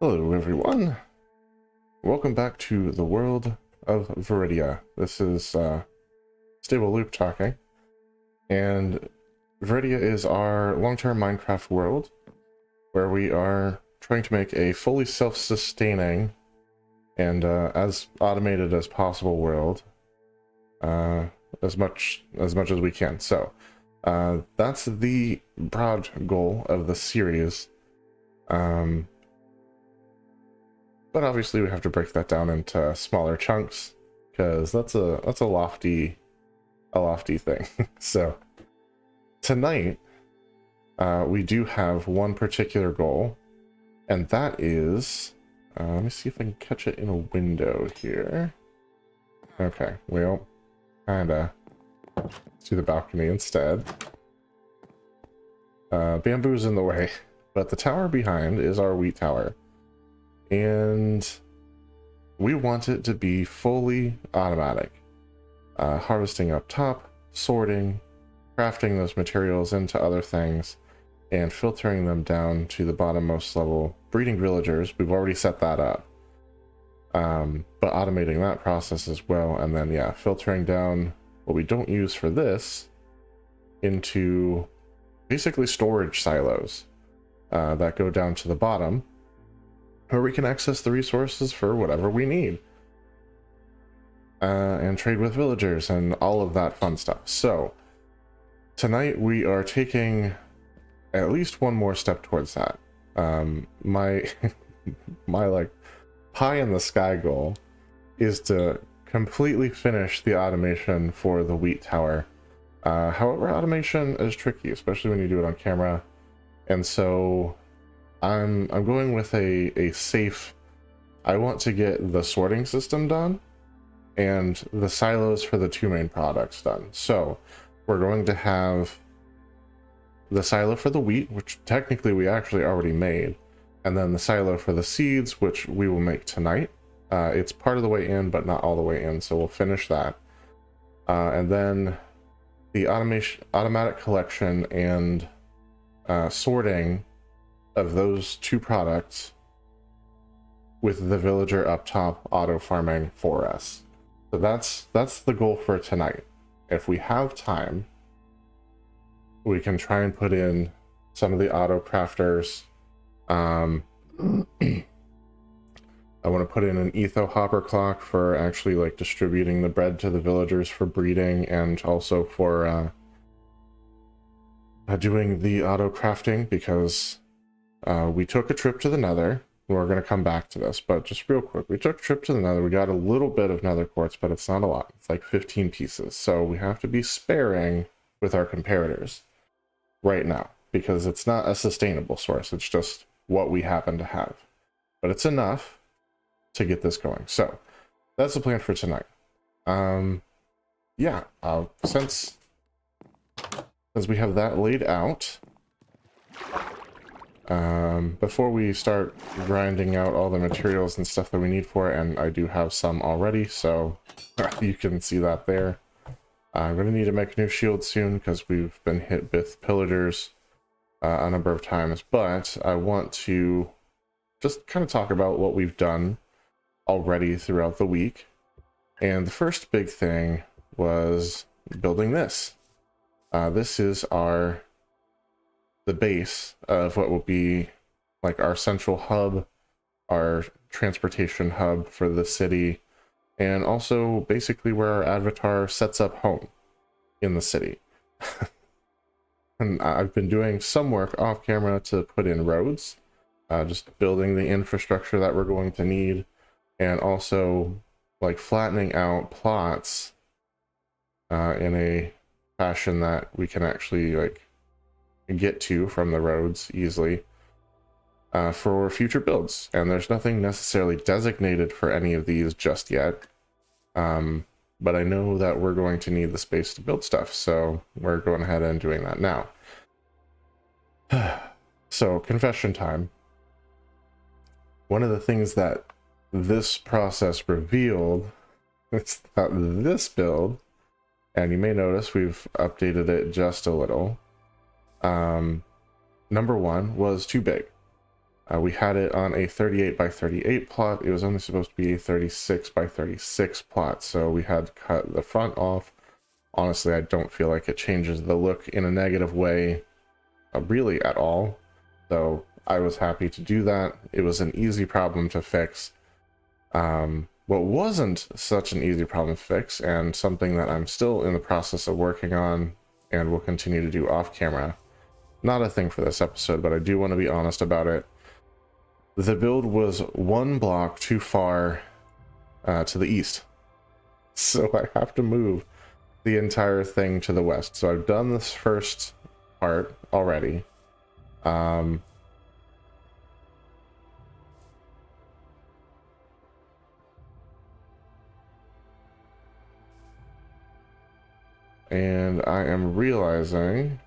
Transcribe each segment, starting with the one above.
Hello everyone, welcome back to the world of Viridia. This is Stable Loop talking, and Viridia is our long-term Minecraft world where we are trying to make a fully self-sustaining and as automated as possible world, as much as we can. So that's the broad goal of the series. But obviously we have to break that down into smaller chunks because that's a lofty thing. So tonight we do have one particular goal, and that is let me see if I can catch it in a window here. Okay, well, kinda. Let's do the balcony instead. Bamboo's in the way, but the tower behind is our wheat tower. And we want it to be fully automatic. Harvesting up top, sorting, crafting those materials into other things, and filtering them down to the bottommost level. Breeding villagers, we've already set that up. But automating that process as well, and then yeah, filtering down what we don't use for this into basically storage silos that go down to the bottom, where we can access the resources for whatever we need. And trade with villagers and all of that fun stuff. So, tonight we are taking at least one more step towards that. My like pie in the sky goal is to completely finish the automation for the wheat tower. However, automation is tricky, especially when you do it on camera. And so I'm going with a safe. I want to get the sorting system done and the silos for the two main products done. So we're going to have the silo for the wheat, which technically we actually already made, and then the silo for the seeds, which we will make tonight. It's part of the way in, but not all the way in, so we'll finish that. And then the automatic collection and sorting of those two products with the villager up top auto farming for us. So that's the goal for tonight. If we have time, we can try and put in some of the auto crafters. I want to put in an etho hopper clock for actually like distributing the bread to the villagers for breeding, and also for doing the auto crafting, because we took a trip to the nether. We're going to come back to this, but just real quick, we took a trip to the nether. We got a little bit of nether quartz, but it's not a lot. It's like 15 pieces. So we have to be sparing with our comparators right now, because it's not a sustainable source. It's just what we happen to have. But it's enough to get this going. So that's the plan for tonight. Yeah, since we have that laid out, before we start grinding out all the materials and stuff that we need for it, and I do have some already, so you can see that there. I'm going to need to make a new shield soon because we've been hit with pillagers a number of times, but I want to just kind of talk about what we've done already throughout the week. And the first big thing was building this. This is the base of what will be like our central hub, our transportation hub for the city, and also basically where our avatar sets up home in the city. And I've been doing some work off camera to put in roads, just building the infrastructure that we're going to need, and also like flattening out plots in a fashion that we can actually like get to from the roads easily for future builds. And there's nothing necessarily designated for any of these just yet, but I know that we're going to need the space to build stuff, so we're going ahead and doing that now. So confession time. One of the things that this process revealed is that this build, and you may notice we've updated it just a little, number one was too big. We had it on a 38 by 38 plot. It was only supposed to be a 36 by 36 plot, so we had to cut the front off. Honestly, I don't feel like it changes the look in a negative way really at all. So I was happy to do that. It was an easy problem to fix. What wasn't such an easy problem to fix, and something that I'm still in the process of working on and will continue to do off camera, not a thing for this episode, but I do want to be honest about it. The build was one block too far to the east, so I have to move the entire thing to the west. So I've done this first part already. And I am realizing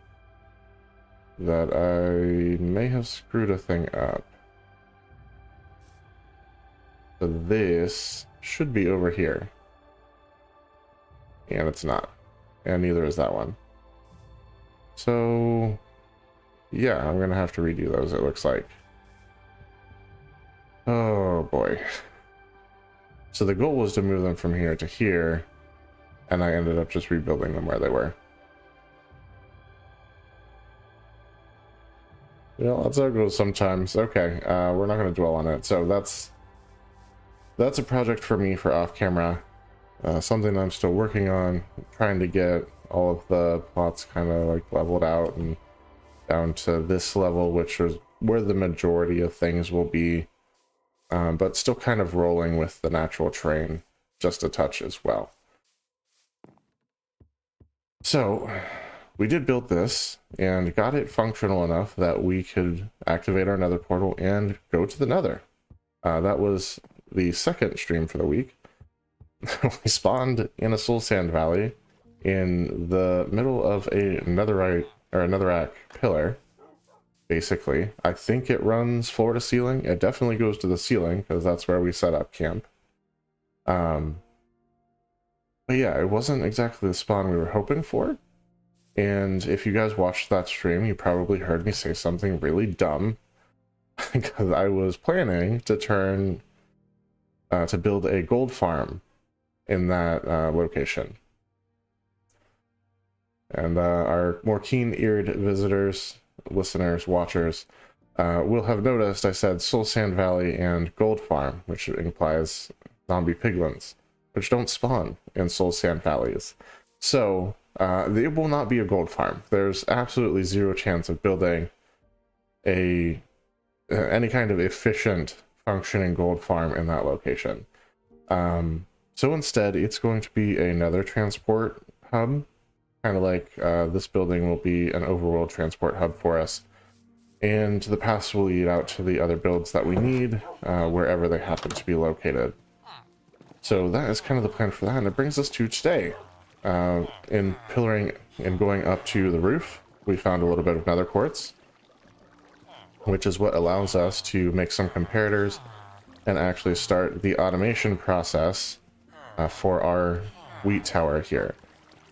that I may have screwed a thing up. So this should be over here. And it's not. And neither is that one. So yeah, I'm gonna have to redo those, it looks like. Oh boy. So the goal was to move them from here to here, and I ended up just rebuilding them where they were. Yeah, that's how it goes sometimes. Okay, we're not going to dwell on it. So that's a project for me for off camera. Something I'm still working on, trying to get all of the plots kind of like leveled out and down to this level, which is where the majority of things will be, but still kind of rolling with the natural terrain just a touch as well. So we did build this and got it functional enough that we could activate our nether portal and go to the nether. That was the second stream for the week. We spawned in a soul sand valley in the middle of a netherrack pillar. Basically, I think it runs floor to ceiling. It definitely goes to the ceiling because that's where we set up camp. But yeah, it wasn't exactly the spawn we were hoping for. And if you guys watched that stream, you probably heard me say something really dumb. Because I was planning to to build a gold farm in that location. And our more keen-eared visitors, listeners, watchers, will have noticed I said Soul Sand Valley and Gold Farm, which implies zombie piglins, which don't spawn in Soul Sand Valleys. So it will not be a gold farm. There's absolutely zero chance of building any kind of efficient functioning gold farm in that location. So instead, it's going to be another transport hub, kind of like this building will be an overworld transport hub for us. And the paths will lead out to the other builds that we need, wherever they happen to be located. So that is kind of the plan for that, and it brings us to today. In pillaring and going up to the roof, we found a little bit of nether quartz, which is what allows us to make some comparators and actually start the automation process for our wheat tower here.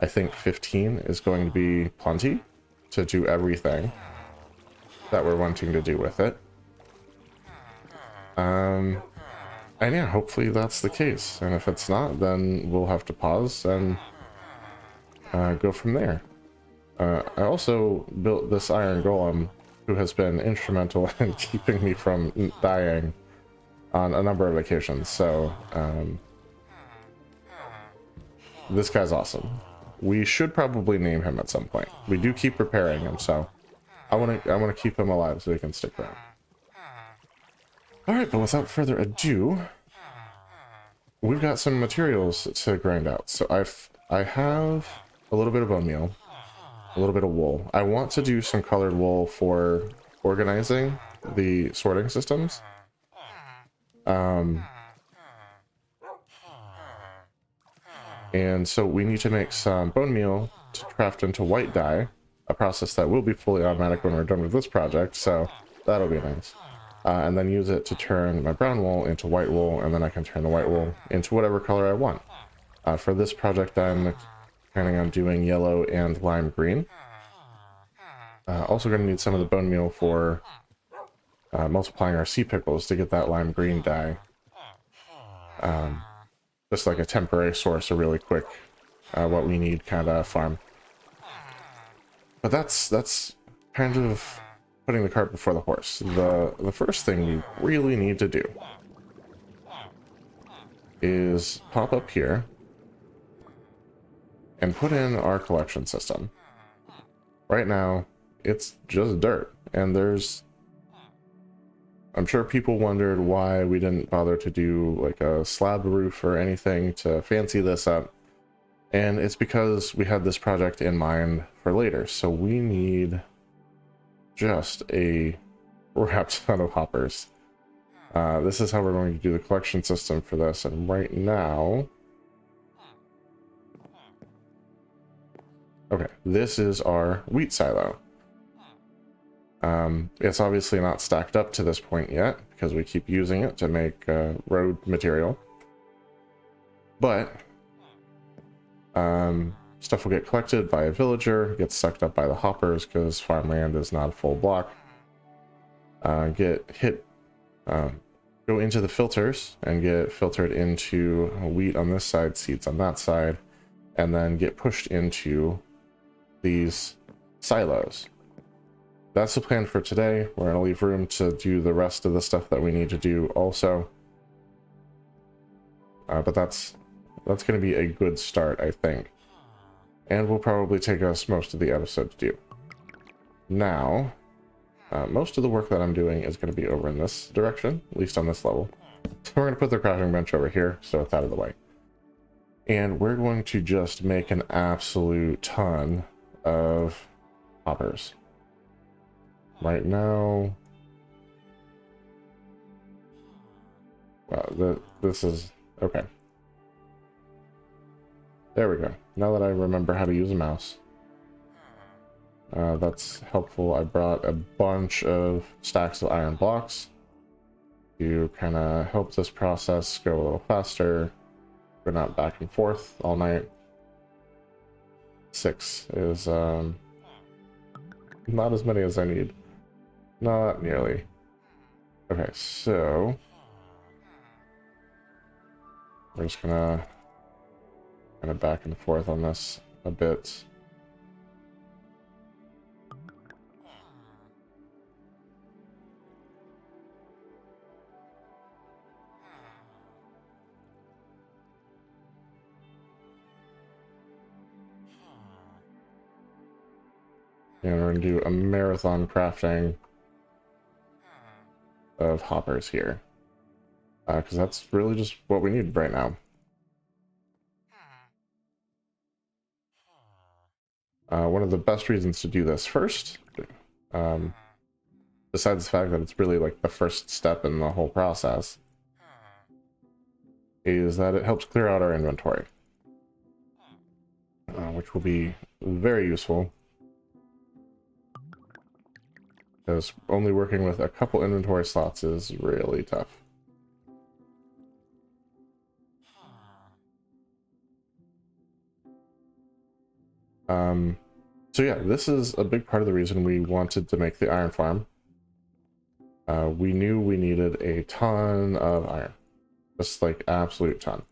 I think 15 is going to be plenty to do everything that we're wanting to do with it. And yeah, hopefully that's the case. And if it's not, then we'll have to pause and go from there. I also built this iron golem, who has been instrumental in keeping me from dying on a number of occasions. So this guy's awesome. We should probably name him at some point. We do keep repairing him, so I want to keep him alive so he can stick around. All right, but without further ado, we've got some materials to grind out. So I have a little bit of bone meal, a little bit of wool. I want to do some colored wool for organizing the sorting systems. And so we need to make some bone meal to craft into white dye, a process that will be fully automatic when we're done with this project, so that'll be nice. And then use it to turn my brown wool into white wool, and then I can turn the white wool into whatever color I want. For this project, I'm planning on doing yellow and lime green. Also going to need some of the bone meal for multiplying our sea pickles to get that lime green dye. Just like a temporary source, a really quick, what we need kind of farm. But that's kind of putting the cart before the horse. The first thing we really need to do is pop up here and put in our collection system. Right now, it's just dirt, and I'm sure people wondered why we didn't bother to do like a slab roof or anything to fancy this up. And it's because we had this project in mind for later. So we need just a crap ton of hoppers. This is how we're going to do the collection system for this. And right now, okay, this is our wheat silo. It's obviously not stacked up to this point yet because we keep using it to make road material. But stuff will get collected by a villager, gets sucked up by the hoppers because farmland is not a full block. Go into the filters and get filtered into wheat on this side, seeds on that side, and then get pushed into these silos. That's the plan for today. We're going to leave room to do the rest of the stuff that we need to do also. But that's going to be a good start, I think. And will probably take us most of the episode to do. Now, most of the work that I'm doing is going to be over in this direction, at least on this level. So we're going to put the crafting bench over here, so it's out of the way. And we're going to just make an absolute ton of hoppers. Right now, well, this is okay. There we go. Now that I remember how to use a mouse, that's helpful. I brought a bunch of stacks of iron blocks to kind of help this process go a little faster. We're not back and forth all night. 6 is not as many as I need. Not nearly. Okay, so we're just gonna kind of back and forth on this a bit. And we're gonna do a marathon crafting of hoppers here, because that's really just what we need right now. One of the best reasons to do this first, besides the fact that it's really like the first step in the whole process, is that it helps clear out our inventory, which will be very useful. Because only working with a couple inventory slots is really tough. So yeah, this is a big part of the reason we wanted to make the iron farm. We knew we needed a ton of iron. Just like absolute ton.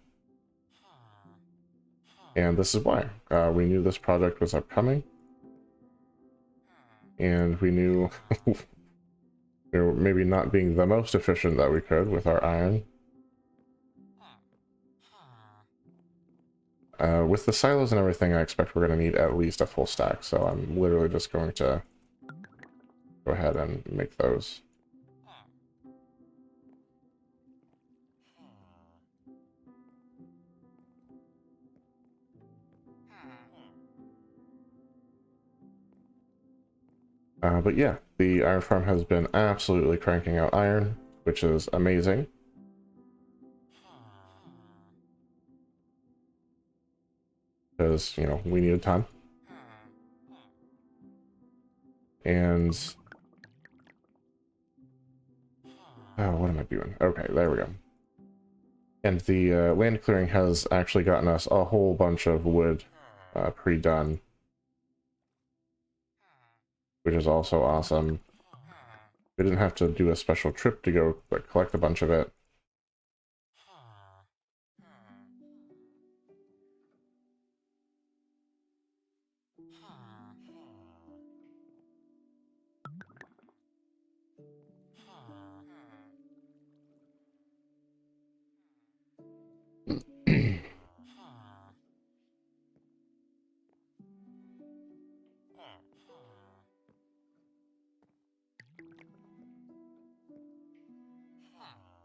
And this is why. We knew this project was upcoming. And we knew we were maybe not being the most efficient that we could with our iron. With the silos and everything, I expect we're going to need at least a full stack, so I'm literally just going to go ahead and make those. But yeah, the iron farm has been absolutely cranking out iron, which is amazing. Because, you know, we need a ton. And... oh, what am I doing? Okay, there we go. And the land clearing has actually gotten us a whole bunch of wood pre-done, which is also awesome. We didn't have to do a special trip to go like, collect a bunch of it.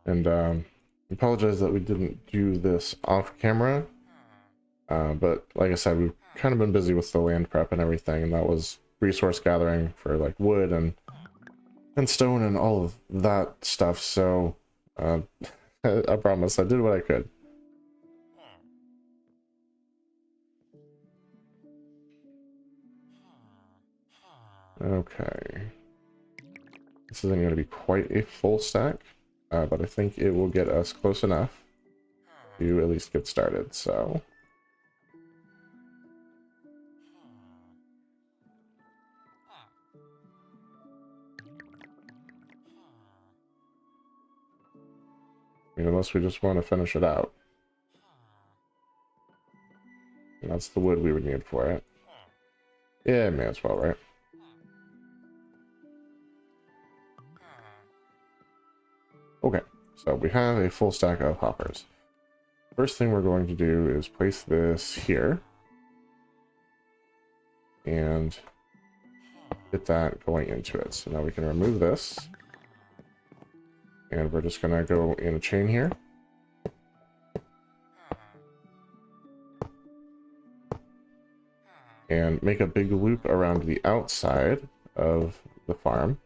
And apologize that we didn't do this off camera, but like I said, we've kind of been busy with the land prep and everything, and that was resource gathering for like wood and stone and all of that stuff. So I promise I did what I could. Okay, this isn't going to be quite a full stack, but I think it will get us close enough to at least get started. So I mean, unless we just want to finish it out. And that's the wood we would need for it. Yeah, may as well, right? Okay, so we have a full stack of hoppers. First thing we're going to do is place this here. And get that going into it. So now we can remove this. And we're just going to go in a chain here. And make a big loop around the outside of the farm.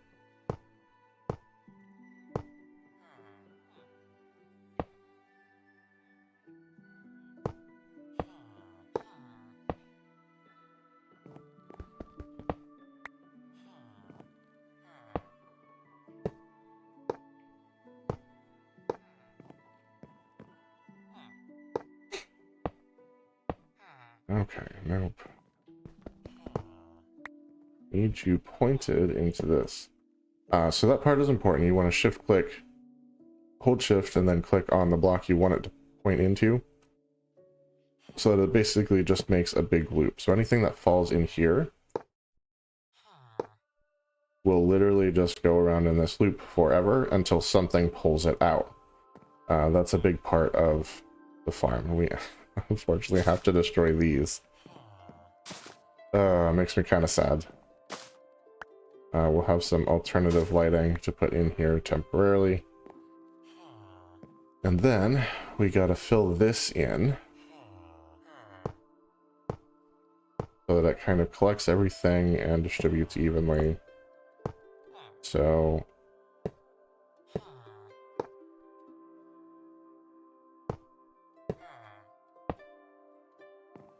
Okay, nope. Need you pointed into this. So that part is important. You want to shift click, hold shift, and then click on the block you want it to point into. So that it basically just makes a big loop. So anything that falls in here will literally just go around in this loop forever until something pulls it out. That's a big part of the farm. We unfortunately have to destroy these. Makes me kind of sad. We'll have some alternative lighting to put in here temporarily. And then we gotta fill this in so that it kind of collects everything and distributes evenly. So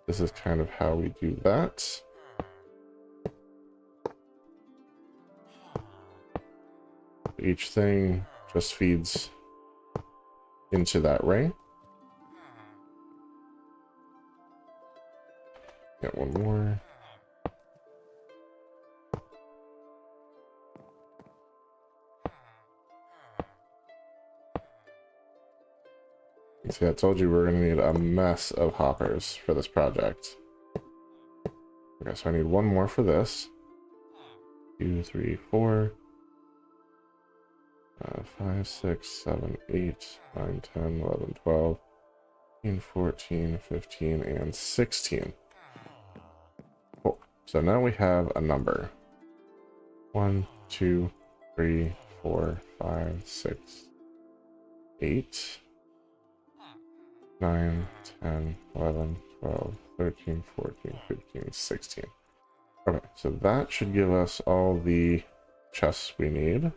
this is kind of how we do that. Each thing just feeds into that ring. Get one more. See, I told you we're going to need a mess of hoppers for this project. Okay, so I need one more for this. 2, 3, 4, 5, 6, 7, 8, 9, 10, 11, 12, 13, 14, 15, and 16. Cool. So now we have a number. 1, 2, 3, 4, 5, 6, 8, 9, 10, 11, 12, 13, 14, 15, 16. Okay, so that should give us all the chests we need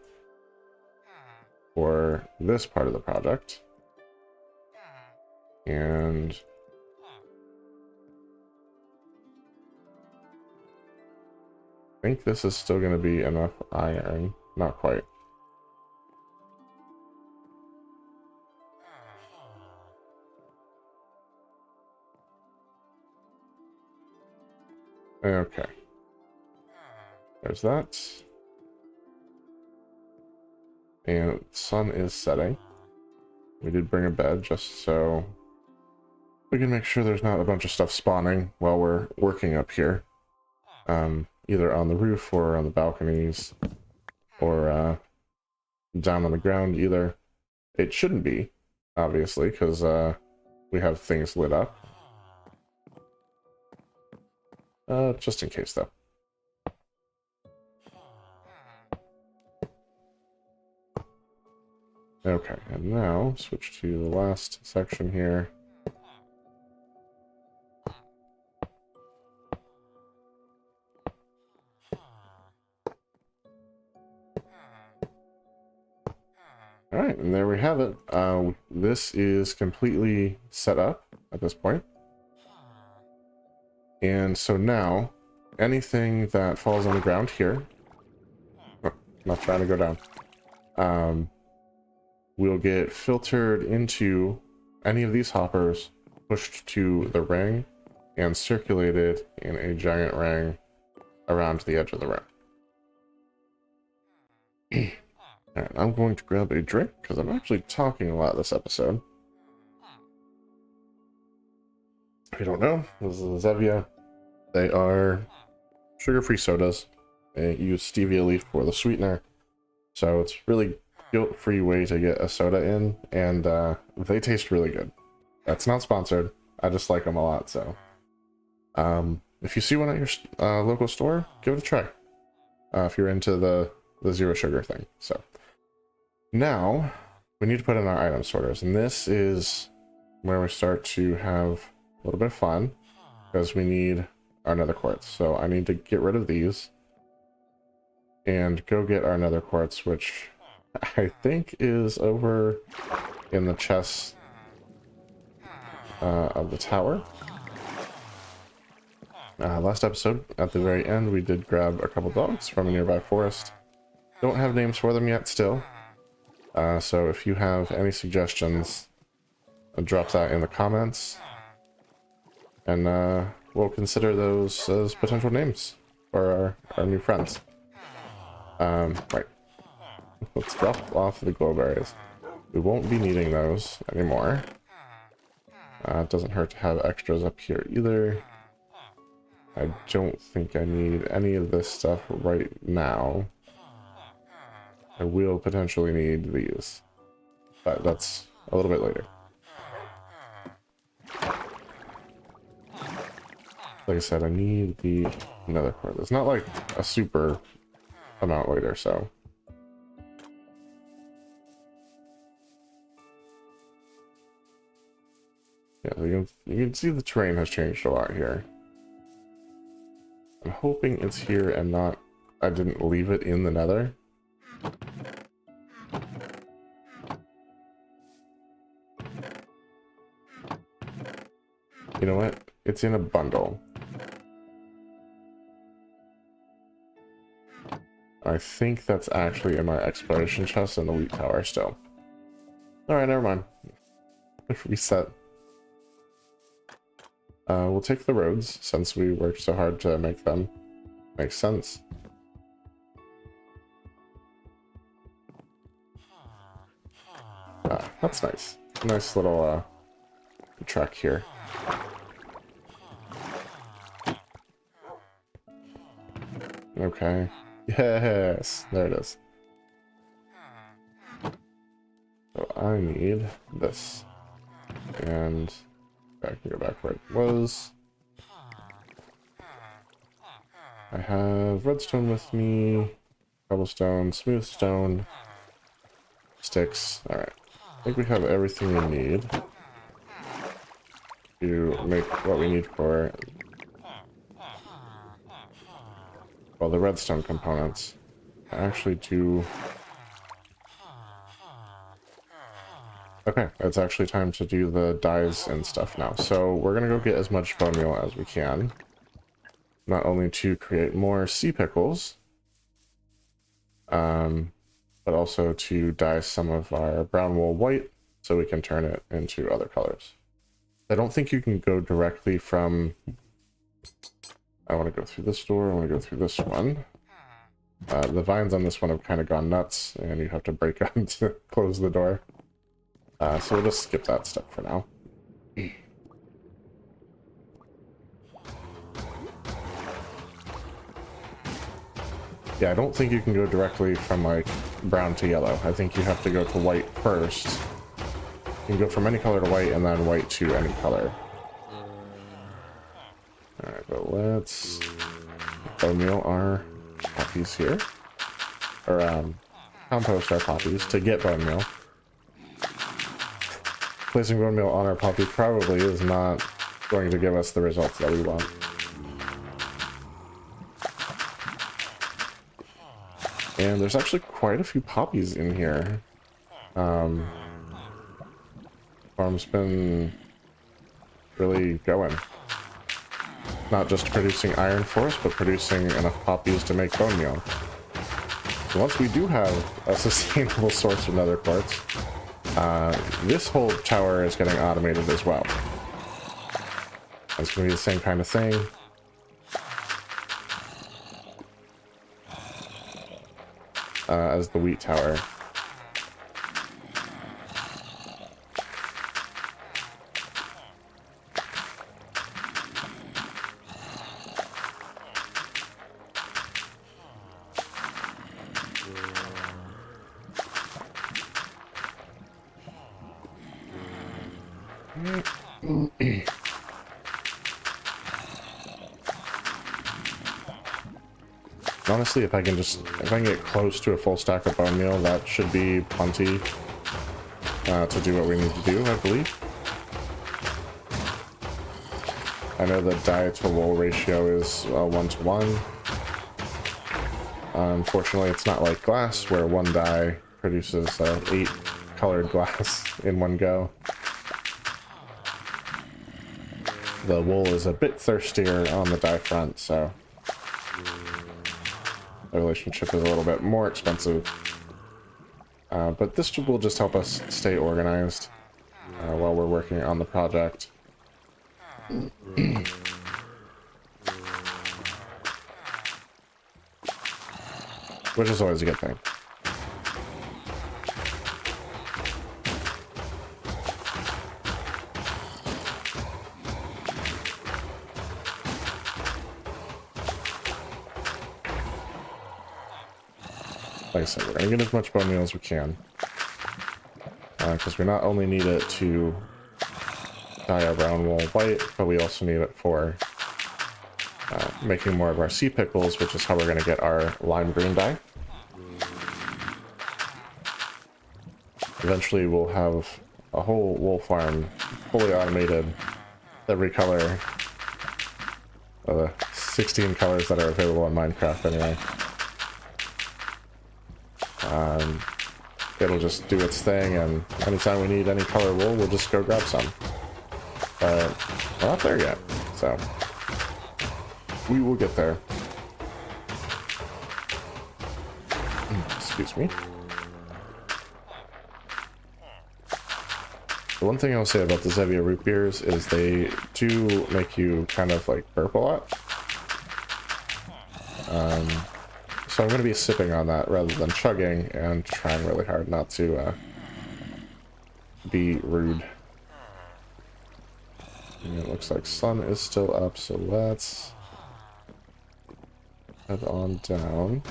for this part of the project. And I think this is still going to be enough iron. Not quite. Okay. There's that. And the sun is setting. We did bring a bed just so we can make sure there's not a bunch of stuff spawning while we're working up here. Either on the roof or on the balconies or down on the ground either. It shouldn't be, obviously, because we have things lit up. Just in case, though. Okay, and now switch to the last section here. Alright, and there we have it. This is completely set up at this point. And so now, anything that falls on the ground here, not trying to go down, will get filtered into any of these hoppers, pushed to the ring, and circulated in a giant ring around the edge of the ring. Alright, I'm going to grab a drink, because I'm actually talking a lot this episode. If you don't know, this is Zevia. They are sugar-free sodas. They use stevia leaf for the sweetener. So it's really guilt-free way to get a soda in, and they taste really good. That's not sponsored. I just like them a lot, so. If you see one at your local store, give it a try. If you're into the zero sugar thing, so. Now, we need to put in our item sorters, and this is where we start to have a little bit of fun, because we need our nether quartz. So I need to get rid of these, and go get our nether quartz, which I think is over in the chest of the tower. Last episode, at the very end, we did grab a couple dogs from a nearby forest. Don't have names for them yet still. So if you have any suggestions, drop that in the comments, and we'll consider those as potential names for our new friends. Right. Let's drop off the glow berries. We won't be needing those anymore. It doesn't hurt to have extras up here either. I don't think I need any of this stuff right now. I will potentially need these, but that's a little bit later. Like I said, I need the nether quartz. It's not like a super amount later, so. Yeah, you can see the terrain has changed a lot here. I'm hoping it's here and not, I didn't leave it in the nether. You know what? It's in a bundle. I think that's actually in my exploration chest in the wheat tower still. Alright, never mind. Reset. We'll take the roads, since we worked so hard to make them. Makes sense. That's nice. Nice little track here. Okay. Yes! There it is. So I need this. And I can go back where it was. I have redstone with me, cobblestone, smooth stone, sticks. Alright. I think we have everything we need to make what we need for, well, the redstone components. I actually do. Okay, it's actually time to do the dyes and stuff now. So we're gonna go get as much bone meal as we can. Not only to create more sea pickles, but also to dye some of our brown wool white so we can turn it into other colors. I don't think you can go directly from... I want to go through this door, I want to go through this one. The vines on this one have kind of gone nuts, and you have to break them to close the door. So we'll just skip that step for now. Yeah, I don't think you can go directly from like brown to yellow. I think you have to go to white first. You can go from any color to white and then white to any color. Alright, but let's bone meal our poppies here. Or compost our poppies to get bone meal. Placing bone meal on our poppy probably is not going to give us the results that we want. And there's actually quite a few poppies in here. Farm's been really going. Not just producing iron for us, but producing enough poppies to make bone meal. So once we do have a sustainable source of nether quartz, this whole tower is getting automated as well. It's going to be the same kind of thing. As the wheat tower. Honestly, if I can get close to a full stack of bone meal, that should be plenty to do what we need to do, I believe. I know the dye to wool ratio is 1:1. Unfortunately, it's not like glass, where one dye produces 8 colored glass in one go. The wool is a bit thirstier on the dye front, so the relationship is a little bit more expensive. But this will just help us stay organized while we're working on the project. Which is always a good thing. Like I said, we're going to get as much bone meal as we can. Because we not only need it to dye our brown wool white, but we also need it for making more of our sea pickles, which is how we're going to get our lime green dye. Eventually we'll have a whole wool farm fully automated, every color of the 16 colors that are available in Minecraft anyway. It'll just do its thing, and anytime we need any color wool, we'll just go grab some. But we're not there yet, so we will get there. Excuse me. The one thing I'll say about the Zevia root beers is they do make you kind of like burp a lot. So I'm going to be sipping on that rather than chugging, and trying really hard not to be rude. And it looks like sun is still up, so let's head on down.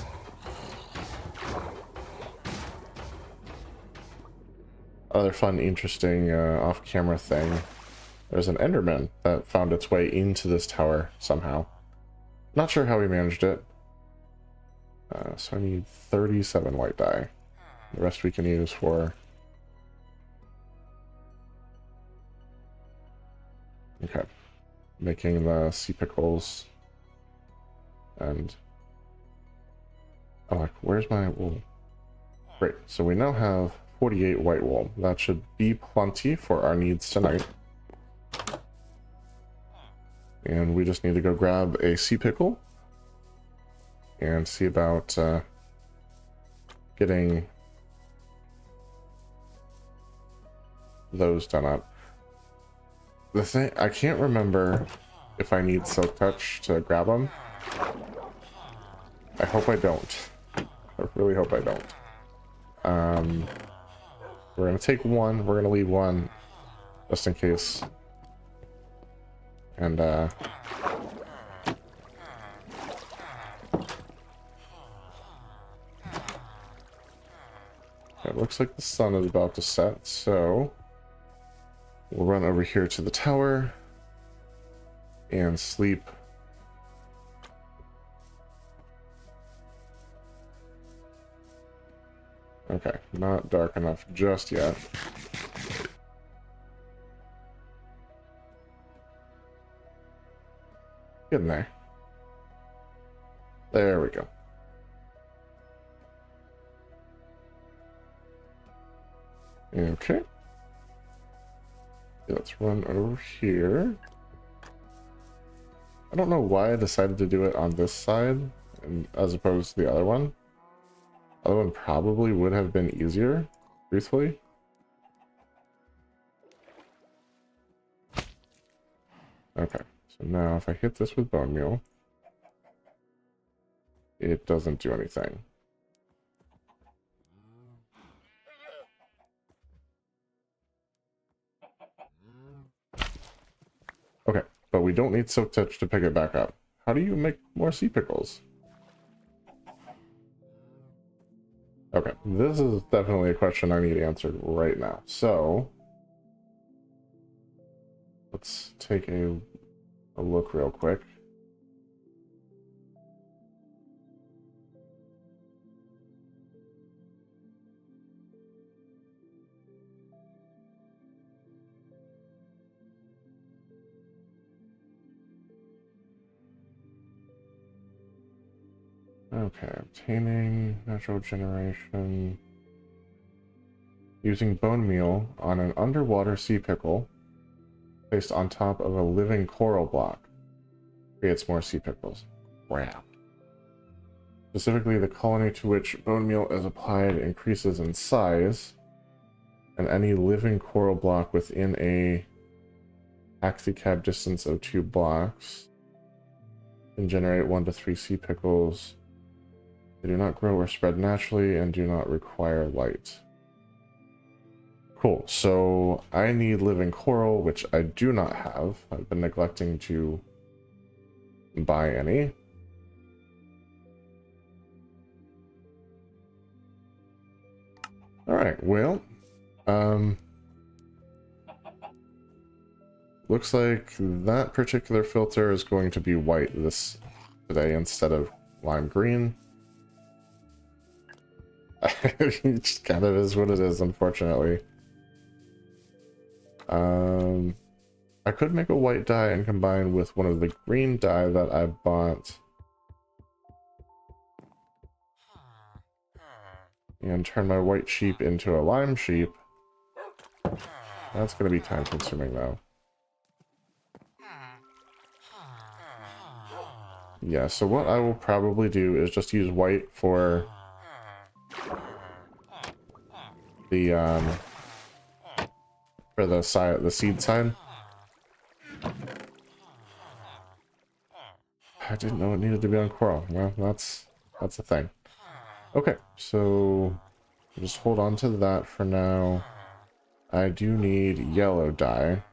Other fun, interesting off-camera thing. There's an Enderman that found its way into this tower somehow. Not sure how he managed it. So I need 37 white dye. The rest we can use for... Okay. Making the sea pickles. And... oh, like, where's my wool? Great. So we now have 48 white wool. That should be plenty for our needs tonight. And we just need to go grab a sea pickle and see about getting those done up. The thing, I can't remember if I need silk touch to grab them. I hope I don't. I really hope I don't. We're gonna take one. We're gonna leave one just in case. And it looks like the sun is about to set, so we'll run over here to the tower and sleep. Okay, not dark enough just yet. Get in there. There we go. Okay. Let's run over here. I don't know why I decided to do it on this side as opposed to the other one. The other one probably would have been easier, truthfully. Okay, so now if I hit this with bone meal, it doesn't do anything. Okay, but we don't need Silk Touch to pick it back up. How do you make more sea pickles? Okay, this is definitely a question I need answered right now. So, let's take a look real quick. Okay, obtaining natural generation. Using bone meal on an underwater sea pickle placed on top of a living coral block creates more sea pickles. Wow. Specifically, the colony to which bone meal is applied increases in size, and any living coral block within a taxicab distance of 2 blocks can generate 1 to 3 sea pickles. They do not grow or spread naturally and do not require light. Cool, so I need living coral, which I do not have. I've been neglecting to buy any. Alright, well, looks like that particular filter is going to be white today instead of lime green. It just kind of is what it is, unfortunately. I could make a white dye and combine with one of the green dye that I bought. And turn my white sheep into a lime sheep. That's going to be time consuming though. Yeah, so what I will probably do is just use white for the seed side. I didn't know it needed to be on coral. Well, that's a thing. Okay, so just hold on to that for now. I do need yellow dye,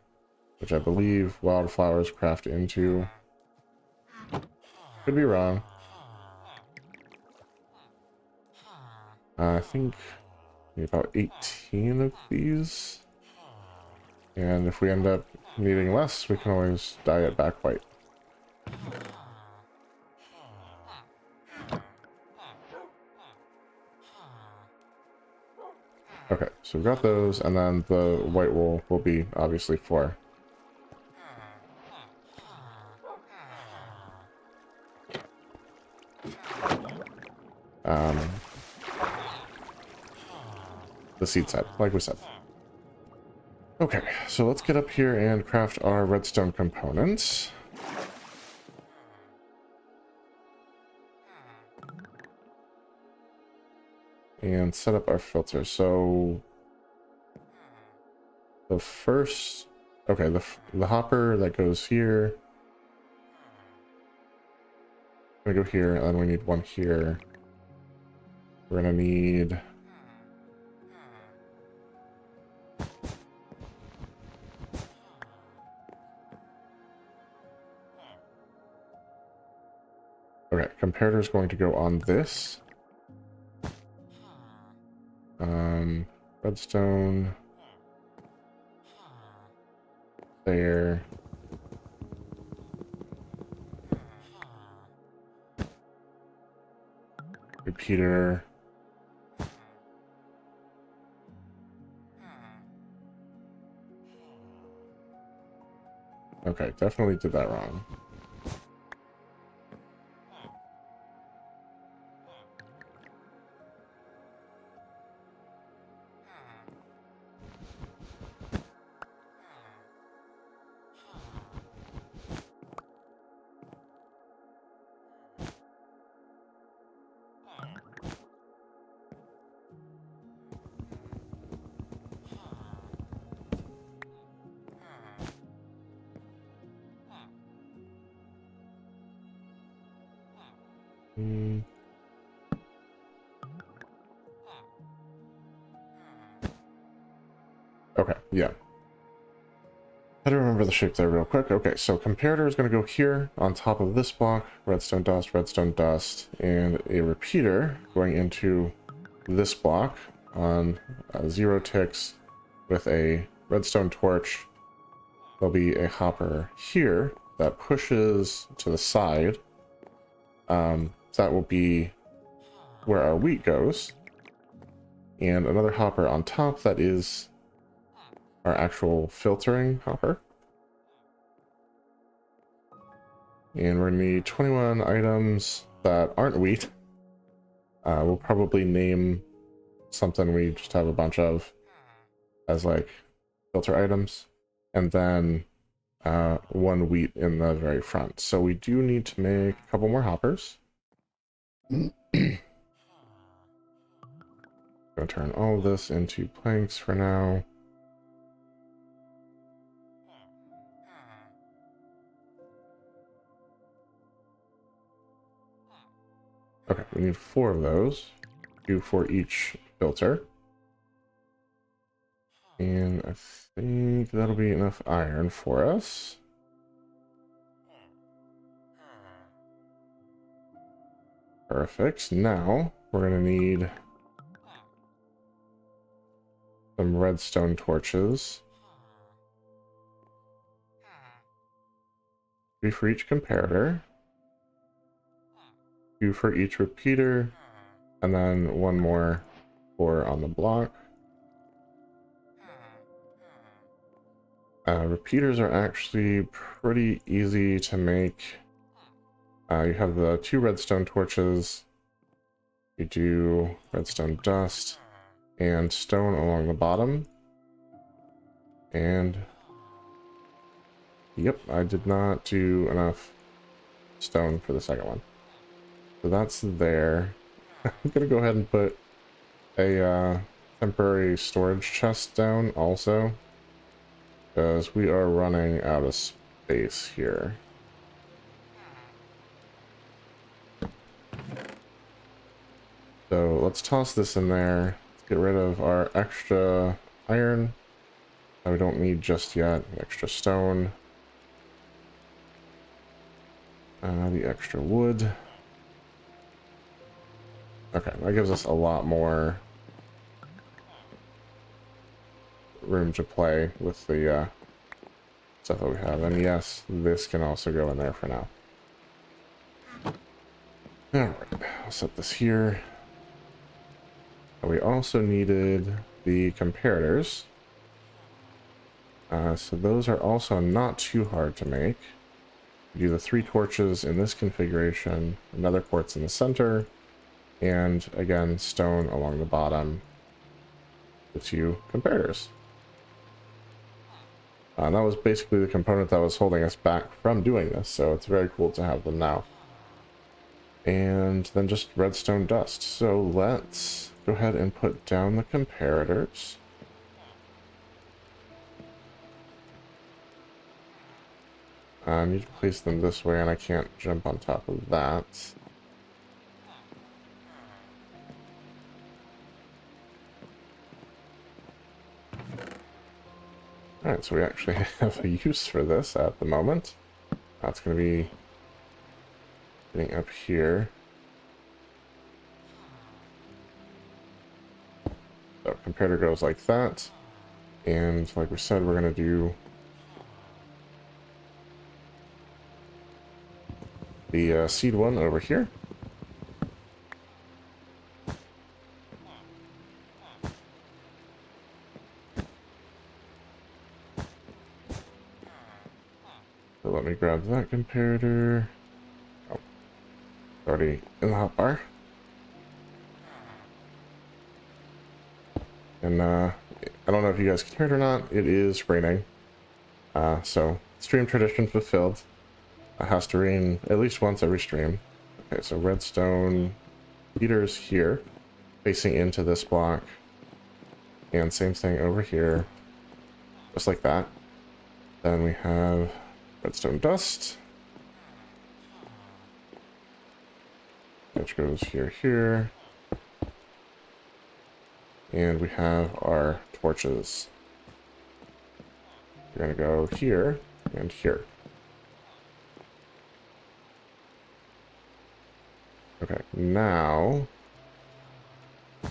which I believe wildflowers craft into. Could be wrong. I think about 18 of these. And if we end up needing less, we can always dye it back white. Okay, so we've got those, and then the white wool will be obviously for the seed side, like we said. Okay, so let's get up here and craft our redstone components. And set up our filter. So the first, okay, the hopper that goes here, we go here, and then we need one here. We're gonna need... Okay, comparator is going to go on this. Redstone. There. Repeater. Okay, definitely did that wrong. Okay, yeah. How to remember the shape there real quick. Okay, so comparator is going to go here on top of this block, redstone, dust, and a repeater going into this block on 0 ticks with a redstone torch. There'll be a hopper here that pushes to the side. That will be where our wheat goes. And another hopper on top that is our actual filtering hopper. And we're going to need 21 items that aren't wheat. We'll probably name something we just have a bunch of as like filter items. And then 1 wheat in the very front. So we do need to make a couple more hoppers. Gonna turn all of this into planks for now. Okay, we need 4 of those. 2 for each filter. And I think that'll be enough iron for us. Perfect. Now we're gonna need some redstone torches. 3 for each comparator. 2 for each repeater. And then 1 more for on the block. Repeaters are actually pretty easy to make. You have the 2 redstone torches. You do redstone dust and stone along the bottom. And yep, I did not do enough stone for the second one. So that's there. I'm gonna go ahead and put a temporary storage chest down also, because we are running out of space here. So let's toss this in there. Let's get rid of our extra iron that we don't need just yet. Extra stone. The extra wood. Okay, that gives us a lot more room to play with the stuff that we have. And yes, this can also go in there for now. Alright, I'll set this here. We also needed the comparators. So those are also not too hard to make. We do the 3 torches in this configuration, another quartz in the center, and again, stone along the bottom, the 2 comparators. And that was basically the component that was holding us back from doing this, so it's very cool to have them now. And then just redstone dust. So let's go ahead and put down the comparators. I need to place them this way, and I can't jump on top of that. Alright, so we actually have a use for this at the moment. That's going to be getting up here. So comparator goes like that. And like we said, we're going to do the seed one over here. So let me grab that comparator. Oh, it's already in the hotbar. And I don't know if you guys can hear it or not. It is raining. So stream tradition fulfilled. It has to rain at least once every stream. Okay, so redstone heaters here, facing into this block. And same thing over here, just like that. Then we have redstone dust, which goes here. And we have our torches. We're gonna go here and here. Okay, now I'm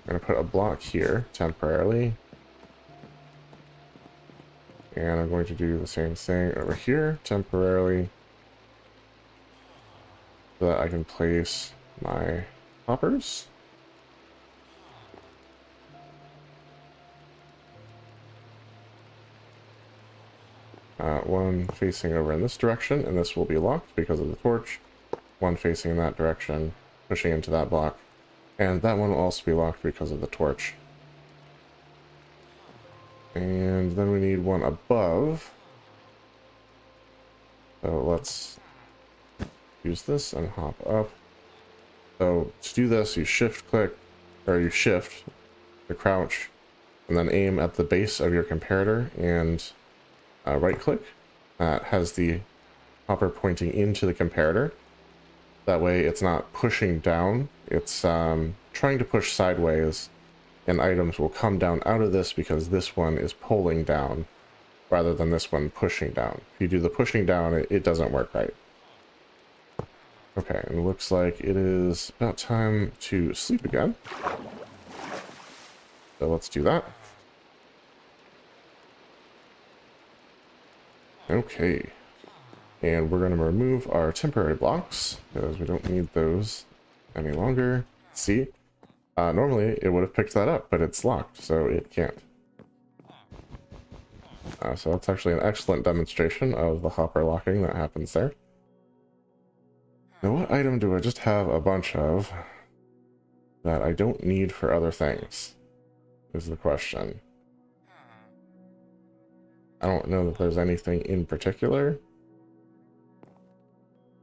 gonna put a block here temporarily. And I'm going to do the same thing over here temporarily so that I can place my hoppers. One facing over in this direction, and this will be locked because of the torch. One facing in that direction, pushing into that block. And that one will also be locked because of the torch. And then we need one above. So let's use this and hop up. So to do this, you shift click, or you shift to crouch, and then aim at the base of your comparator and right click. That has the hopper pointing into the comparator. That way it's not pushing down, it's trying to push sideways, and items will come down out of this because this one is pulling down rather than this one pushing down. If you do the pushing down, it doesn't work right. Okay, and it looks like it is about time to sleep again. So let's do that. Okay. And we're going to remove our temporary blocks because we don't need those any longer. See? Normally it would have picked that up, but it's locked, so it can't. So that's actually an excellent demonstration of the hopper locking that happens there. Now what item do I just have a bunch of that I don't need for other things? Is the question. I don't know that there's anything in particular.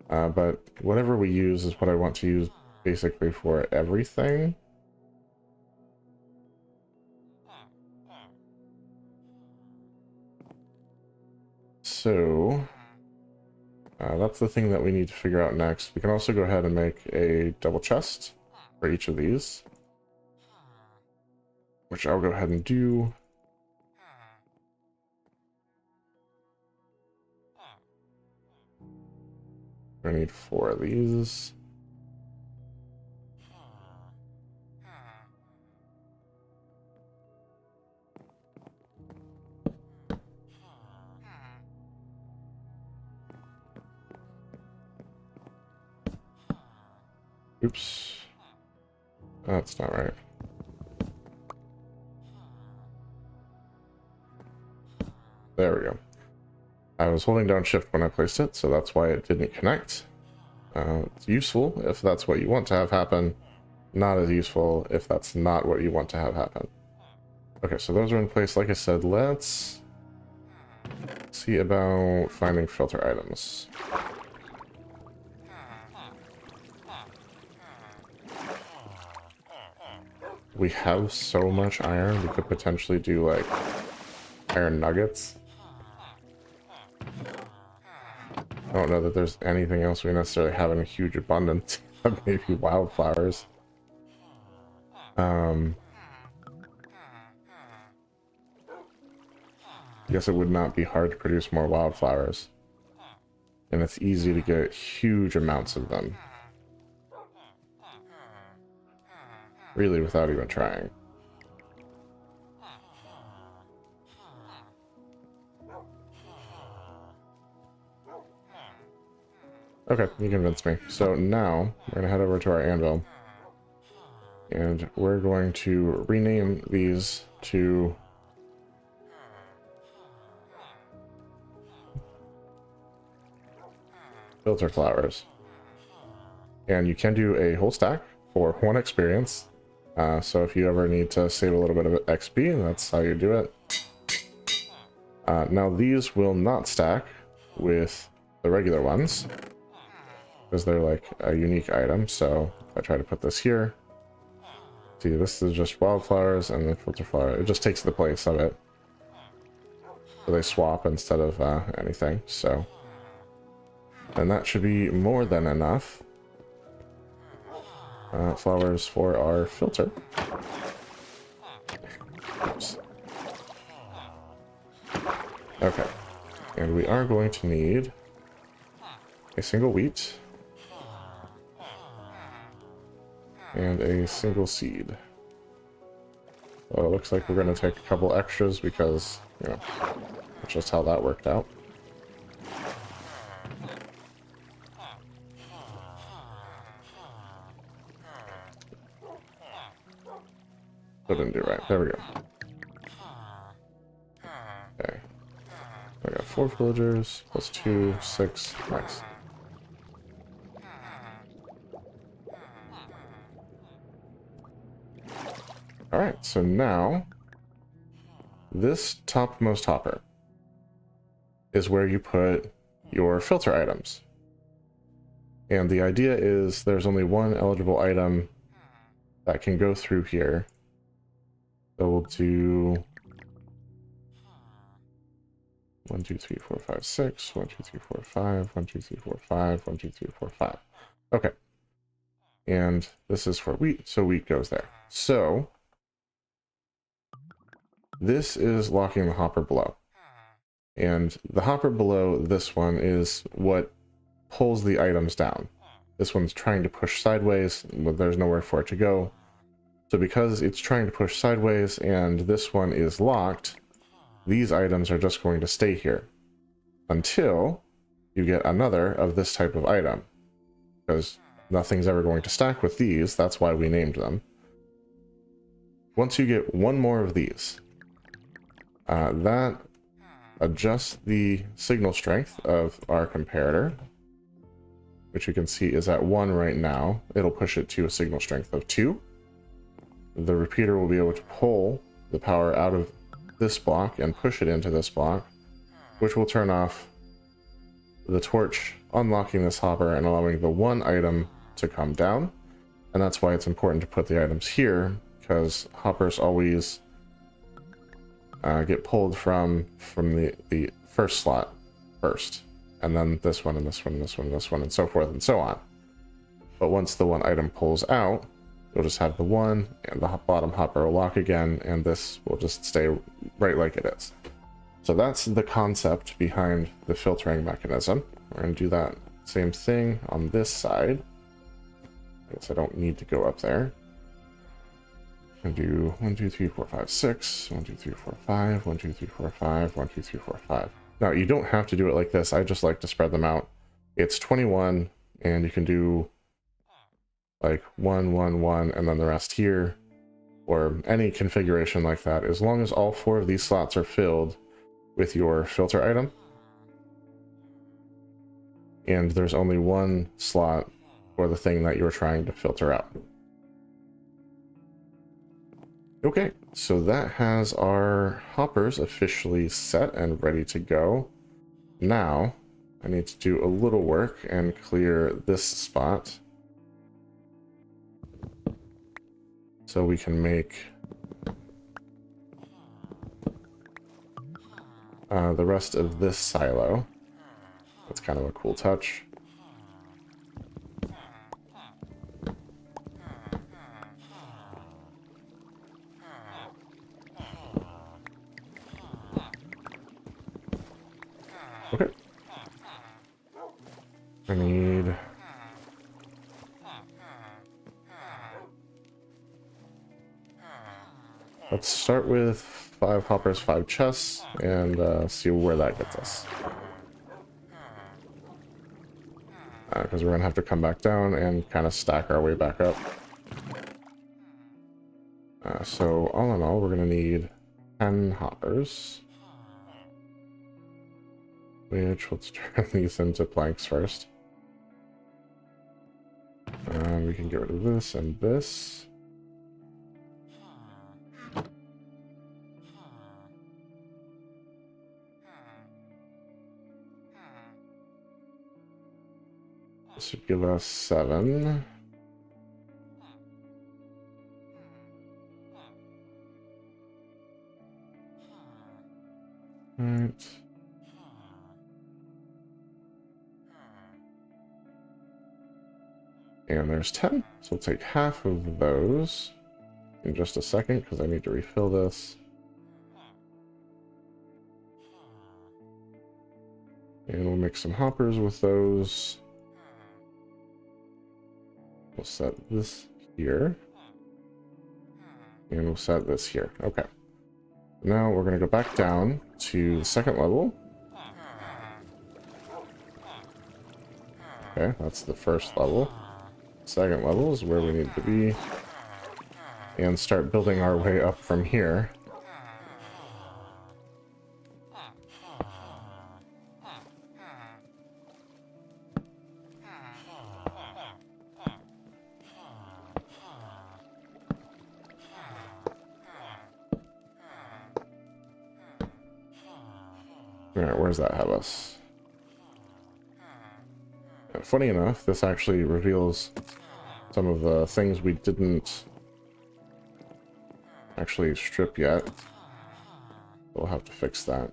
But whatever we use is what I want to use basically for everything. So that's the thing that we need to figure out next. We can also go ahead and make a double chest for each of these, which I'll go ahead and do. I need 4 of these. Oops. That's not right. There we go. I was holding down shift when I placed it, so that's why it didn't connect. It's useful if that's what you want to have happen. Not as useful if that's not what you want to have happen. Okay, so those are in place. Like I said, let's see about finding filter items. We have so much iron, we could potentially do like iron nuggets. I don't know that there's anything else we necessarily have in a huge abundance. Maybe wildflowers. I guess it would not be hard to produce more wildflowers. And it's easy to get huge amounts of them. Really, without even trying. Okay, you convinced me. So now, we're going to head over to our anvil. And we're going to rename these to... filter flowers. And you can do a whole stack for 1 experience. So if you ever need to save a little bit of XP, that's how you do it. Now these will not stack with the regular ones, because they're like a unique item. So if I try to put this here, see, this is just wildflowers and the filter flower. It just takes the place of it. So they swap instead of anything. So, and that should be more than enough. Flowers for our filter. Oops. Okay, and we are going to need a single wheat and a single seed. So it looks like we're going to take a couple extras because, you know, that's just how that worked out. That didn't do right. There we go. Okay. I got 4 villagers plus 2, 6. Nice. Alright, so now this topmost hopper is where you put your filter items. And the idea is there's only one eligible item that can go through here. So we'll do 1, 2, 3, 4, 5, 6. 1, 2, 3, 4, 5. 1, 2, 3, 4, 5. 1, 2, 3, 4, 5. Okay. And this is for wheat, so wheat goes there. So this is locking the hopper below. And the hopper below this one is what pulls the items down. This one's trying to push sideways, but there's nowhere for it to go. So because it's trying to push sideways and this one is locked, these items are just going to stay here until you get another of this type of item. Because nothing's ever going to stack with these, that's why we named them. Once you get one more of these, that adjusts the signal strength of our comparator, which you can see is at 1 right now. It'll push it to a signal strength of 2. The repeater will be able to pull the power out of this block and push it into this block, which will turn off the torch, unlocking this hopper and allowing the one item to come down. And that's why it's important to put the items here, because hoppers always get pulled from the first slot first, and then this one and this one and this one and this one and so forth and so on. But once the one item pulls out, you'll just have the one, and the bottom hopper will lock again, and this will just stay right like it is. So that's the concept behind the filtering mechanism. We're going to do that same thing on this side. I guess I don't need to go up there. I'm going to do 1, 2, 3, 4, 5, 6. 1, 2, 3, 4, 5. 1, 2, 3, 4, 5. 1, 2, 3, 4, 5. Now, you don't have to do it like this. I just like to spread them out. It's 21, and you can do like 1, 1, 1, and then the rest here, or any configuration like that, as long as all 4 of these slots are filled with your filter item, and there's only one slot for the thing that you're trying to filter out. Okay, so that has our hoppers officially set and ready to go. Now, I need to do a little work and clear this spot, so we can make the rest of this silo. That's kind of a cool touch. Okay. I need... Let's start with 5 hoppers, 5 chests, and see where that gets us. Because we're going to have to come back down and kind of stack our way back up. So all in all, we're going to need 10 hoppers. Which, let's turn these into planks first. And we can get rid of this and this. This would give us 7. Right. And there's 10. So we'll take half of those in just a second because I need to refill this. And we'll make some hoppers with those. We'll set this here. And we'll set this here. Okay. Now we're going to go back down to the second level. Okay, that's the first level. Second level is where we need to be. And start building our way up from here. Alright, where's that have us? And funny enough, this actually reveals some of the things we didn't actually strip yet. We'll have to fix that.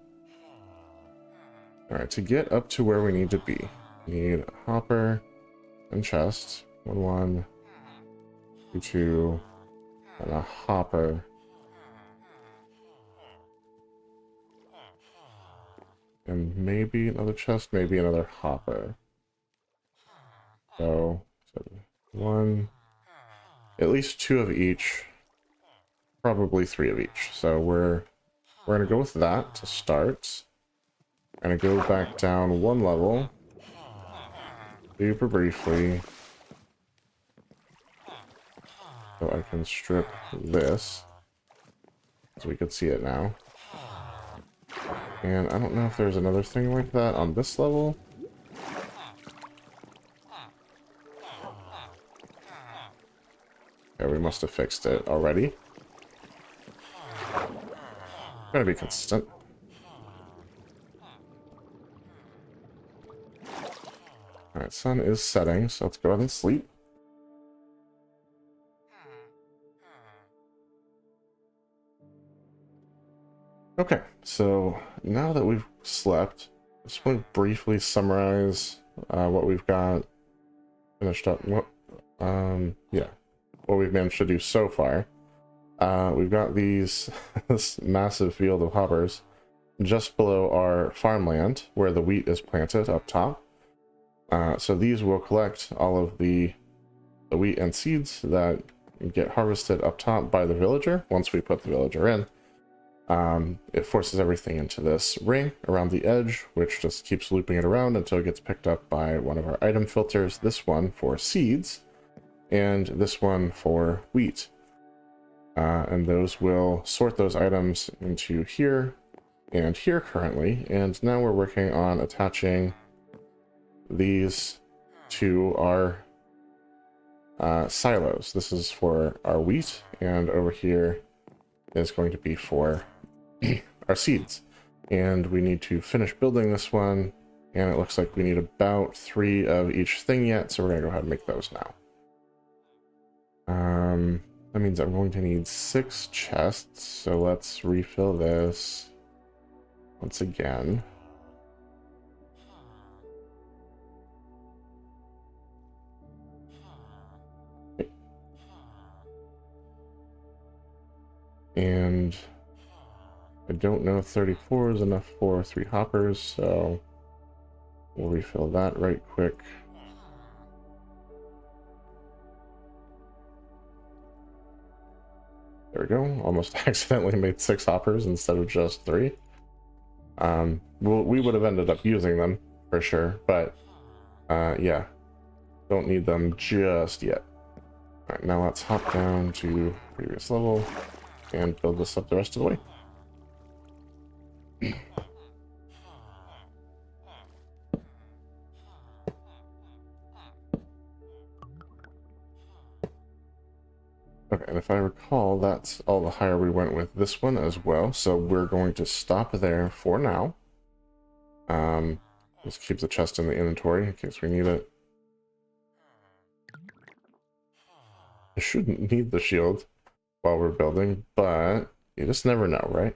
Alright, to get up to where we need to be, we need a hopper and chest. 1, 2, 2, and a hopper. And maybe another chest, maybe another hopper. So 1, at least 2 of each, probably 3 of each. So we're gonna go with that to start. Gonna go back down 1 level, super briefly, so I can strip this, so we can see it now. And I don't know if there's another thing like that on this level. Yeah, we must have fixed it already. Gotta be consistent. Alright, sun is setting, so let's go ahead and sleep. Okay, so now that we've slept, I just want to briefly summarize what we've got finished up. Yeah, what we've managed to do so far. We've got this massive field of hoppers just below our farmland where the wheat is planted up top. So these will collect all of the wheat and seeds that get harvested up top by the villager. Once we put the villager in, it forces everything into this ring around the edge, which just keeps looping it around until it gets picked up by one of our item filters. This one for seeds, and this one for wheat. And those will sort those items into here and here currently. And now we're working on attaching these to our silos. This is for our wheat, and over here is going to be for our seeds. And we need to finish building this one, and it looks like we need about 3 of each thing yet, so we're going to go ahead and make those now. That means I'm going to need 6 chests, so let's refill this once again. And I don't know if 34 is enough for 3 hoppers, so We'll refill that right quick. There we go. Almost accidentally made 6 hoppers instead of just 3. We would have ended up using them for sure, but yeah, don't need them just yet. All right, now let's hop down to previous level and build this up the rest of the way. Okay, and if I recall, that's all the higher we went with this one as well, so we're going to stop there for now. Let's keep the chest in the inventory in case we need it. I shouldn't need the shield while we're building, but you just never know, right?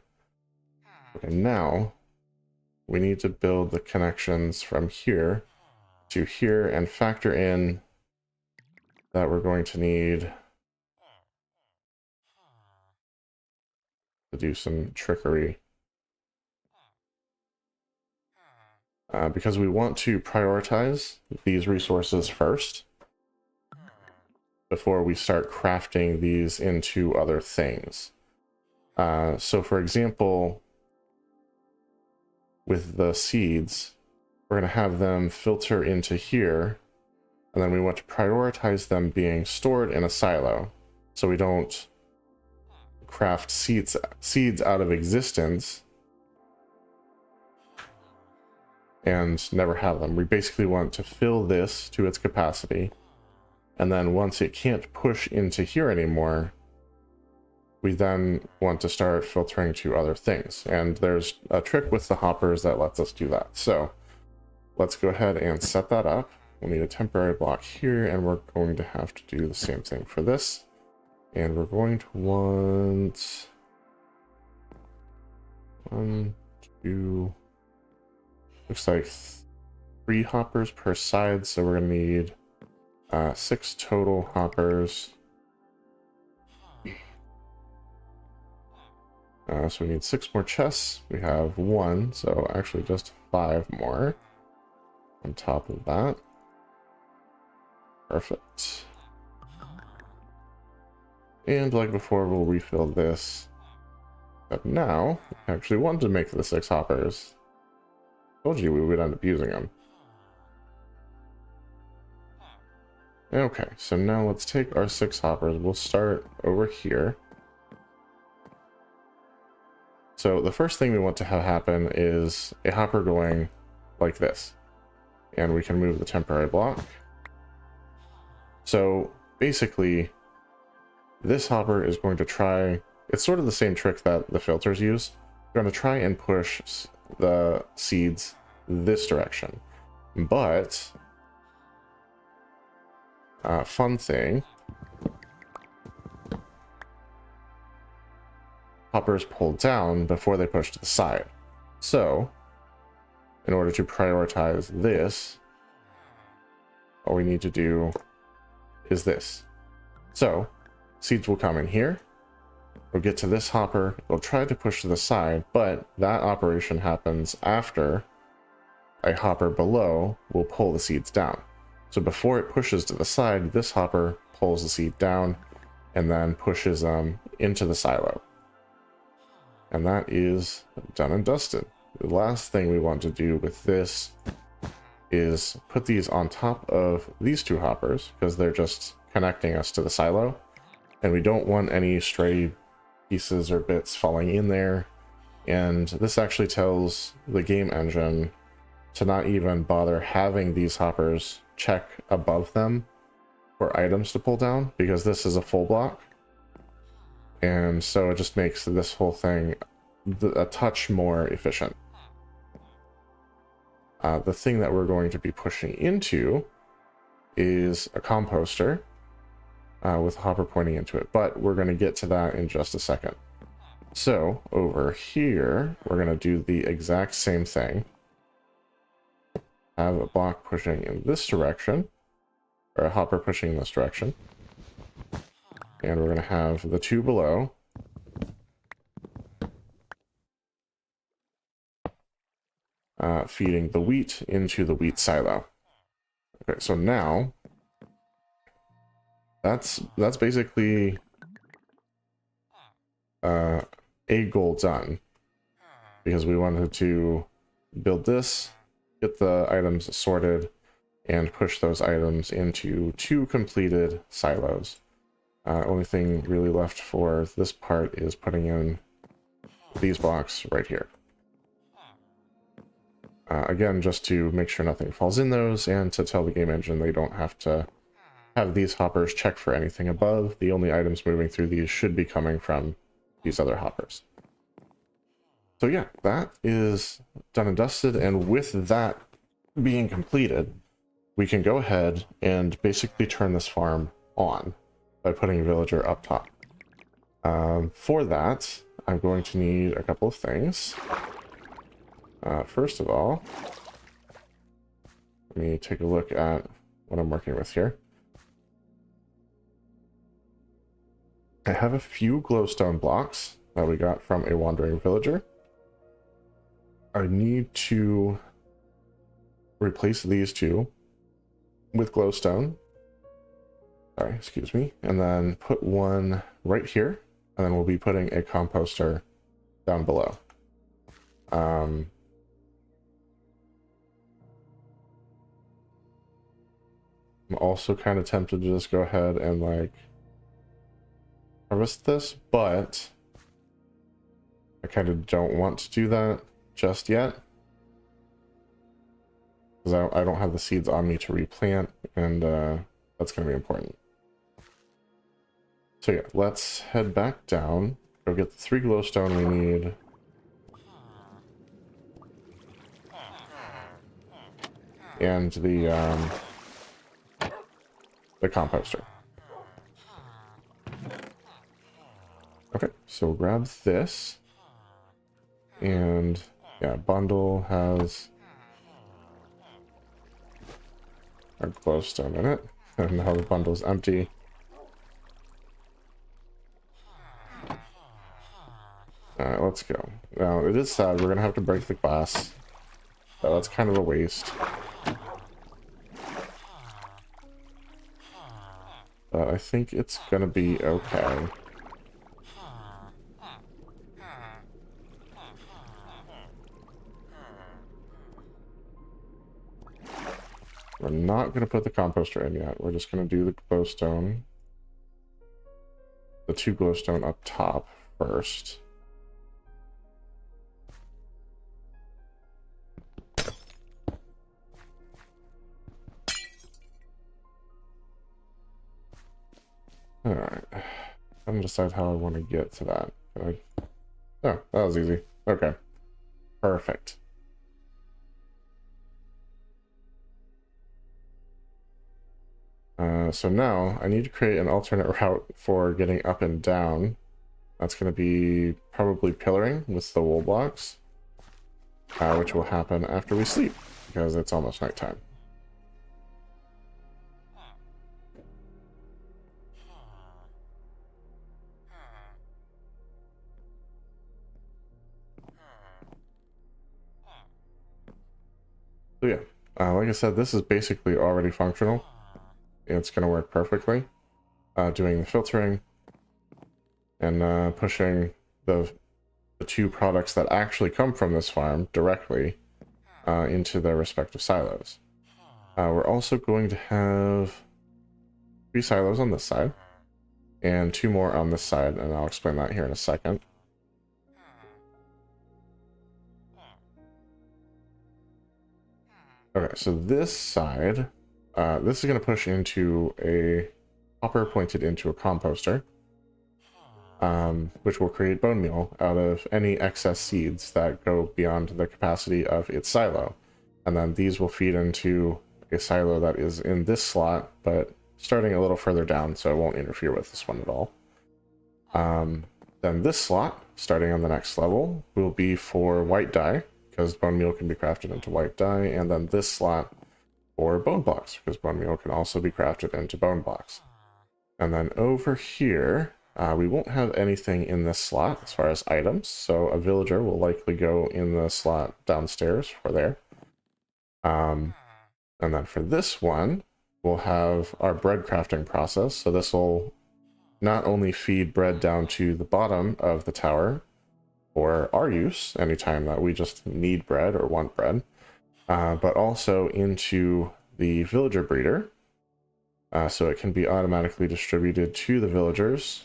Okay, now we need to build the connections from here to here and factor in that we're going to need to do some trickery. Because we want to prioritize these resources first before we start crafting these into other things. So for example, with the seeds, we're going to have them filter into here, and then we want to prioritize them being stored in a silo so we don't craft seeds out of existence and never have them. We basically want to fill this to its capacity, and then once it can't push into here anymore, we then want to start filtering to other things. And there's a trick with the hoppers that lets us do that. So let's go ahead and set that up. We'll need a temporary block here, and we're going to have to do the same thing for this. And we're going to want 1, 2, looks like 3 hoppers per side, so we're going to need 6 total hoppers. So we need 6 more chests. We have 1, so actually just 5 more on top of that. Perfect. And like before, we'll refill this. But now, I actually wanted to make the 6 hoppers. Told you we would end up using them. Okay, so now let's take our 6 hoppers. We'll start over here. So the first thing we want to have happen is a hopper going like this. And we can move the temporary block. So basically, this hopper is going to try, it's sort of the same trick that the filters use. We're going to try and push the seeds this direction. But, fun thing, hoppers pull down before they push to the side. So, in order to prioritize this, all we need to do is this. So, seeds will come in here, we'll get to this hopper, it'll try to push to the side, but that operation happens after a hopper below will pull the seeds down. So before it pushes to the side, this hopper pulls the seed down and then pushes them into the silo. And that is done and dusted. The last thing we want to do with this is put these on top of these 2 hoppers, because they're just connecting us to the silo. And we don't want any stray pieces or bits falling in there. And this actually tells the game engine to not even bother having these hoppers check above them for items to pull down, because this is a full block. And so it just makes this whole thing a touch more efficient. The thing that we're going to be pushing into is a composter with a hopper pointing into it, but we're going to get to that in just a second. So over here, we're going to do the exact same thing. Have a block pushing in this direction, or a hopper pushing in this direction. And we're going to have the 2 below. feeding the wheat into the wheat silo. Okay, so now that's basically a goal done, because we wanted to build this, get the items sorted, and push those items into 2 completed silos. Only thing really left for this part is putting in these blocks right here. Again, just to make sure nothing falls in those, and to tell the game engine they don't have to have these hoppers check for anything above. The only items moving through these should be coming from these other hoppers. So yeah, that is done and dusted, and with that being completed, we can go ahead and basically turn this farm on by putting a villager up top. For that, I'm going to need a couple of things. First of all, let me take a look at what I'm working with here. I have a few glowstone blocks that we got from a wandering villager. I need to replace these 2 with glowstone. Sorry, excuse me. And then put one right here, and then we'll be putting a composter down below. I'm also kind of tempted to just go ahead and like harvest this, but I kind of don't want to do that just yet, because I don't have the seeds on me to replant, and that's going to be important. So yeah, let's head back down, go get the 3 glowstone we need. And the composter. Okay, so we'll grab this. And yeah, bundle has our glowstone in it. And now the bundle's empty. Alright, let's go. Now, it is sad, we're gonna have to break the glass. So that's kind of a waste. But I think it's gonna be okay. We're not going to put the composter in yet. We're just going to do the glowstone. The 2 glowstone up top first. Alright. I'm going to decide how I want to get to that. Oh, that was easy. Okay. Perfect. So now I need to create an alternate route for getting up and down. That's going to be probably pillaring with the wool blocks, which will happen after we sleep, because it's almost nighttime. So yeah, like I said, this is basically already functional. It's going to work perfectly. Doing the filtering and pushing the 2 products that actually come from this farm directly into their respective silos. We're also going to have 3 silos on this side and 2 more on this side, and I'll explain that here in a second. Okay, so this side, this is going to push into a hopper pointed into a composter, which will create bone meal out of any excess seeds that go beyond the capacity of its silo. And then these will feed into a silo that is in this slot, but starting a little further down, so it won't interfere with this one at all. Then this slot, starting on the next level, will be for white dye, because bone meal can be crafted into white dye, and then this slot for bone blocks, because bone meal can also be crafted into bone blocks. And then over here, We won't have anything in this slot as far as items, so a villager will likely go in the slot downstairs for there. And then for this one, we'll have our bread crafting process. So this will not only feed bread down to the bottom of the tower for our use anytime that we just need bread or want bread, but also into the villager breeder. So it can be automatically distributed to the villagers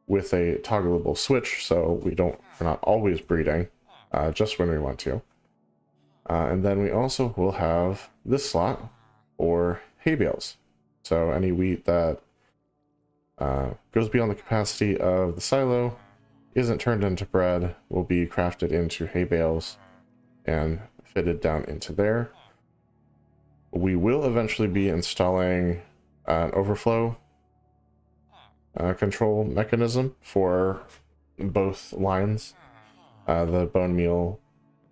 with a toggleable switch, so we're not always breeding, just when we want to. And then we also will have this slot for hay bales. So any wheat that goes beyond the capacity of the silo, isn't turned into bread, will be crafted into hay bales and fitted down into there. We will eventually be installing an overflow control mechanism for both lines, the bone meal,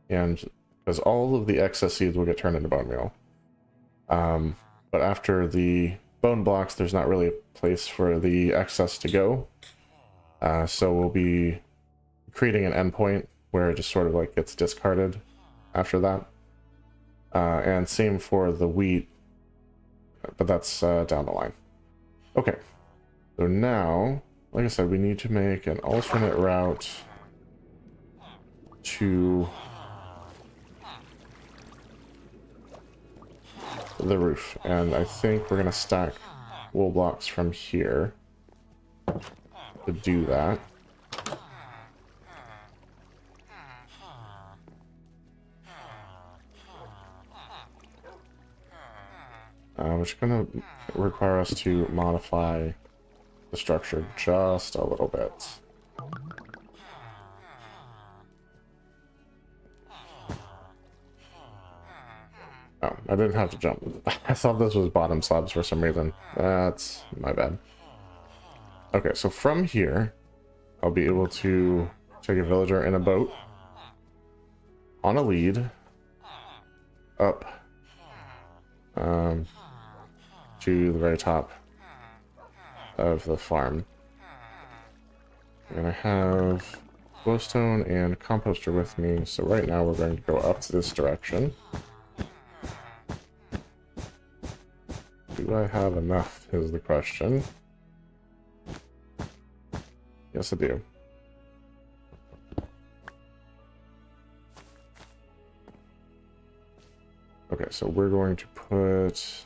and because all of the excess seeds will get turned into bone meal. But after the bone blocks, there's not really a place for the excess to go. So we'll be creating an endpoint where it just sort of like gets discarded after that. And same for the wheat, but that's down the line. Okay, so now, like I said, we need to make an alternate route to the roof, and I think we're gonna stack wool blocks from here to do that. Which is gonna require us to modify the structure just a little bit. Oh, I didn't have to jump. I thought this was bottom slabs for some reason. That's my bad. Okay, so from here, I'll be able to take a villager in a boat on a lead up to the very top of the farm. And I have glowstone and composter with me, so right now we're going to go up this direction. Do I have enough is the question. Yes, I do. Okay, so we're going to put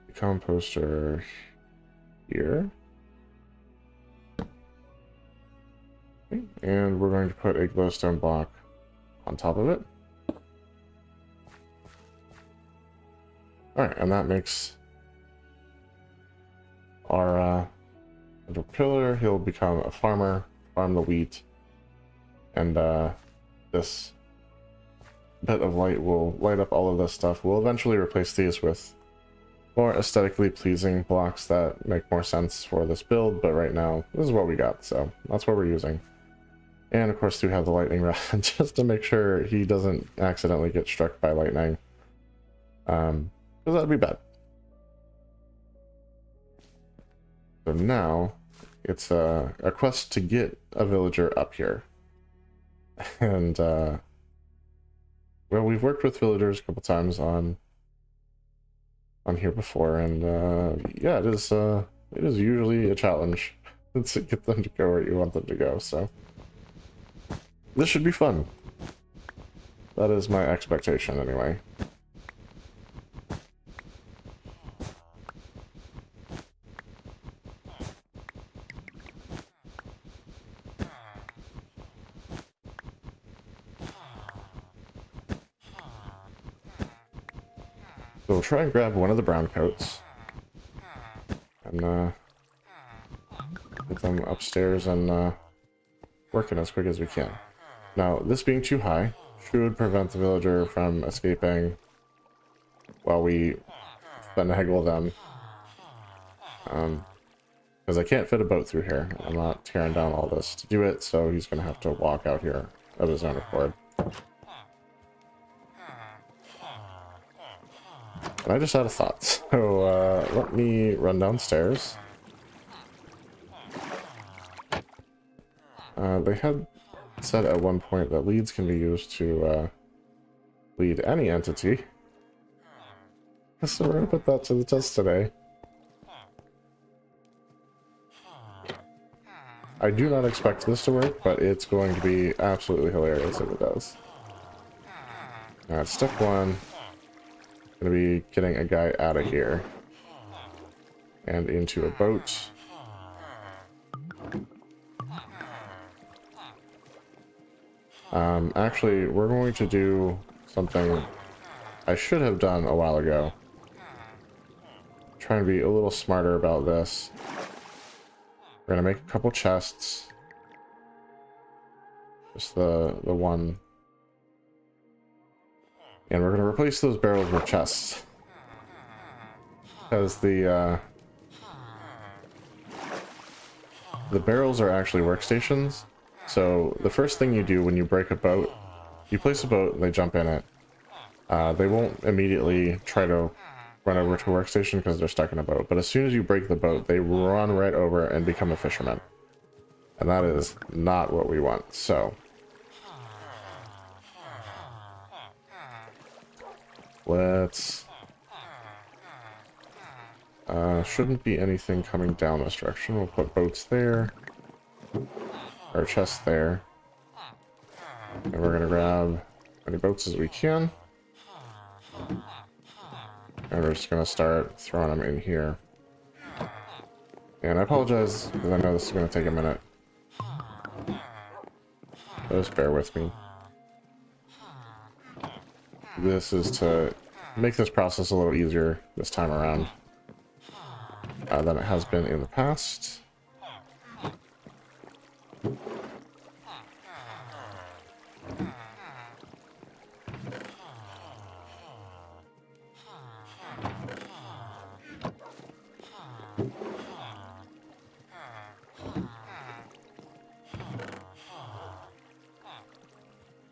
the composter here. Okay, and we're going to put a glowstone block on top of it. Alright, and that makes our pillar. He'll become a farmer, farm the wheat, and this bit of light will light up all of this stuff. We'll eventually replace these with more aesthetically pleasing blocks that make more sense for this build, but right now, this is what we got, so that's what we're using. And of course, we have the lightning rod just to make sure he doesn't accidentally get struck by lightning. Because that'd be bad. So now, it's a quest to get a villager up here. And, well, we've worked with villagers a couple times on here before, and yeah, it is usually a challenge to get them to go where you want them to go, so this should be fun. That is my expectation, anyway. So we'll try and grab one of the brown coats and get them upstairs and working as quick as we can. Now, this being too high should prevent the villager from escaping while we finagle them. Because I can't fit a boat through here. I'm not tearing down all this to do it, so he's going to have to walk out here of his own accord. And I just had a thought. So let me run downstairs. They had said at one point that leads can be used to lead any entity. So we're gonna put that to the test today. I do not expect this to work, but it's going to be absolutely hilarious if it does. Alright, step one. Gonna be getting a guy out of here. And into a boat. Actually, we're going to do something I should have done a while ago. Try and be a little smarter about this. We're gonna make a couple chests. Just the one. And we're gonna replace those barrels with chests. Because the barrels are actually workstations. So the first thing you do when you break a boat, you place a boat and they jump in it. They won't immediately try to run over to a workstation because they're stuck in a boat. But as soon as you break the boat, they run right over and become a fisherman. And that is not what we want. So let's... shouldn't be anything coming down this direction. We'll put boats there. Our chest there. And we're gonna grab as many boats as we can. And we're just gonna start throwing them in here. And I apologize, because I know this is gonna take a minute. Just bear with me. This is to make this process a little easier this time around than it has been in the past.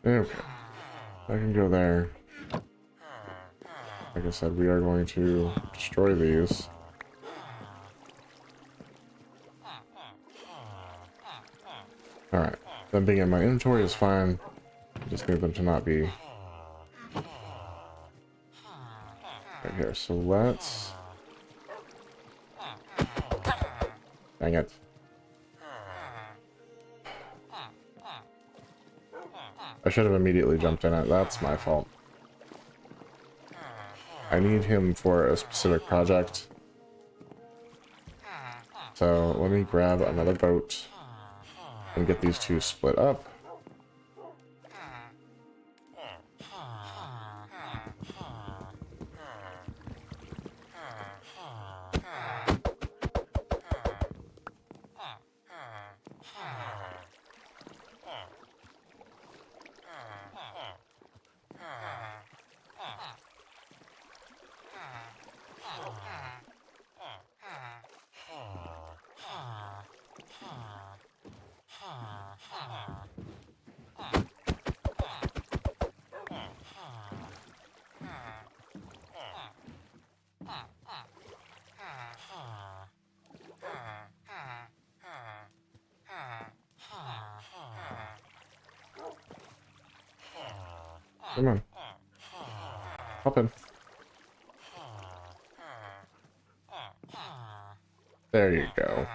Okay, I can go there. Like I said, we are going to destroy these. Alright, them being in my inventory is fine. Just need them to not be right here. So let's... Dang it. I should have immediately jumped in it. That's my fault. I need him for a specific project. So let me grab another boat and get these two split up. Come on. Hop in. There you go.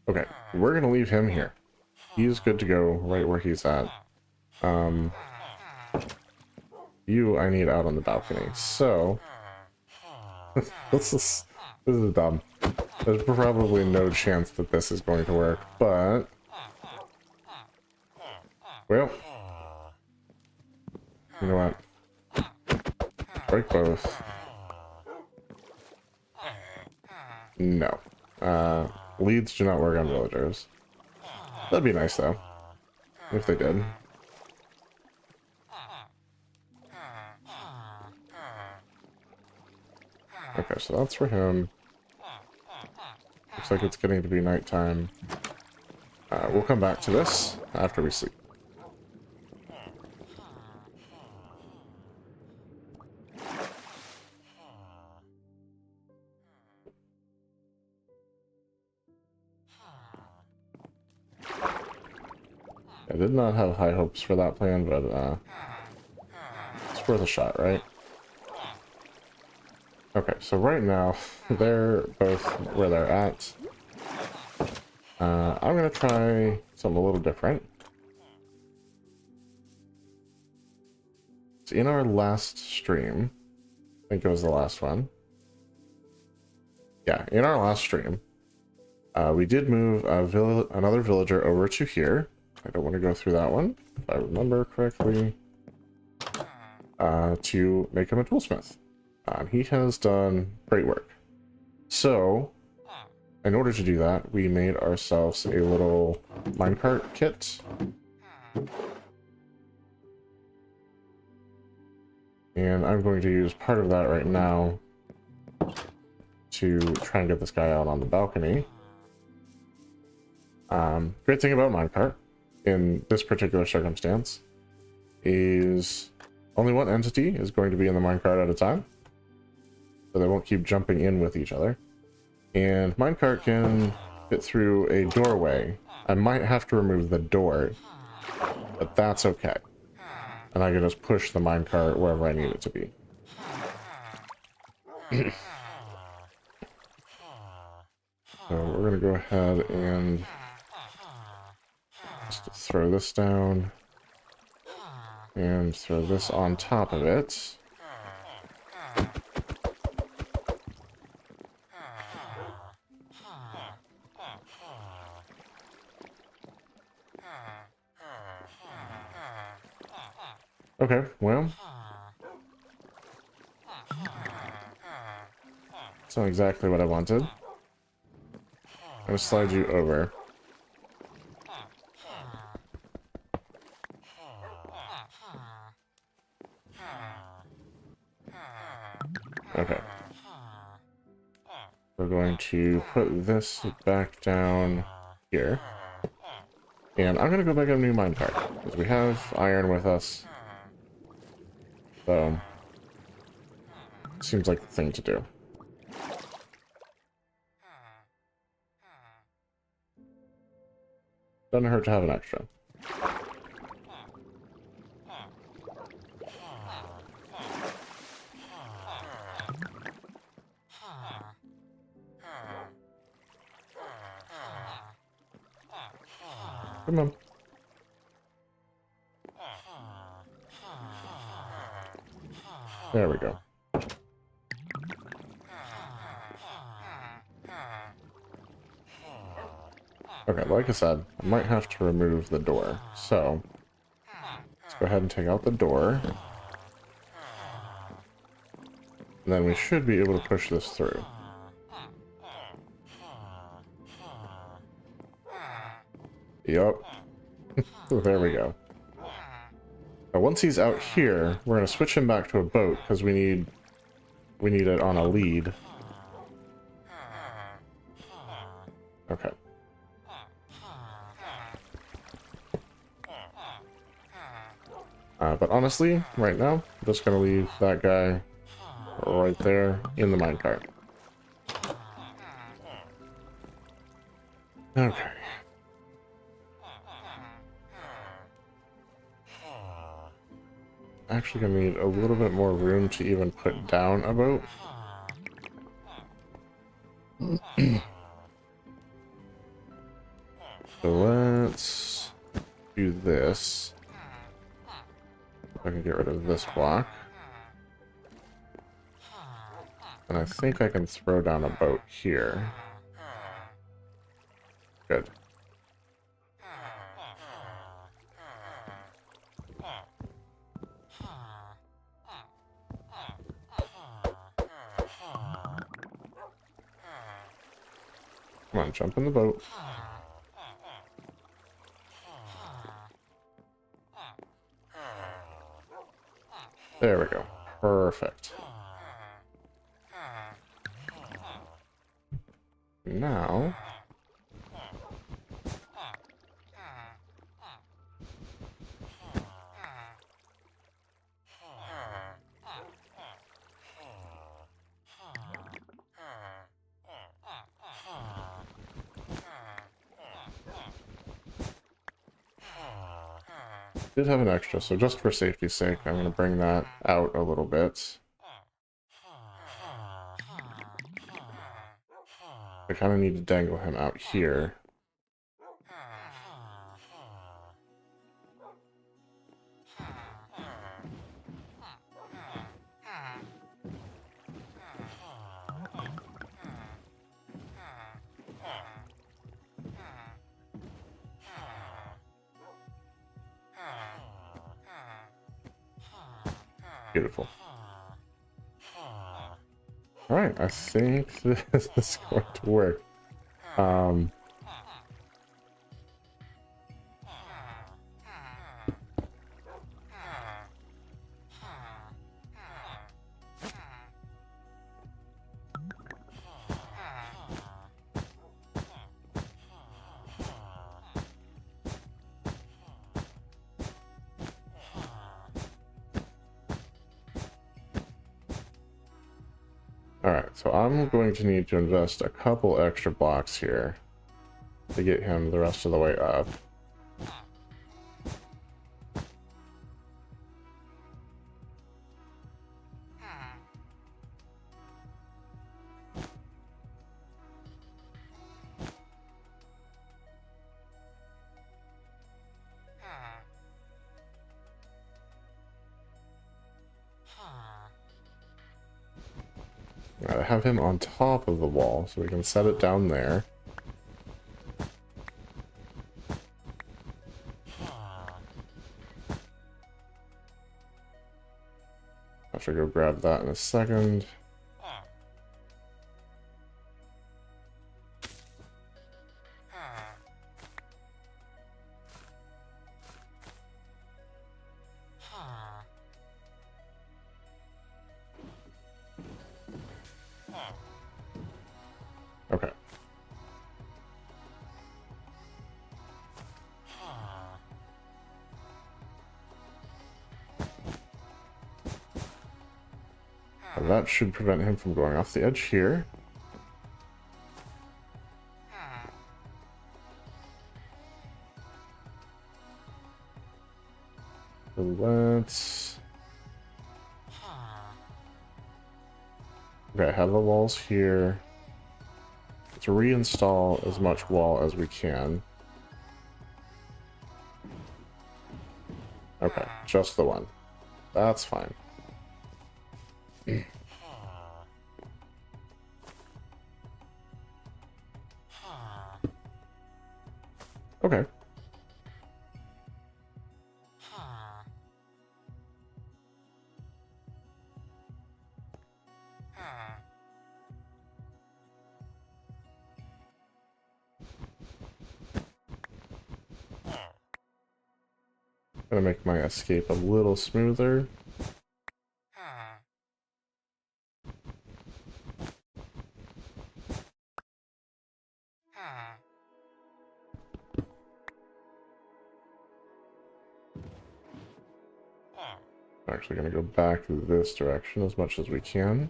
Okay, we're gonna leave him here. He's good to go right where he's at. You I need out on the balcony. So this is dumb. There's probably no chance that this is going to work, but well, you know what? Break both. No. Leads do not work on villagers. That'd be nice though, if they did. Okay, so that's for him. Looks like it's getting to be nighttime. We'll come back to this after we sleep. I did not have high hopes for that plan, but it's worth a shot, right? Okay, so right now, they're both where they're at. I'm going to try something a little different. So in our last stream, I think it was the last one. Yeah, in our last stream, we did move another villager over to here. I don't want to go through that one, if I remember correctly, to make him a toolsmith. And he has done great work. So, in order to do that, we made ourselves a little minecart kit. And I'm going to use part of that right now to try and get this guy out on the balcony. Great thing about minecart in this particular circumstance is only one entity is going to be in the minecart at a time, so they won't keep jumping in with each other. And minecart can fit through a doorway. I might have to remove the door, but that's okay. And I can just push the minecart wherever I need it to be. So we're going to go ahead and just throw this down and throw this on top of it. Okay, well, that's not exactly what I wanted. I'm going to slide you over. Okay. We're going to put this back down here. And I'm going to go back up a new minecart, because we have iron with us. So, seems like the thing to do. Doesn't hurt to have an extra. Come on. There we go. Okay, like I said, I might have to remove the door. So, let's go ahead and take out the door. And then we should be able to push this through. Yup. There we go. Now once he's out here, we're going to switch him back to a boat, because we need it on a lead. Okay. But honestly, right now, I'm just going to leave that guy right there in the minecart. Okay. Actually gonna need a little bit more room to even put down a boat. So let's do this. I can get rid of this block. And I think I can throw down a boat here. Good. Come on, jump in the boat. There we go. Perfect. Now... Did have an extra, so just for safety's sake, I'm going to bring that out a little bit. I kind of need to dangle him out here. Beautiful. Alright, I think this is going to work. Alright, so I'm going to need to invest a couple extra blocks here to get him the rest of the way up. Alright, I have him on top of the wall, so we can set it down there. I should go grab that in a second. Okay. And that should prevent him from going off the edge here. So let's... Okay, I have the walls here. Let's reinstall as much wall as we can. Okay, just the one. That's fine. Okay. Gonna make my escape a little smoother. Actually gonna go back this direction as much as we can.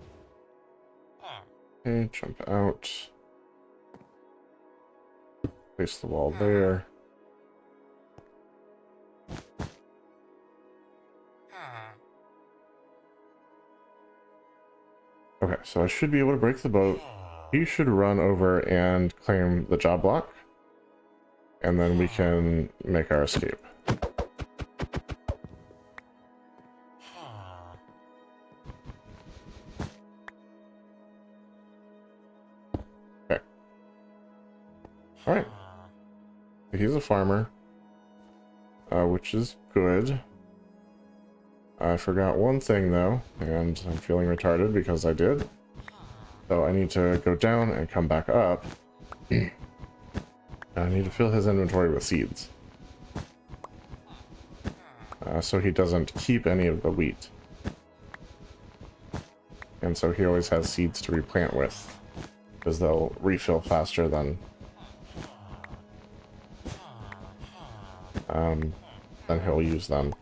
Okay, jump out. Place the wall there. Okay, so I should be able to break the boat. He should run over and claim the job block. And then we can make our escape. Okay. Alright. He's a farmer. Which is good. I forgot one thing though, and I'm feeling retarded because I did. So I need to go down and come back up. I need to fill his inventory with seeds. So he doesn't keep any of the wheat. And so he always has seeds to replant with, because they'll refill faster than he'll use them.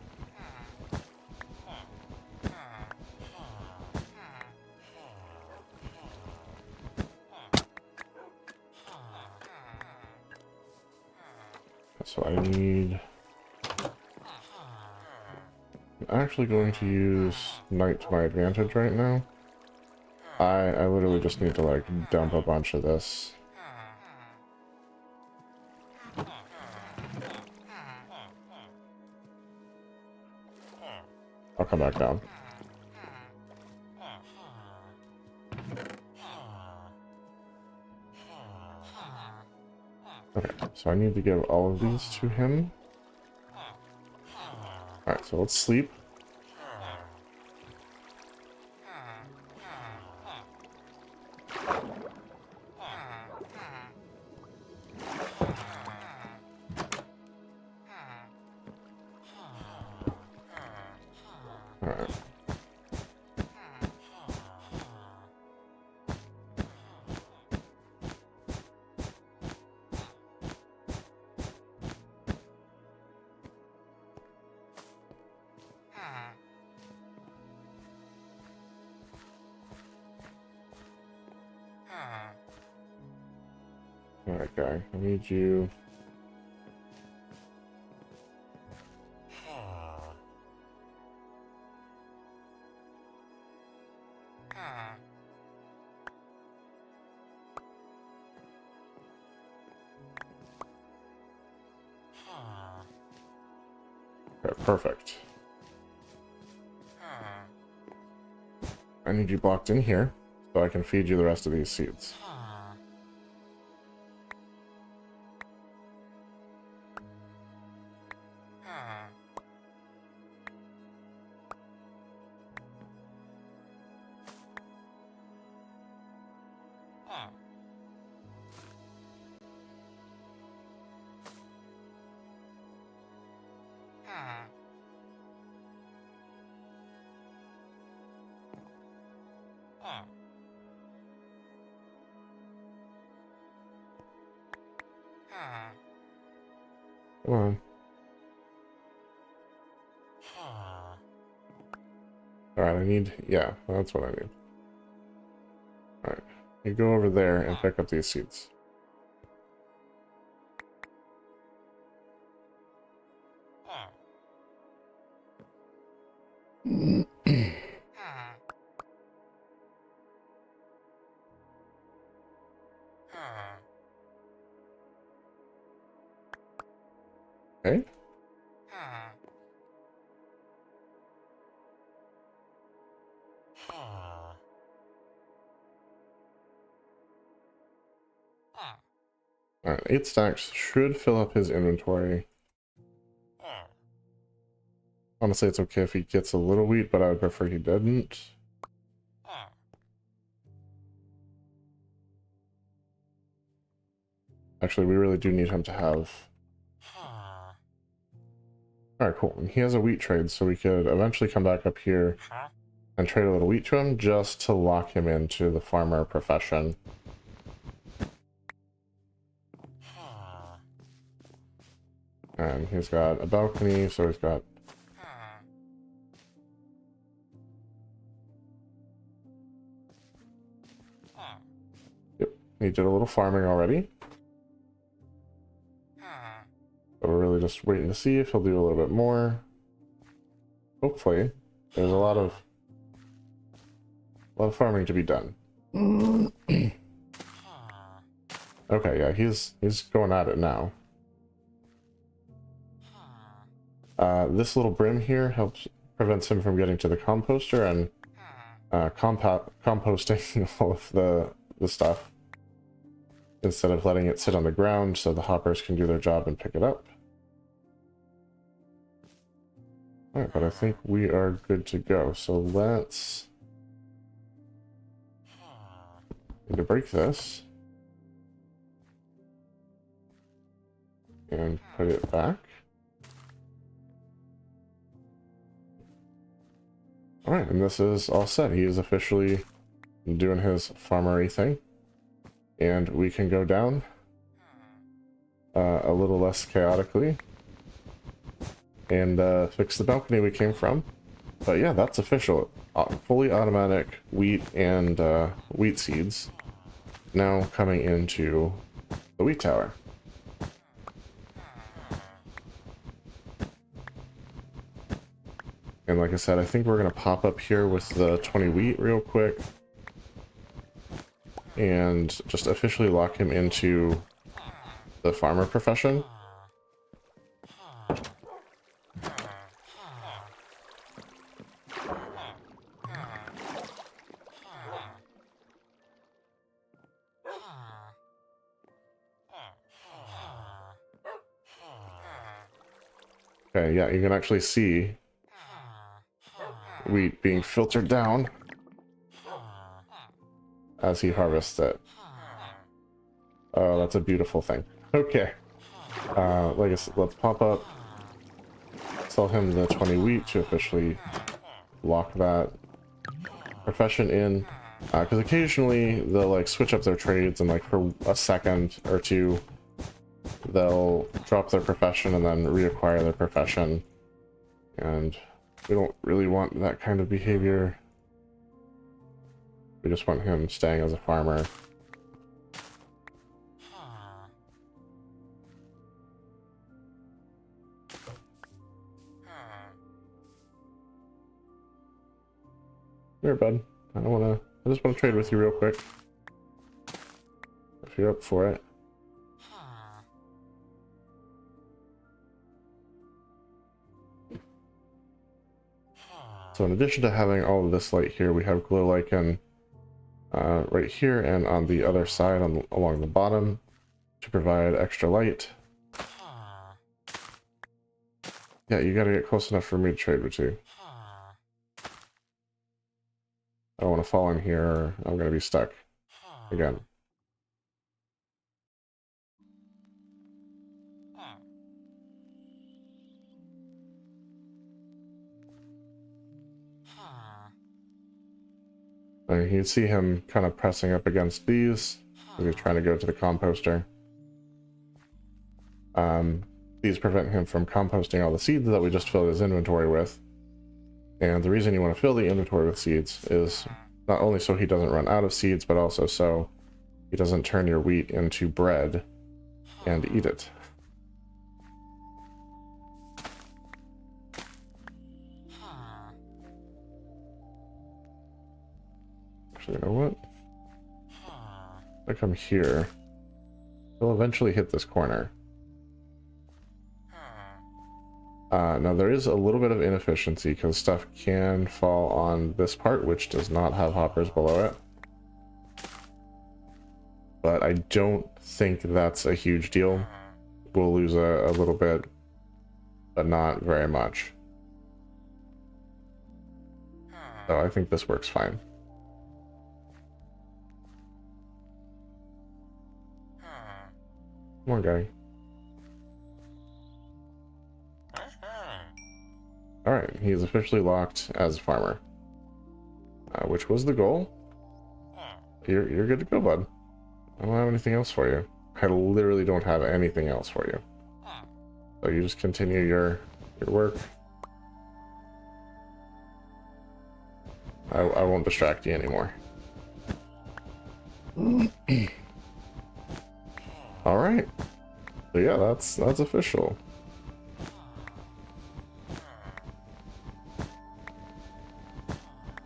So I need I'm actually going to use night to my advantage right now. I literally just need to like dump a bunch of this. I'll come back down. Okay, so I need to give all of these to him. Alright, so let's sleep. Alright. Alright, guy, I need you. Okay, perfect. I need you blocked in here so I can feed you the rest of these seeds. Come on. Alright, I need... yeah, that's what I need. Alright, you go over there and pick up these seeds. Okay. Alright, 8 stacks should fill up his inventory. Honestly, it's okay if he gets a little wheat, but I would prefer he didn't. Actually, we really do need him to have... Alright, cool. And he has a wheat trade, so we could eventually come back up here and trade a little wheat to him just to lock him into the farmer profession. And he's got a balcony, so he's got... Yep, he did a little farming already. But we're really just waiting to see if he'll do a little bit more. Hopefully. There's a lot of farming to be done. Okay, yeah, he's going at it now. This little brim here prevents him from getting to the composter and composting all of the stuff instead of letting it sit on the ground so the hoppers can do their job and pick it up. Alright, but I think we are good to go. So let's... need to break this. And put it back. Alright, and this is all set. He is officially doing his farmery thing. And we can go down a little less chaotically and fix the balcony we came from. But yeah, that's official. Fully automatic wheat and wheat seeds now coming into the wheat tower. And like I said, I think we're going to pop up here with the 20 wheat real quick. And just officially lock him into the farmer profession. Okay, yeah, you can actually see wheat being filtered down as he harvests it. Oh, that's a beautiful thing. Okay. Like I said, let's pop up, sell him the 20 wheat to officially lock that profession in. Because occasionally they'll like switch up their trades and like for a second or two they'll drop their profession and then reacquire their profession, and we don't really want that kind of behavior. We just want him staying as a farmer. Here, bud. I just want to trade with you real quick, if you're up for it. So in addition to having all of this light here, we have glow lichen right here and on the other side along the bottom to provide extra light. Yeah, you gotta get close enough for me to trade with you. I don't want to fall in here or I'm gonna be stuck again. You can see him kind of pressing up against these as he's trying to go to the composter. These prevent him from composting all the seeds that we just filled his inventory with. And the reason you want to fill the inventory with seeds is not only so he doesn't run out of seeds, but also so he doesn't turn your wheat into bread and eat it. Actually, you know what? If I come here, he'll eventually hit this corner. Now there is a little bit of inefficiency because stuff can fall on this part, which does not have hoppers below it. But I don't think that's a huge deal. We'll lose a little bit, but not very much. So I think this works fine. Come on, guy. Alright, he is officially locked as a farmer. Which was the goal. You're good to go, bud. I don't have anything else for you. I literally don't have anything else for you. So you just continue your work. I won't distract you anymore. Alright. So yeah, that's official.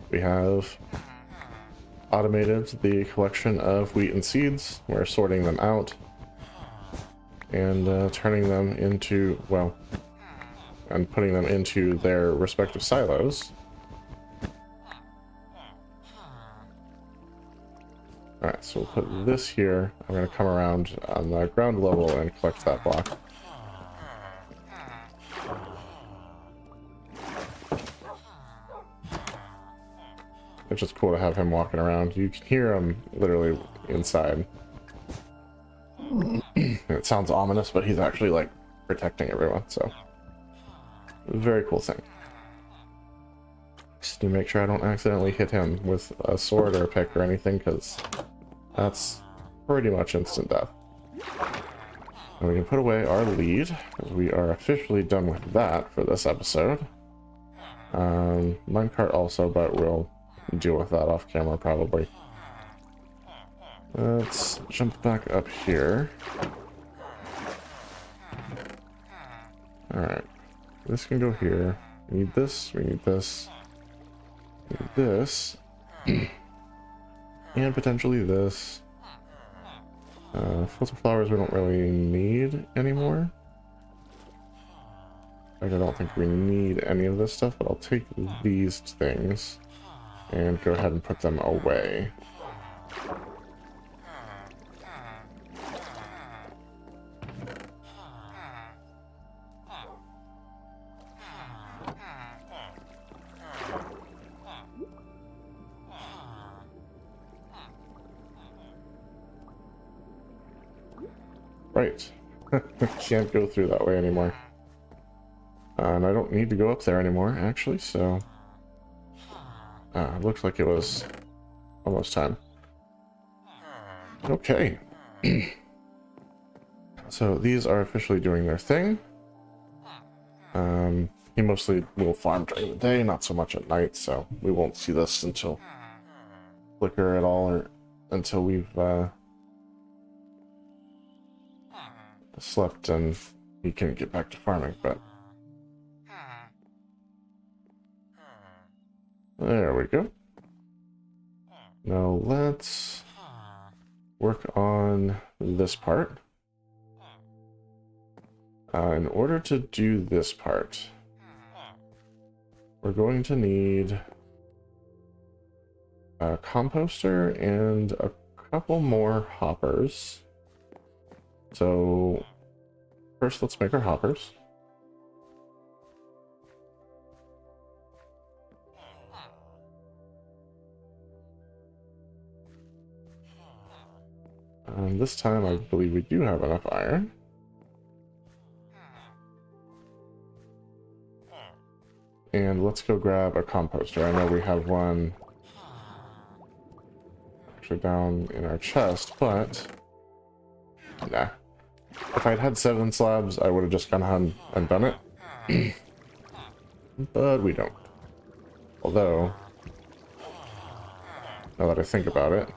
We have automated the collection of wheat and seeds. We're sorting them out and turning them into, well, and putting them into their respective silos. Alright, so we'll put this here. I'm going to come around on the ground level and collect that block. It's just cool to have him walking around. You can hear him literally inside. It sounds ominous, but he's actually like protecting everyone, so very cool thing. Just to make sure I don't accidentally hit him with a sword or a pick or anything, because that's pretty much instant death. And we can put away our lead, because we are officially done with that for this episode. Minecart also, but we'll deal with that off camera probably. Let's jump back up here. Alright, this can go here. We need this, we need this, we need this, and potentially this. Filter flowers we don't really need anymore. I don't think we need any of this stuff, but I'll take these things and go ahead and put them away. Right. Can't go through that way anymore. And I don't need to go up there anymore, actually, so... looks like it was almost time. Okay. So these are officially doing their thing. He mostly will farm during the day, not so much at night, so we won't see this until flicker at all, or until we've slept and he can get back to farming, but there we go. Now let's work on this part. In order to do this part, we're going to need a composter and a couple more hoppers. So first let's make our hoppers. This time I believe we do have enough iron. And let's go grab a composter. I know we have one actually down in our chest, but nah. If I'd had 7 slabs, I would have just gone ahead and done it. But we don't. Although, now that I think about it,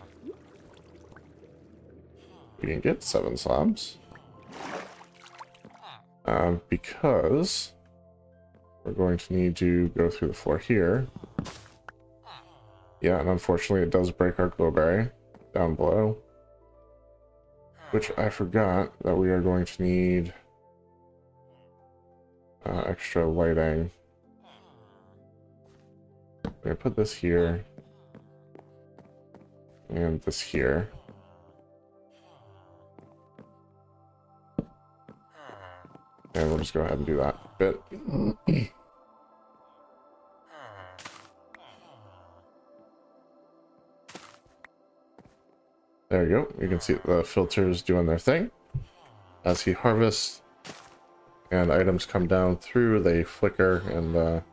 we can get 7 slabs. Because we're going to need to go through the floor here. Yeah, and unfortunately it does break our glowberry down below. Which I forgot that we are going to need extra lighting. I'm going to put this here. And this here. And we'll just go ahead and do that bit. There you go. You can see the filters doing their thing. As he harvests and items come down through, they flicker and go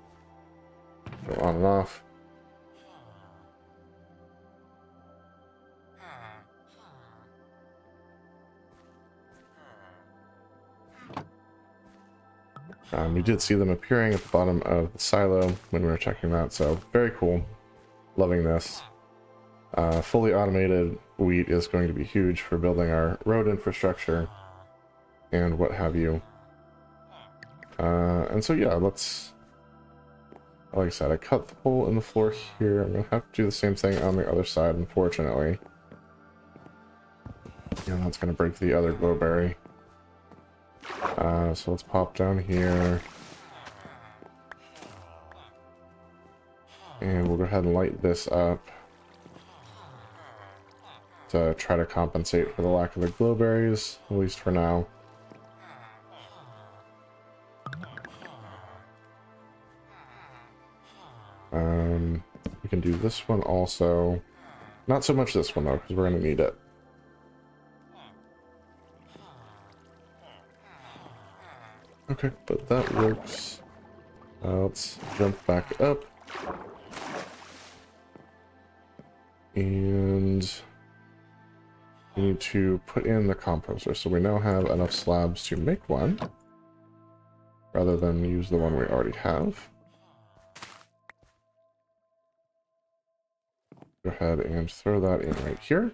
on and off. We did see them appearing at the bottom of the silo when we were checking that, so very cool. Loving this. Fully automated wheat is going to be huge for building our road infrastructure and what have you. And so yeah, let's, like I said, I cut the hole in the floor here. I'm gonna have to do the same thing on the other side, unfortunately. And that's gonna break the other glowberry. So let's pop down here. And we'll go ahead and light this up to try to compensate for the lack of the glowberries, at least for now. We can do this one also. Not so much this one though, because we're going to need it. Okay, but that works. Let's jump back up. And we need to put in the composter. So we now have enough slabs to make one, rather than use the one we already have. Go ahead and throw that in right here.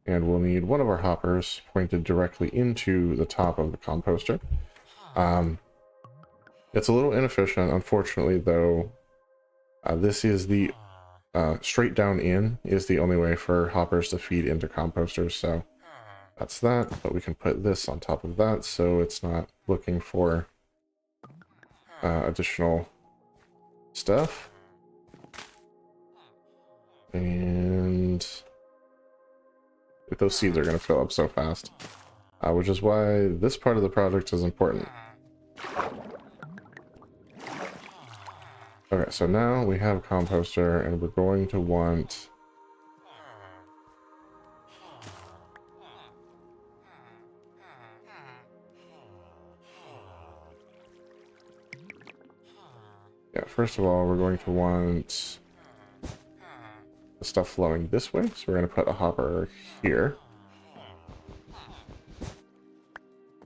And we'll need one of our hoppers pointed directly into the top of the composter. It's a little inefficient, unfortunately, though. This is the straight down in is the only way for hoppers to feed into composters, so that's that. But we can put this on top of that, so it's not looking for additional stuff. And those seeds are going to fill up so fast, which is why this part of the project is important. Okay, so now we have a composter, and we're going to want first of all, we're going to want the stuff flowing this way, so we're going to put a hopper here.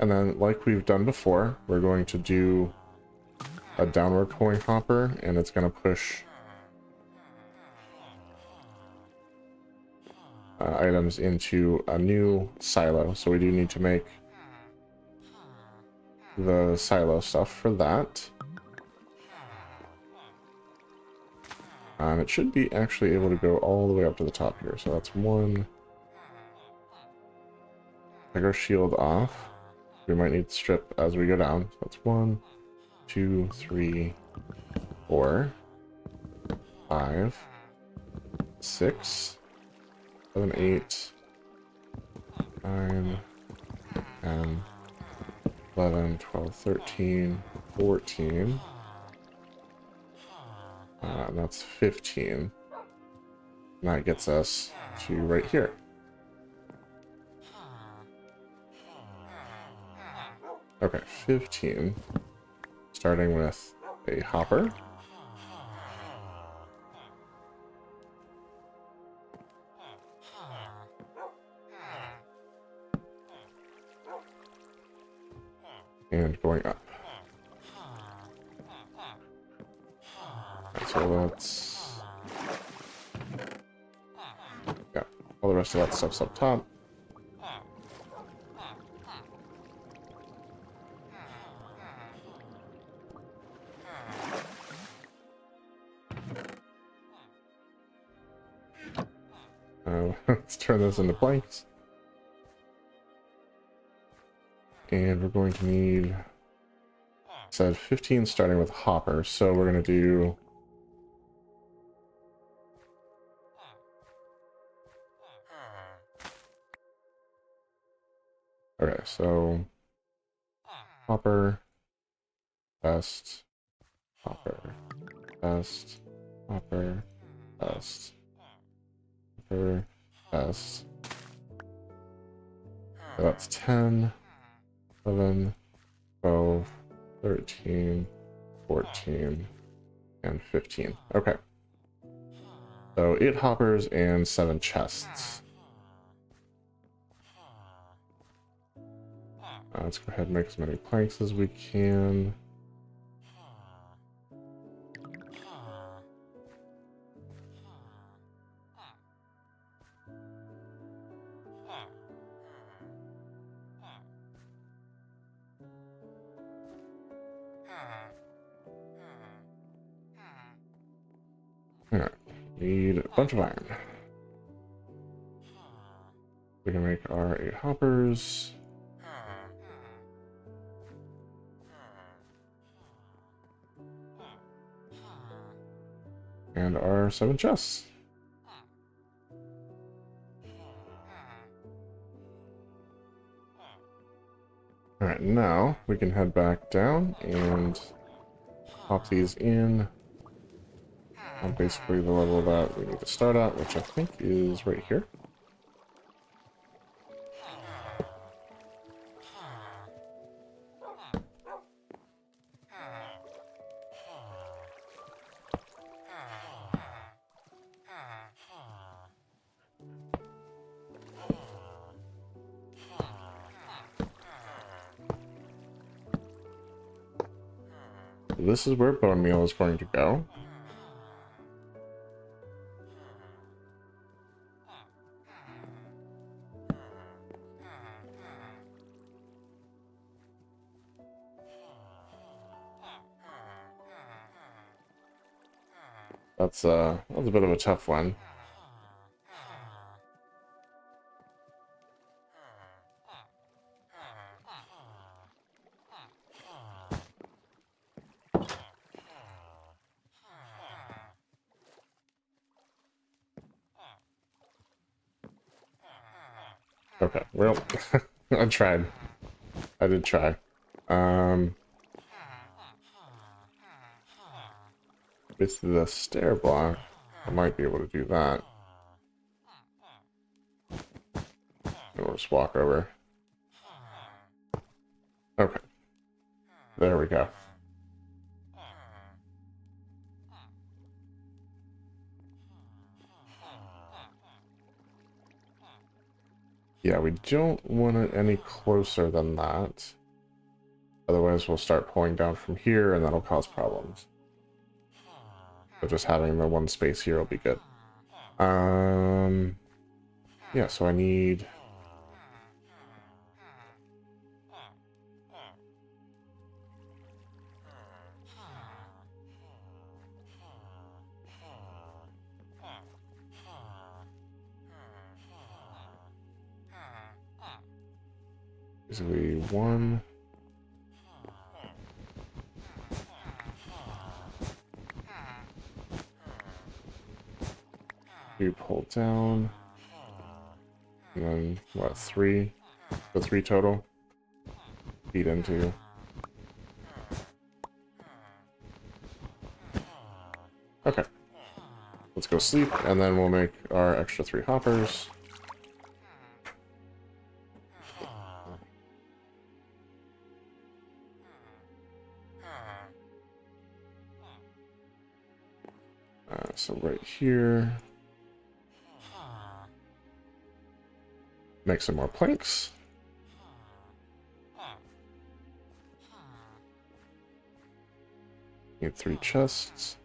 And then, like we've done before, we're going to do a downward going hopper, and it's going to push items into a new silo. So we do need to make the silo stuff for that. And it should be actually able to go all the way up to the top here. So that's one. Take our shield off. We might need to strip as we go down. So that's 1, 2, 3, 4, 5, 6, 7, 8, 9, 10, 11, 12, 13, 14. And that's 15. And that gets us to right here. Okay, 15. Starting with a hopper. And going up. So let's... yeah, all the rest of that stuff's up top. Let's turn those into planks. And we're going to need... said 15 starting with hopper, so we're going to do... okay, so... hopper, best, hopper, best, hopper, best, hopper, best. So that's 10, 11, 12, 13, 14, and 15. Okay. So 8 hoppers and 7 chests. Let's go ahead and make as many planks as we can. Alright, need a bunch of iron. We can make our 8 hoppers. And our 7 chests. Alright, now we can head back down and pop these in on basically the level that we need to start at, which I think is right here. This is where bone meal is going to go. that was a bit of a tough one. Okay, well, I tried. I did try. With the stair block, I might be able to do that. We'll just walk over. Okay. There we go. Yeah, we don't want it any closer than that. Otherwise, we'll start pulling down from here, and that'll cause problems. So just having the one space here will be good. Yeah, so I need... basically one... two pull down, and then, what, three? So three total? Feed into... Okay. Let's go sleep, and then we'll make our extra 3 hoppers. So right here, make some more planks. Need 3 chests.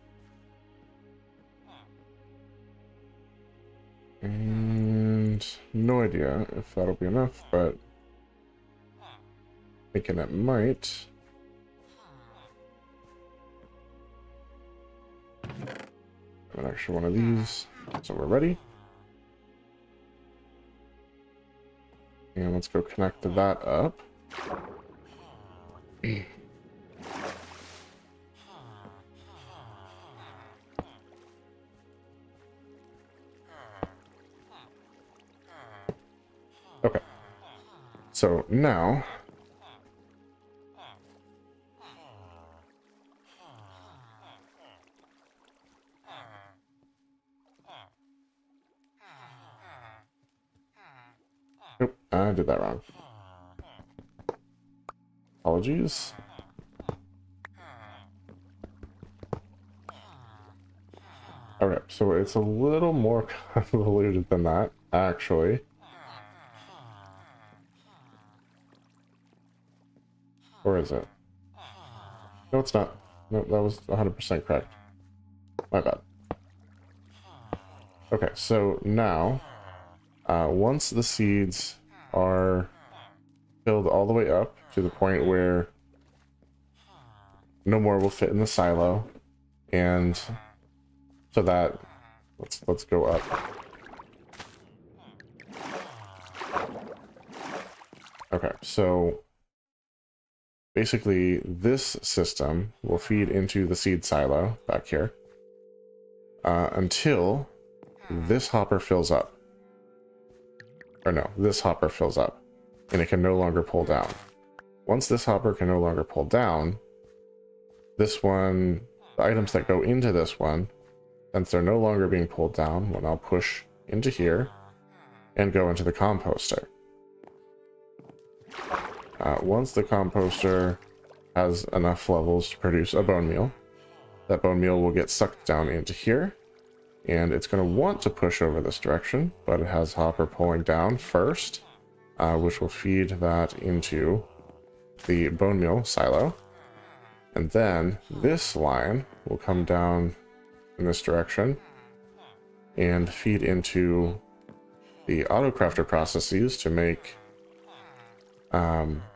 And no idea if that'll be enough, but thinking it might. An extra one of these, so we're ready. And let's go connect that up. Okay. So now nope, I did that wrong. Apologies. Okay, so it's a little more convoluted than that, actually. Or is it? No, it's not. No, that was 100% correct. My bad. Okay, so now, once the seeds are filled all the way up to the point where no more will fit in the silo, and so that let's go up. Okay, so basically this system will feed into the seed silo back here until this hopper fills up. Or no, this hopper fills up and it can no longer pull down. Once this hopper can no longer pull down, this one, the items that go into this one, since they're no longer being pulled down, will now push into here and go into the composter. Once the composter has enough levels to produce a bone meal, that bone meal will get sucked down into here, and it's going to want to push over this direction, but it has hopper pulling down first, which will feed that into the bone meal silo. And then this line will come down in this direction and feed into the autocrafter processes to make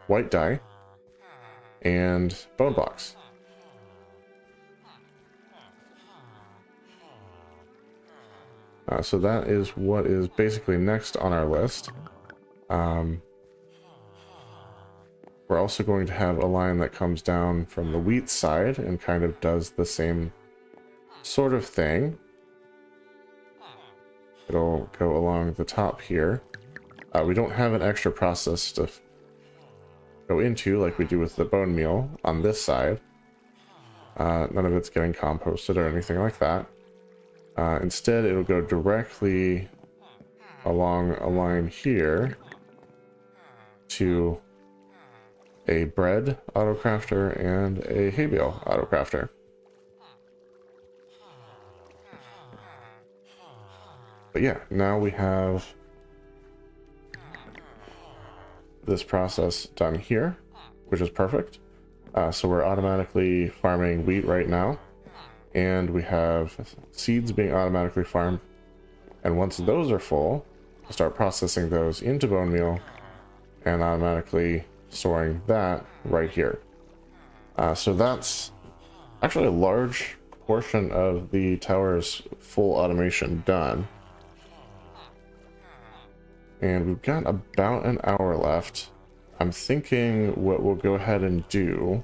white dye and bone blocks. So that is what is basically next on our list. We're also going to have a line that comes down from the wheat side and kind of does the same sort of thing. It'll go along the top here. We don't have an extra process to go into like we do with the bone meal on this side. None of it's getting composted or anything like that. Instead, it'll go directly along a line here to a bread autocrafter and a hay bale autocrafter. But yeah, now we have this process done here, which is perfect. So we're automatically farming wheat right now, and we have seeds being automatically farmed. And once those are full, we'll start processing those into bone meal and automatically storing that right here. So that's actually a large portion of the tower's full automation done. And we've got about an hour left. I'm thinking what we'll go ahead and do.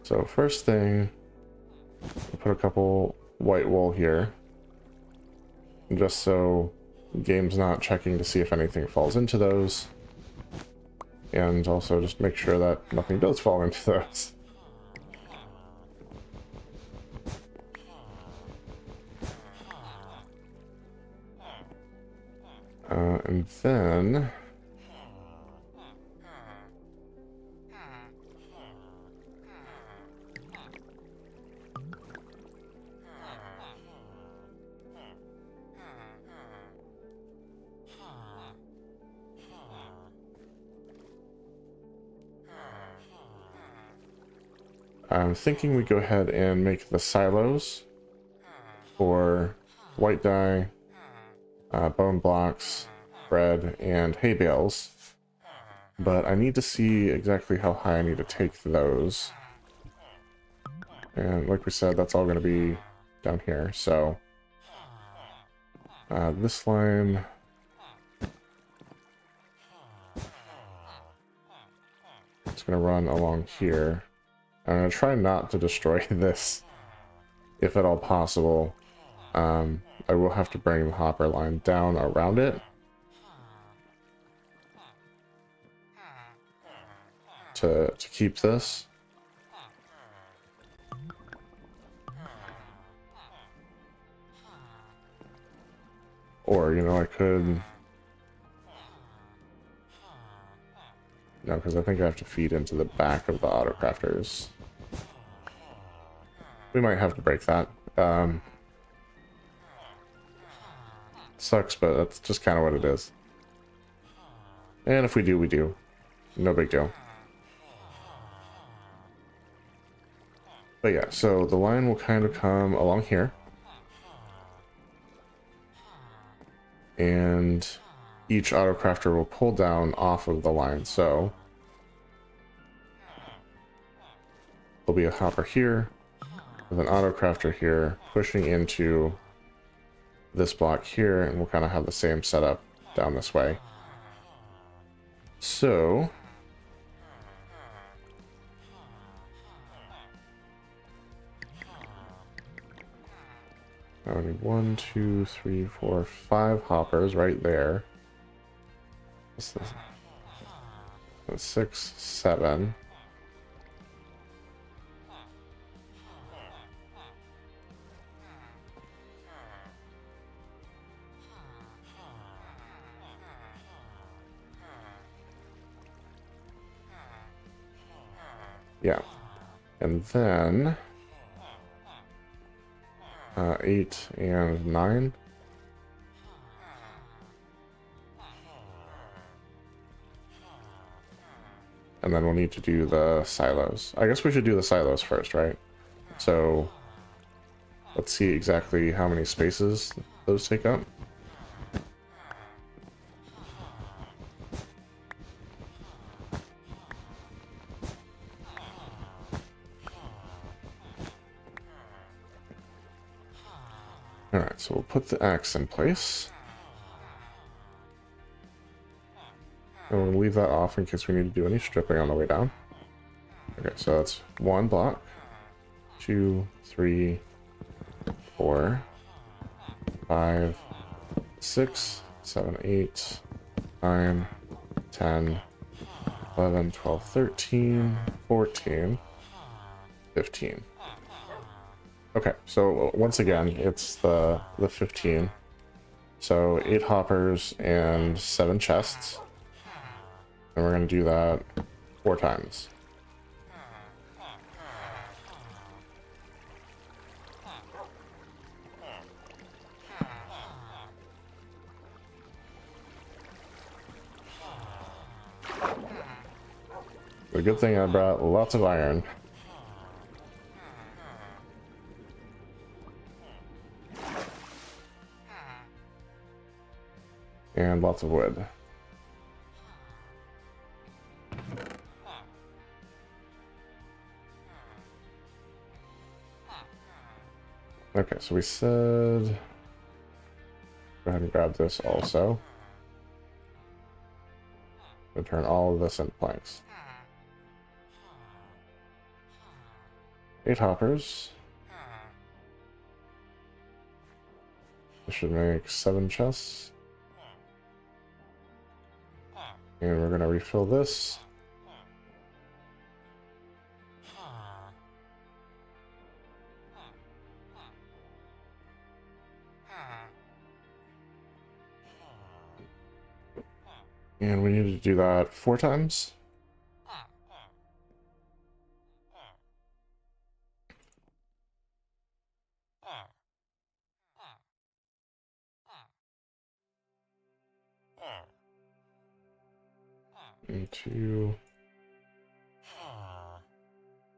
So first thing, we'll put a couple white wool here, just so the game's not checking to see if anything falls into those, and also just make sure that nothing does fall into those. And then I'm thinking we go ahead and make the silos for white dye, bone blocks, bread, and hay bales. But I need to see exactly how high I need to take those. And like we said, that's all going to be down here. So this line... it's going to run along here. I'm going to try not to destroy this, if at all possible. I will have to bring the hopper line down around it to keep this. Or, you know, I could... no, because I think I have to feed into the back of the autocrafters. We might have to break that. Sucks, but that's just kind of what it is. And if we do, we do. No big deal. But yeah, so the line will kind of come along here. And each autocrafter will pull down off of the line. So there'll be a hopper here with an autocrafter here pushing into this block here, and we'll kind of have the same setup down this way. So I need 1, 2, 3, 4, 5 hoppers right there. This is 6, 7. Yeah, and then 8 and 9. and then we'll need to do the silos. I guess we should do the silos first, right? So let's see exactly how many spaces those take up. Alright, so we'll put the axe in place. And we'll leave that off in case we need to do any stripping on the way down. Okay, so that's 1 block, 2, 3, 4, 5, 6, 7, 8, 9, 10, 11, 12, 13, 14, 15. Okay, so once again, it's the 15. So 8 hoppers and 7 chests. And we're going to do that 4 times. The good thing I brought lots of iron. And lots of wood. Okay, so we said go ahead and grab this also. And turn all of this into planks. 8 hoppers. This should make 7 chests. And we're going to refill this. And we need to do that 4 times. And 2.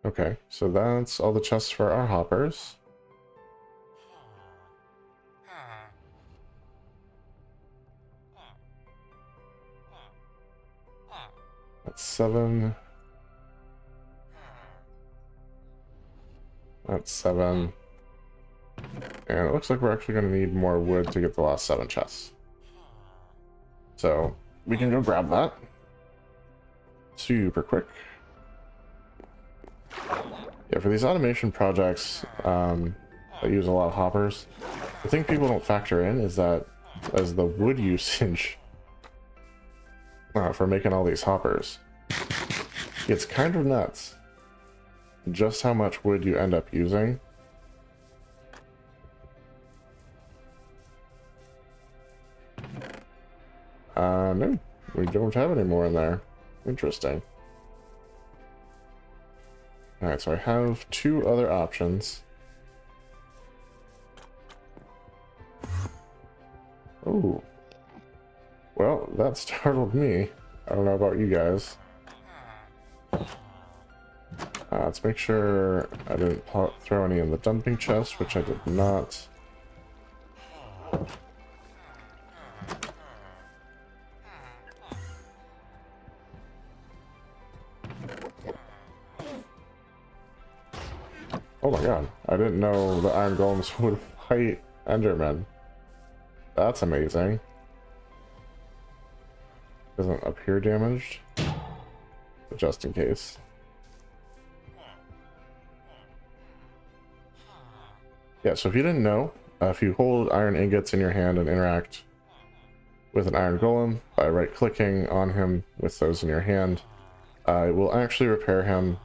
Okay, so that's all the chests for our hoppers. That's 7. That's 7. And it looks like we're actually going to need more wood to get the last 7 chests. So we can go grab that. Super quick. Yeah, for these automation projects that use a lot of hoppers, the thing people don't factor in is that as the wood usage for making all these hoppers, it's kind of nuts just how much wood you end up using. No, we don't have any more in there. Interesting. Alright, so I have 2 other options. Oh. Well, that startled me. I don't know about you guys. Let's make sure I didn't throw any in the dumping chest, which I did not. Oh my god, I didn't know the iron golems would fight Endermen. That's amazing. Doesn't appear damaged, but just in case. Yeah, so if you didn't know, if you hold iron ingots in your hand and interact with an iron golem by right-clicking on him with those in your hand, it will actually repair him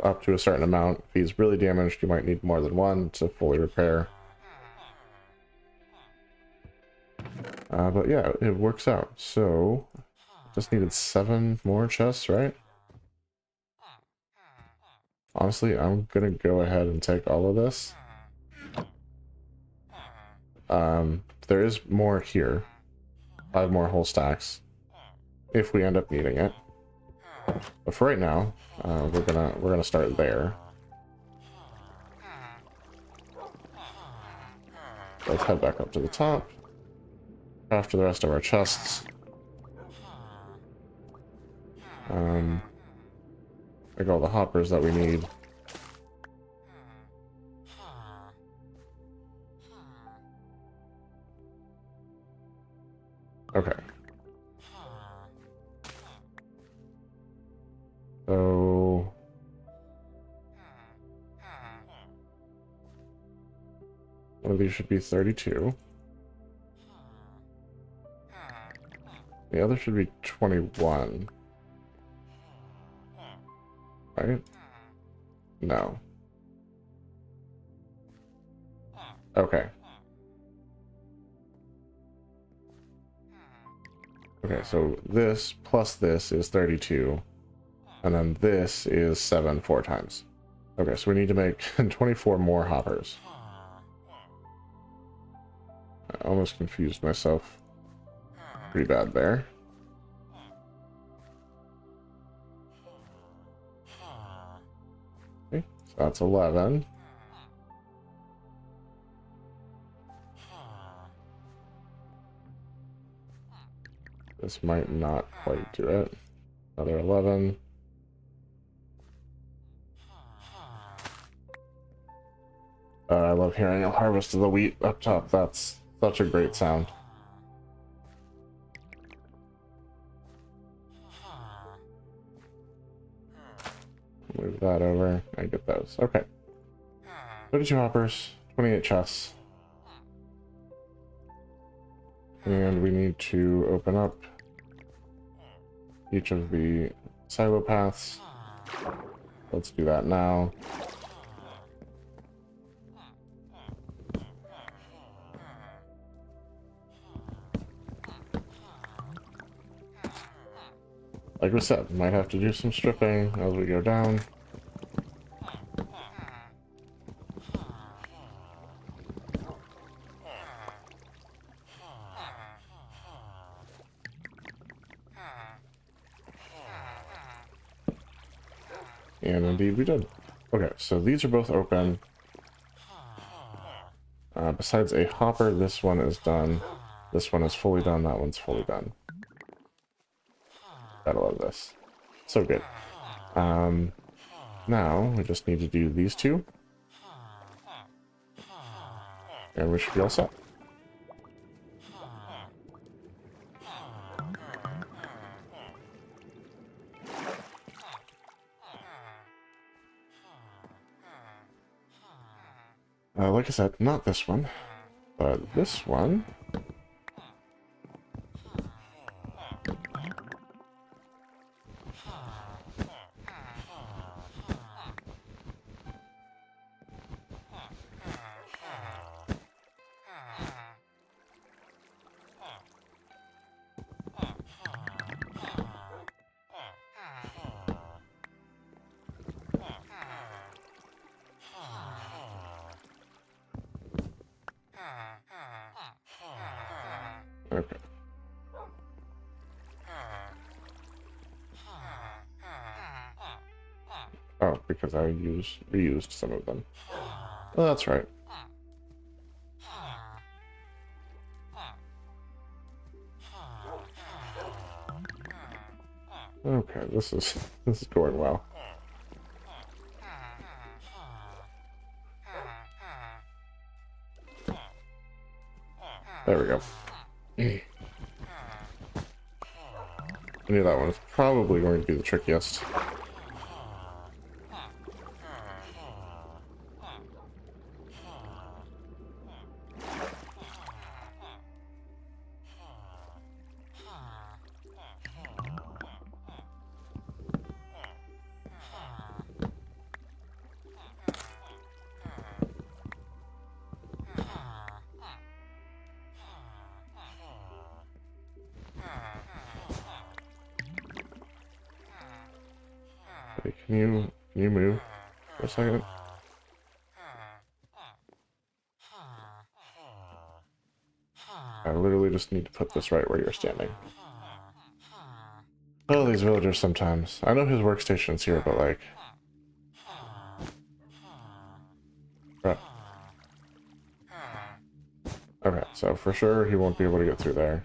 up to a certain amount. If he's really damaged, you might need more than 1 to fully repair. But yeah, it works out. So, just needed 7 more chests, right? Honestly, I'm gonna go ahead and take all of this. There is more here. 5 more whole stacks if we end up needing it. But for right now, we're gonna start there. Let's head back up to the top. After the rest of our chests. Like all the hoppers that we need. Okay. So one of these should be 32. The other should be 21. Right? No. Okay. Okay, so this plus this is 32. And then this is 7 4 times. Okay, so we need to make 24 more hoppers. I almost confused myself pretty bad there. Okay, so that's 11. This might not quite do it. Another 11. I love hearing a harvest of the wheat up top. That's such a great sound. Move that over. I get those. Okay. 32 hoppers, 28 chests. And we need to open up each of the silo paths. Let's do that now. Like we said, might have to do some stripping as we go down. And indeed we did. Okay, so these are both open. Besides a hopper, this one is done. This one is fully done, that one's fully done. Gotta love this. So good. Now, we just need to do these two. And we should be all set. Like I said, not this one, but this one. Okay. Oh, because I reused some of them. Well, that's right. Okay, this is going well. There we go. I knew that one was probably going to be the trickiest. Hey, can you move for a second? I literally just need to put this right where you're standing. Oh, these villagers sometimes. I know his workstation's here, but like... Right. Okay, so for sure he won't be able to get through there.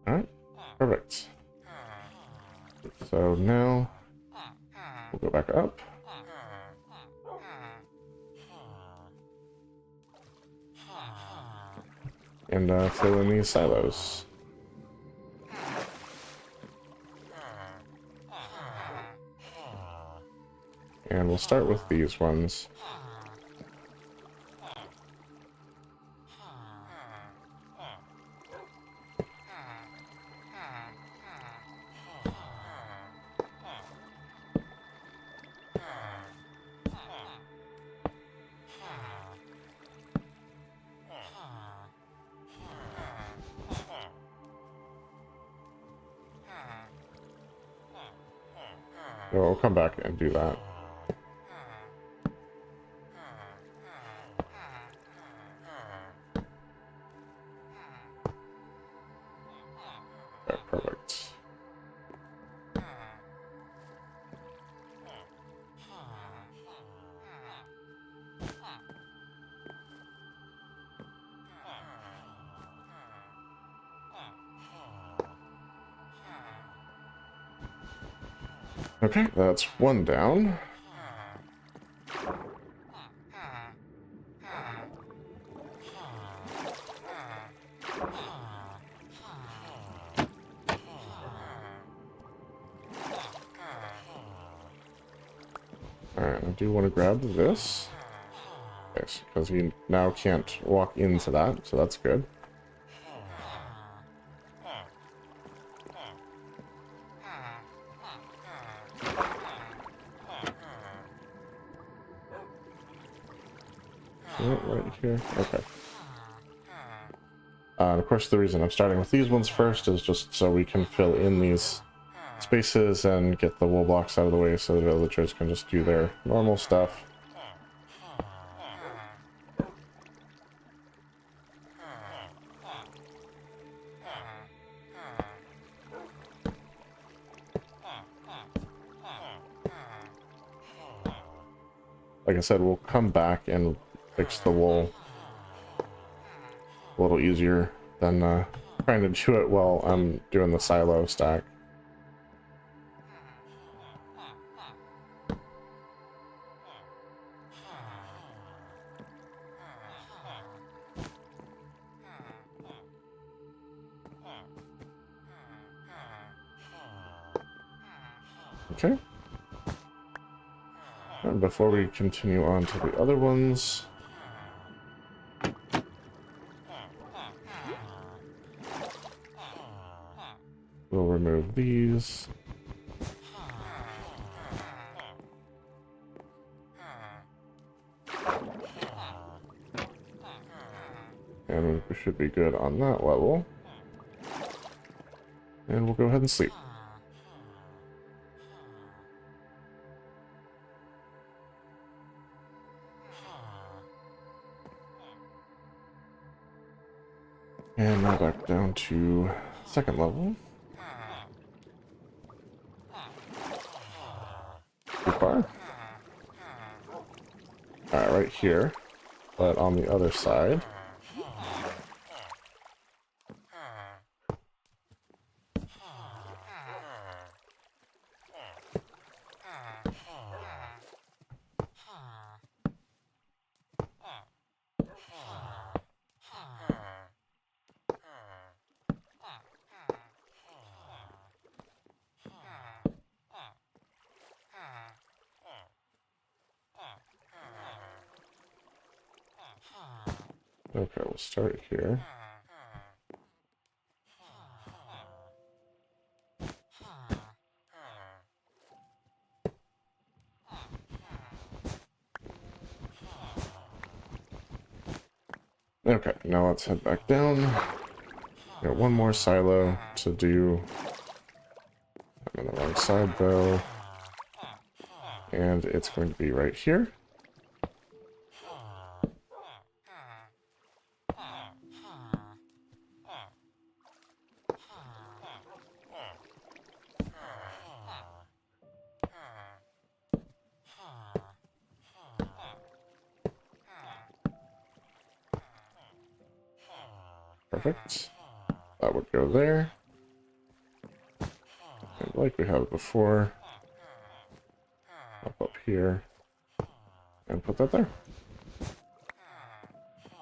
Alright, perfect. So now we'll go back up. And fill in these silos. And we'll start with these ones. So we'll come back and do that. Okay, perfect. Okay, that's one down. Alright, I do want to grab this. Yes, because he now can't walk into that, so that's good. Right here. Okay. And of course, the reason I'm starting with these ones first is just so we can fill in these spaces and get the wool blocks out of the way so the villagers can just do their normal stuff. Like I said, we'll come back and fix the wool a little easier than trying to do it while I'm doing the silo stack. Okay. And before we continue on to the other ones, we'll remove these. And we should be good on that level. And we'll go ahead and sleep. And now back down to second level. Too far. Alright, right here. But on the other side. Okay, we'll start here. Okay, now let's head back down. Got one more silo to do. I'm on the wrong side though. And it's going to be right here. Perfect. That would go there. And like we have before, up here, and put that there.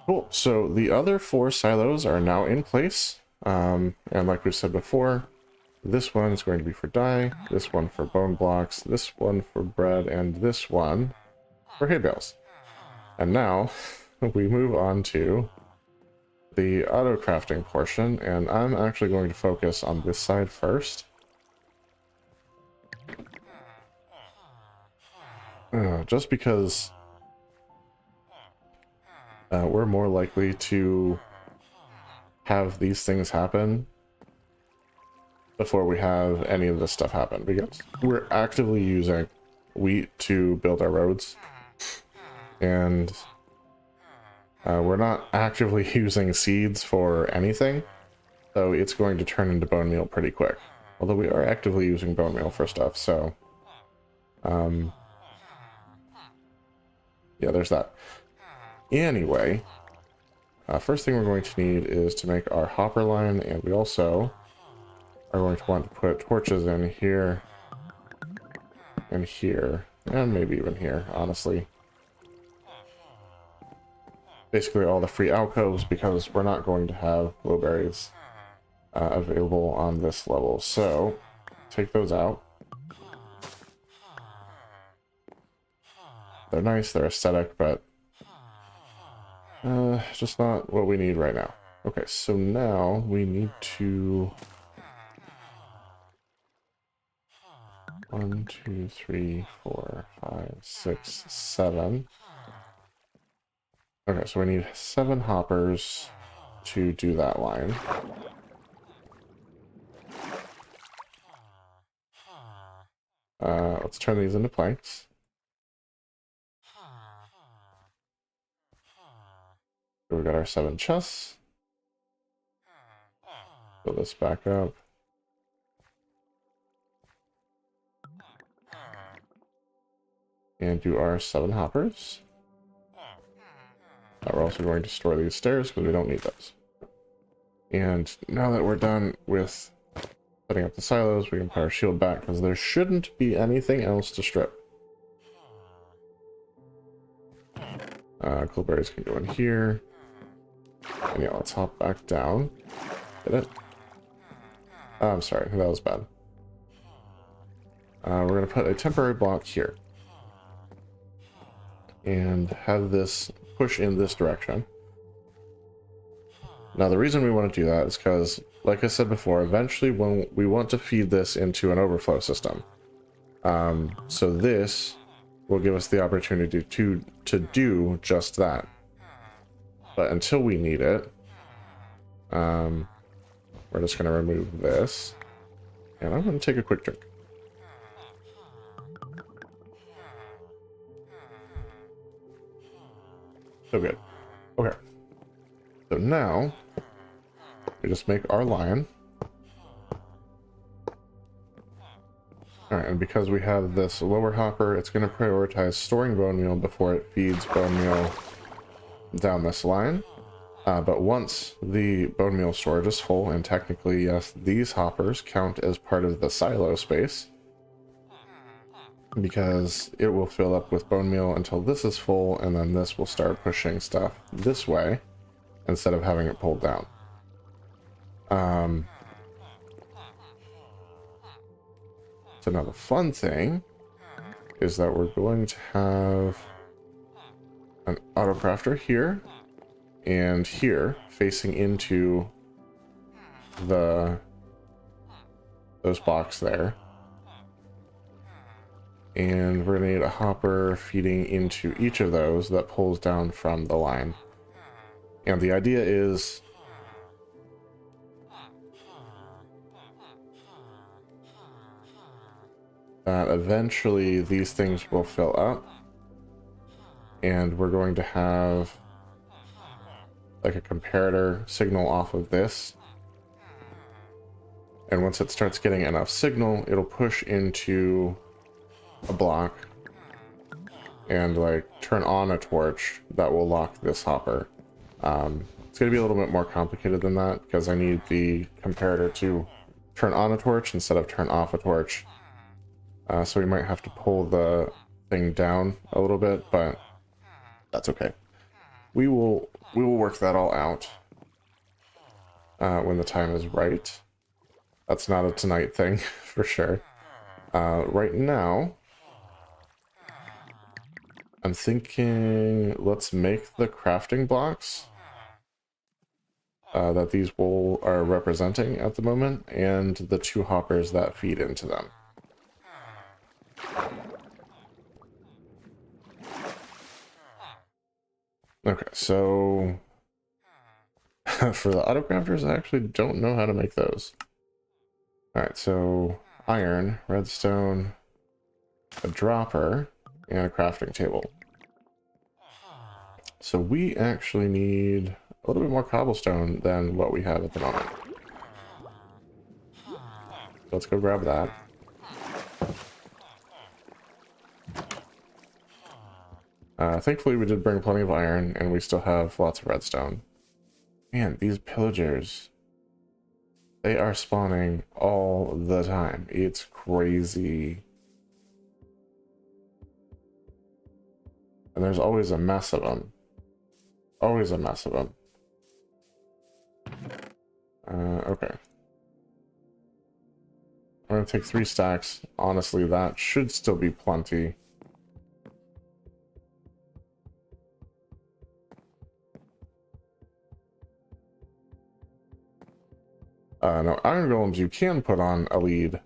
Cool. So the other 4 silos are now in place. And like we said before, this one is going to be for dye, this one for bone blocks, this one for bread, and this one for hay bales. And now we move on to the auto crafting portion, and I'm actually going to focus on this side first. Just because we're more likely to have these things happen before we have any of this stuff happen, because we're actively using wheat to build our roads, and we're not actively using seeds for anything, so it's going to turn into bone meal pretty quick. Although we are actively using bone meal for stuff, so yeah, there's that. Anyway, first thing we're going to need is to make our hopper line, and we also are going to want to put torches in here, and here, and maybe even here, honestly. Basically all the free alcoves, because we're not going to have blueberries available on this level. So, take those out. They're nice, they're aesthetic, but just not what we need right now. Okay, so now we need to... 1, 2, 3, 4, 5, 6, 7. Okay, so we need 7 hoppers to do that line. Let's turn these into planks. So we got our 7 chests. Fill this back up. And do our 7 hoppers. We're also going to store these stairs because we don't need those. And now that we're done with setting up the silos, we can put our shield back because there shouldn't be anything else to strip. Coolberries can go in here. And yeah, let's hop back down. Did it? Oh, I'm sorry, that was bad. We're going to put a temporary block here. And have this push in this direction. Now the reason we want to do that is because, like I said before, eventually when we want to feed this into an overflow system. So this will give us the opportunity to do just that. But until we need it, we're just going to remove this. And I'm going to take a quick drink. So good. Okay. So now, we just make our line. Alright, and because we have this lower hopper, it's going to prioritize storing bone meal before it feeds bone meal down this line. But once the bone meal storage is full, and technically, yes, these hoppers count as part of the silo space, because it will fill up with bone meal until this is full, and then this will start pushing stuff this way instead of having it pulled down. So now the fun thing is that we're going to have an auto crafter here and here facing into those blocks there. And we're going to need a hopper feeding into each of those that pulls down from the line. And the idea is that eventually these things will fill up, and we're going to have like a comparator signal off of this. And once it starts getting enough signal, it'll push into a block and like turn on a torch that will lock this hopper. It's going to be a little bit more complicated than that because I need the comparator to turn on a torch instead of turn off a torch. So we might have to pull the thing down a little bit, but that's okay. We will work that all out when the time is right. That's not a tonight thing for sure. Right now, I'm thinking let's make the crafting blocks that these wool are representing at the moment, and the 2 hoppers that feed into them. Okay, so for the autocrafters, I actually don't know how to make those. Alright, so iron, redstone, a dropper, and a crafting table. So we actually need a little bit more cobblestone than what we have at the moment. Let's go grab that. Thankfully we did bring plenty of iron, and we still have lots of redstone. Man, these pillagers, they are spawning all the time. It's crazy. And there's always a mess of them. Always a mess of them. Okay. I'm gonna take 3 stacks. Honestly, that should still be plenty. No, iron golems you can put on a lead.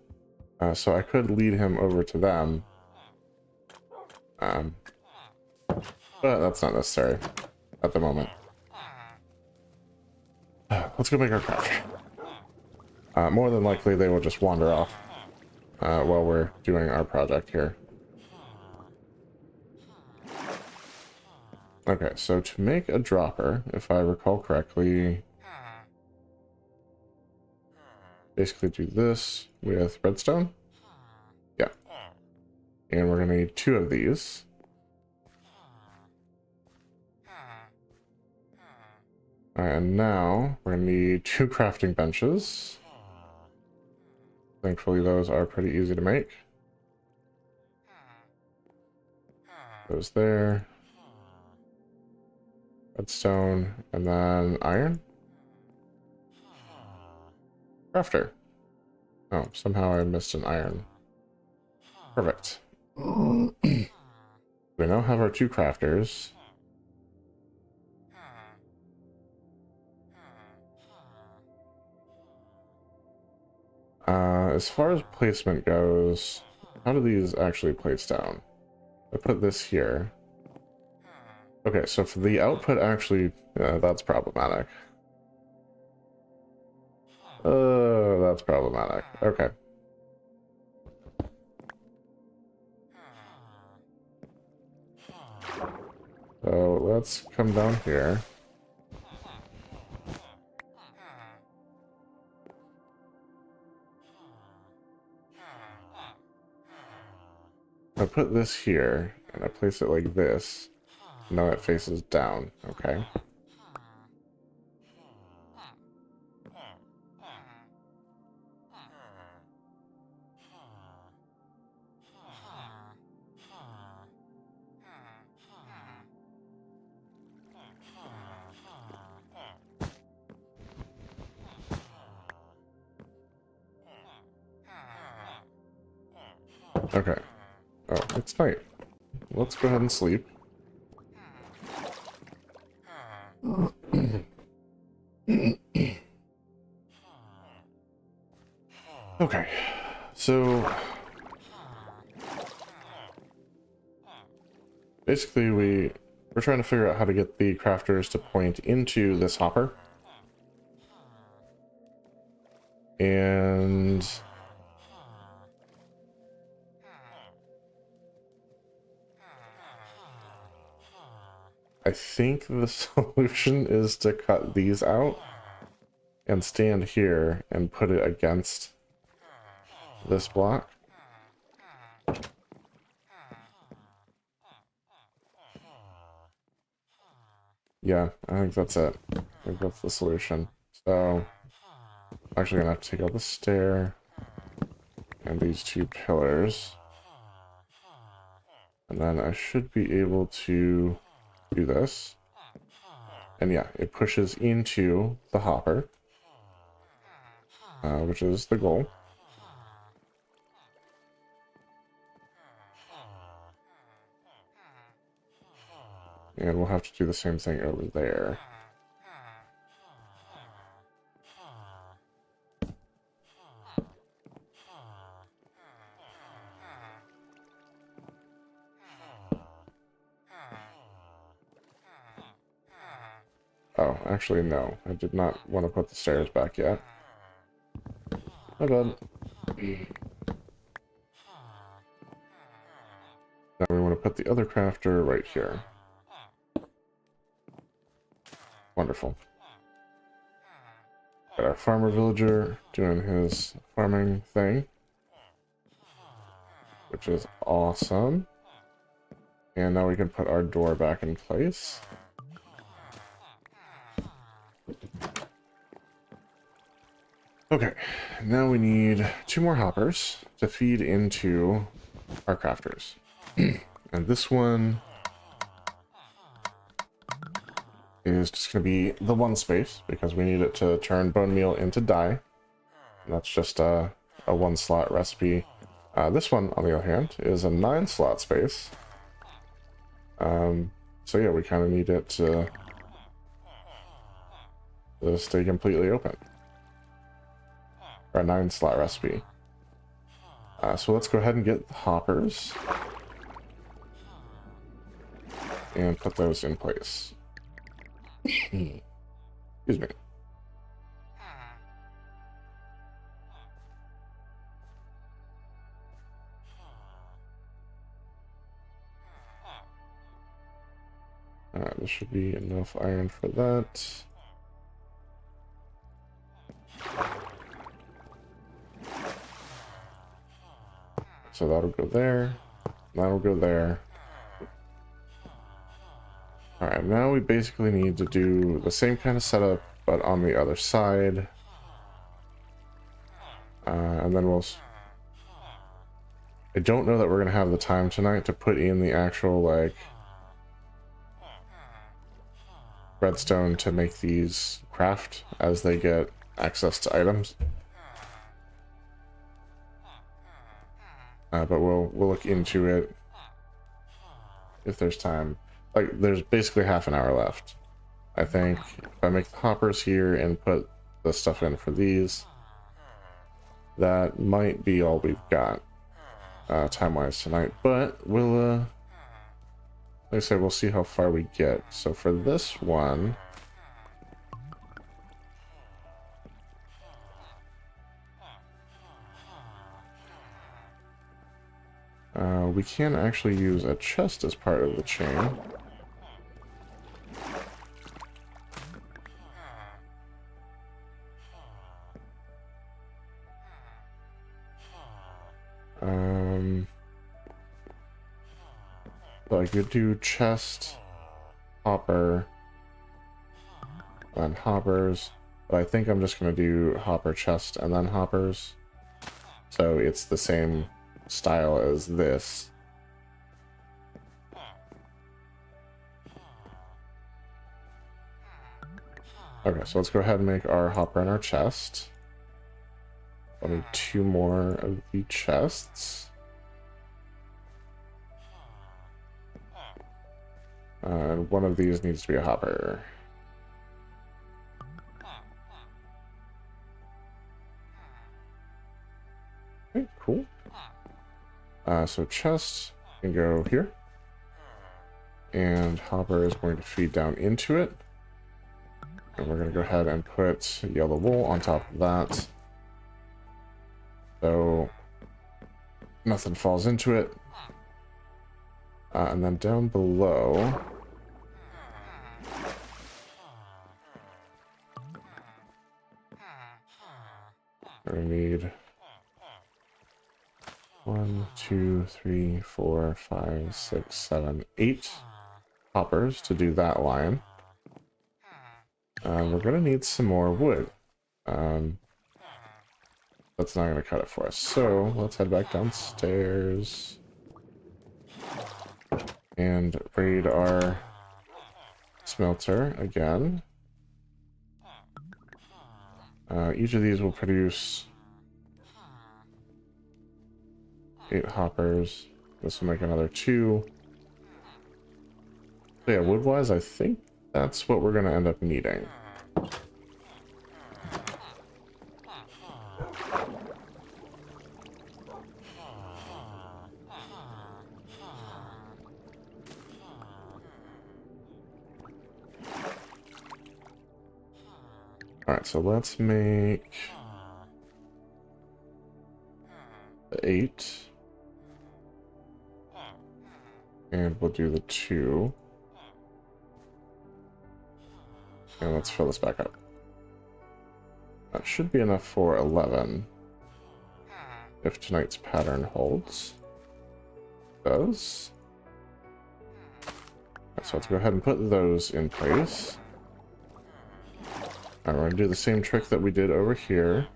So I could lead him over to them. But that's not necessary at the moment. Let's go make our craft. More than likely they will just wander off while we're doing our project here. Okay, so to make a dropper, if I recall correctly, basically do this with redstone. Yeah. And we're gonna need 2 of these. And now we're gonna need 2 crafting benches. Thankfully those are pretty easy to make. Those there. Redstone, and then iron. Crafter. Oh, somehow I missed an iron. Perfect. We now have our 2 crafters. As far as placement goes, how do these actually place down? I put this here. Okay, so for the output, actually, that's problematic. That's problematic. Okay. So let's come down here. I put this here, and I place it like this. Now it faces down, okay? Okay. Oh, it's night. Let's go ahead and sleep. Okay, so basically we're trying to figure out how to get the crafters to point into this hopper. And I think the solution is to cut these out and stand here and put it against this block. Yeah, I think that's it. I think that's the solution. So, I'm actually gonna have to take out the stair and these two pillars. And then I should be able to do this. And yeah, it pushes into the hopper, which is the goal. And we'll have to do the same thing over there. Oh, actually, no. I did not want to put the stairs back yet. My bad. Now we want to put the other crafter right here. Wonderful. Got our farmer villager doing his farming thing, which is awesome. And now we can put our door back in place. Okay, now we need 2 more hoppers to feed into our crafters. And this one is just going to be the 1 space because we need it to turn bone meal into dye. And that's just a 1 slot recipe. This one, on the other hand, is a 9 slot space. So yeah, we kind of need it to stay completely open. Or a 9 slot recipe. So let's go ahead and get the hoppers and put those in place. Excuse me. This should be enough iron for that. So that'll go there. That'll go there. Alright, now we basically need to do the same kind of setup, but on the other side. And then we'll... I don't know that we're going to have the time tonight to put in the actual, like, redstone to make these craft as they get access to items. But we'll look into it if there's time. Like, there's basically half an hour left. I think if I make the hoppers here and put the stuff in for these, that might be all we've got time-wise tonight. But we'll, like I said, we'll see how far we get. So for this one, we can actually use a chest as part of the chain. So I could do chest, hopper, and hoppers, but I think I'm just going to do hopper, chest, and then hoppers. So it's the same style as this. Okay, so let's go ahead and make our hopper and our chest. I need 2 more of the chests. And one of these needs to be a hopper. Okay, cool. So chest can go here. And hopper is going to feed down into it. And we're going to go ahead and put yellow wool on top of that. So nothing falls into it. And then down below, We need 1, 2, 3, 4, 5, 6, 7, 8 hoppers to do that line. We're gonna need some more wood. That's not gonna cut it for us. So let's head back downstairs and raid our smelter again. Each of these will produce 8 hoppers. This will make another 2. So yeah, wood-wise, I think that's what we're going to end up needing. Alright, so let's make 8. And we'll do the 2. And let's fill this back up. That should be enough for 11. If tonight's pattern holds. It does. So let's go ahead and put those in place. Alright, we're going to do the same trick that we did over here.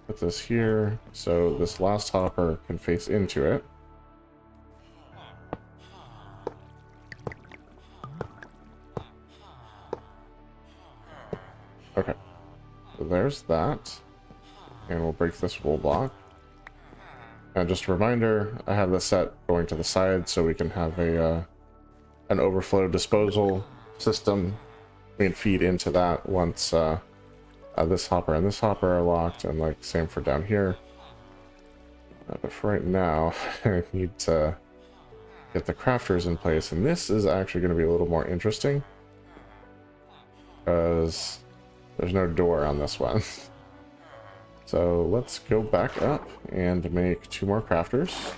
Put this here, so this last hopper can face into it. Okay, so there's that. And we'll break this wool block. And just a reminder, I have this set going to the side so we can have a an overflow disposal system. We can feed into that once this hopper and this hopper are locked, and like same for down here. But for right now, I need to get the crafters in place, and this is actually going to be a little more interesting because there's no door on this one. So let's go back up and make 2 more crafters.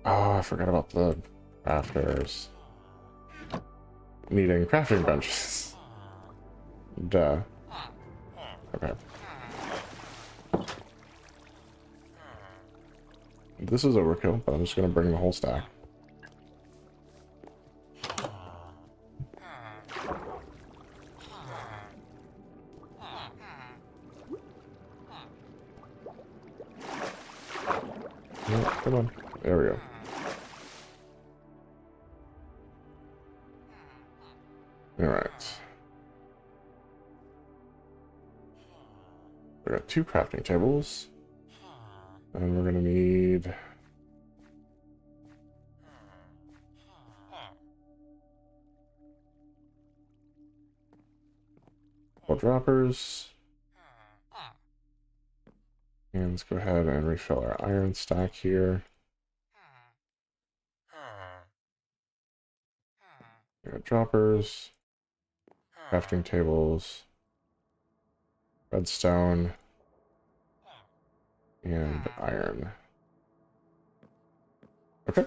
Oh, I forgot about the crafters. Needing crafting benches. Duh. Okay. This is overkill, but I'm just going to bring the whole stack. No, come on. There we go. Alright. We got 2 crafting tables. And we're going to need... more droppers. And let's go ahead and refill our iron stack here. We got droppers, crafting tables, redstone, and iron. Okay.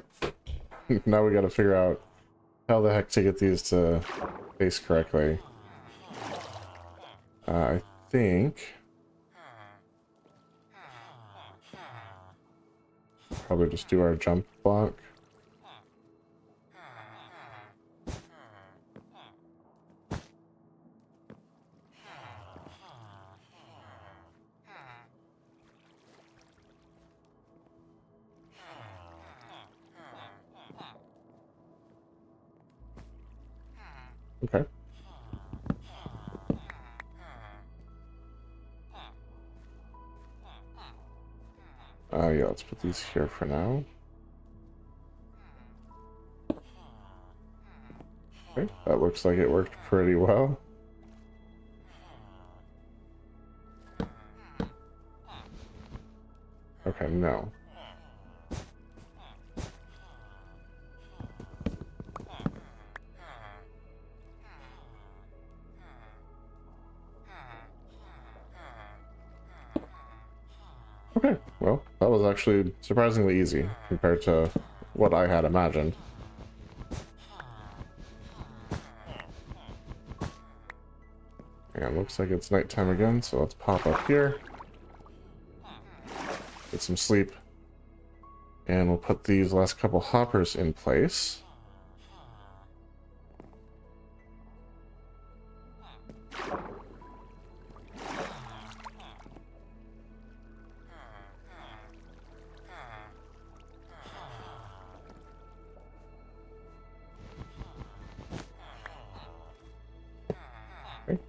Now we gotta figure out how the heck to get these to face correctly. I think... probably just do our jump block. Okay. Yeah, let's put these here for now. Okay, that looks like it worked pretty well. Okay, no. Okay, well, that was actually surprisingly easy compared to what I had imagined. And looks like it's nighttime again, so let's pop up here. Get some sleep. And we'll put these last couple hoppers in place. Okay.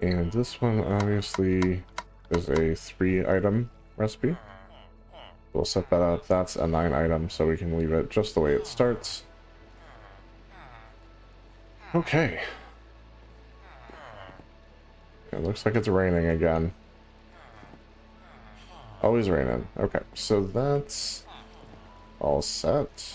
And this one obviously is a 3-item recipe. We'll set that up. That's a 9-item, so we can leave it just the way it starts. Okay. It looks like it's raining again. Always raining. Okay, so that's all set.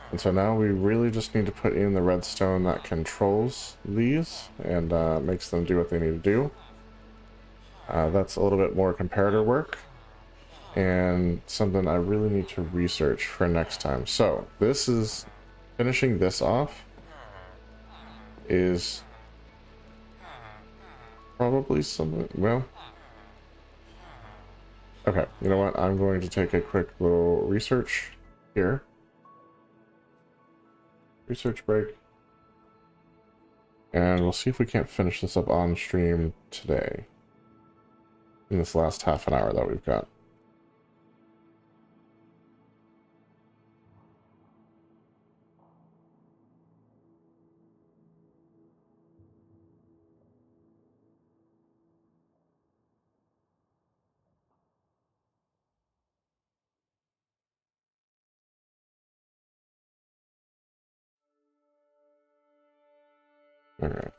And so now we really just need to put in the redstone that controls these and makes them do what they need to do. That's a little bit more comparator work and something I really need to research for next time. So this is finishing this off is probably something, well, okay, you know what? I'm going to take a quick little research here. Research break. And we'll see if we can't finish this up on stream today. In this last half an hour that we've got. Alright.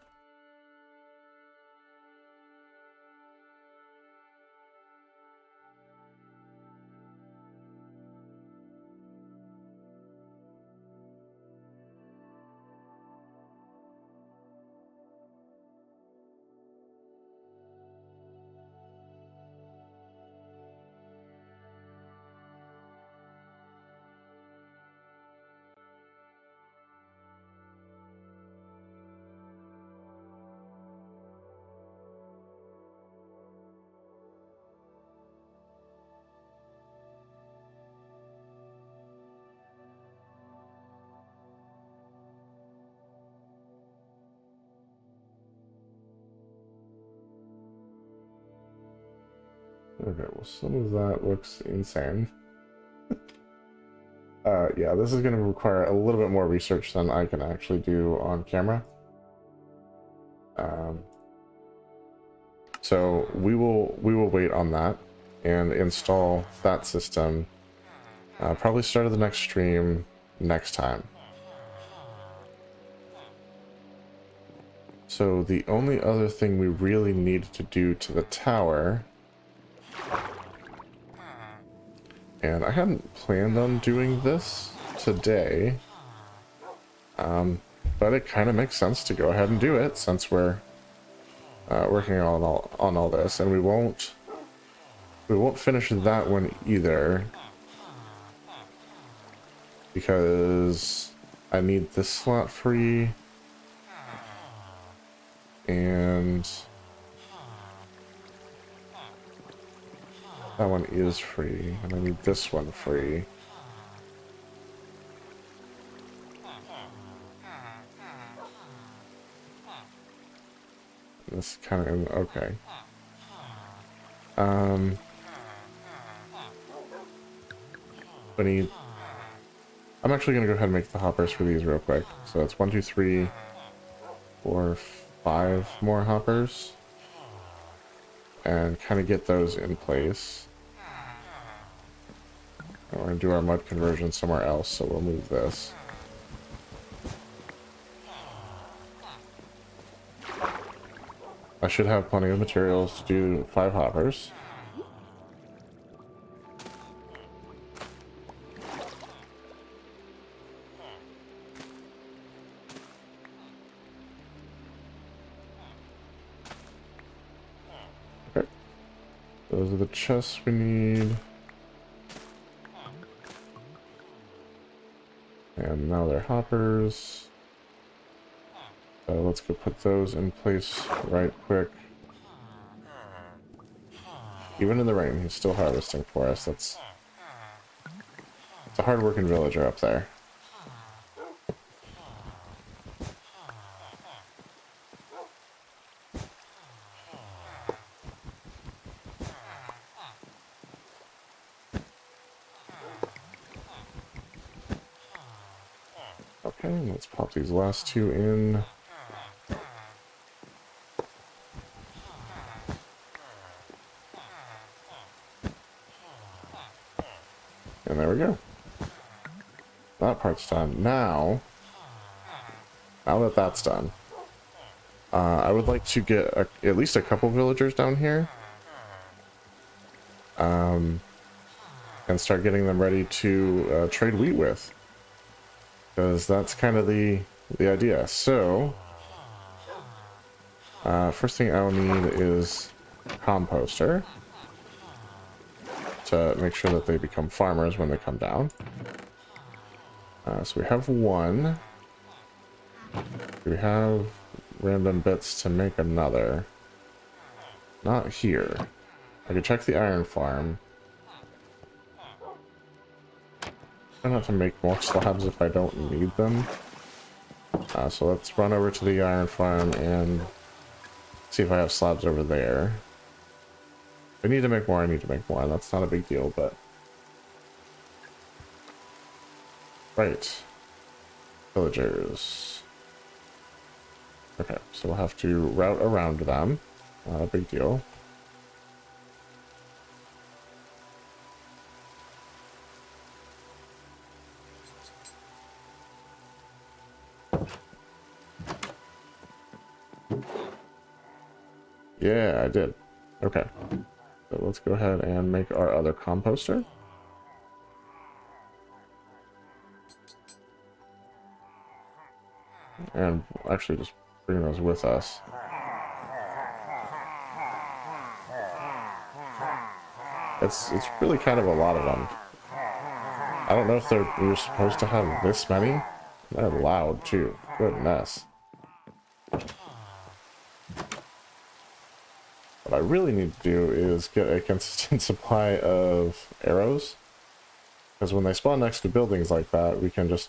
Okay, well, some of that looks insane. Yeah, this is going to require a little bit more research than I can actually do on camera. So we will wait on that and install that system. Probably start of the next stream next time. So the only other thing we really need to do to the tower, and I hadn't planned on doing this today, but it kind of makes sense to go ahead and do it since we're working on all this, and we won't finish that one either because I need this slot free and that one is free, and I need this one free. This kind of okay. I'm actually gonna go ahead and make the hoppers for these real quick. So it's 1, 2, 3, 4, 5 more hoppers, and kind of get those in place. And we're gonna do our mud conversion somewhere else, so we'll move this. I should have plenty of materials to do 5 hoppers. Okay. Those are the chests we need. And now they're hoppers. So let's go put those in place right quick. Even in the rain, he's still harvesting for us. It's a hard-working villager up there. Okay, let's pop these last two in. And there we go. That part's done. Now that that's done, I would like to get at least a couple villagers down here. And start getting them ready to trade wheat with. Because that's kind of the idea. So, first thing I'll need is composter. To make sure that they become farmers when they come down. So we have one. Do we have random bits to make another? Not here. I could check the iron farm. Try not to make more slabs if I don't need them. So let's run over to the iron farm and see if I have slabs over there. If I need to make more, I need to make more. That's not a big deal, but... Right. Villagers. Okay, so we'll have to route around them. Not a big deal. Yeah, I did. Okay. So let's go ahead and make our other composter. And actually just bring those with us. It's really kind of a lot of them. I don't know if you're supposed to have this many. They're loud too. Goodness. What I really need to do is get a consistent supply of arrows. Because when they spawn next to buildings like that, we can just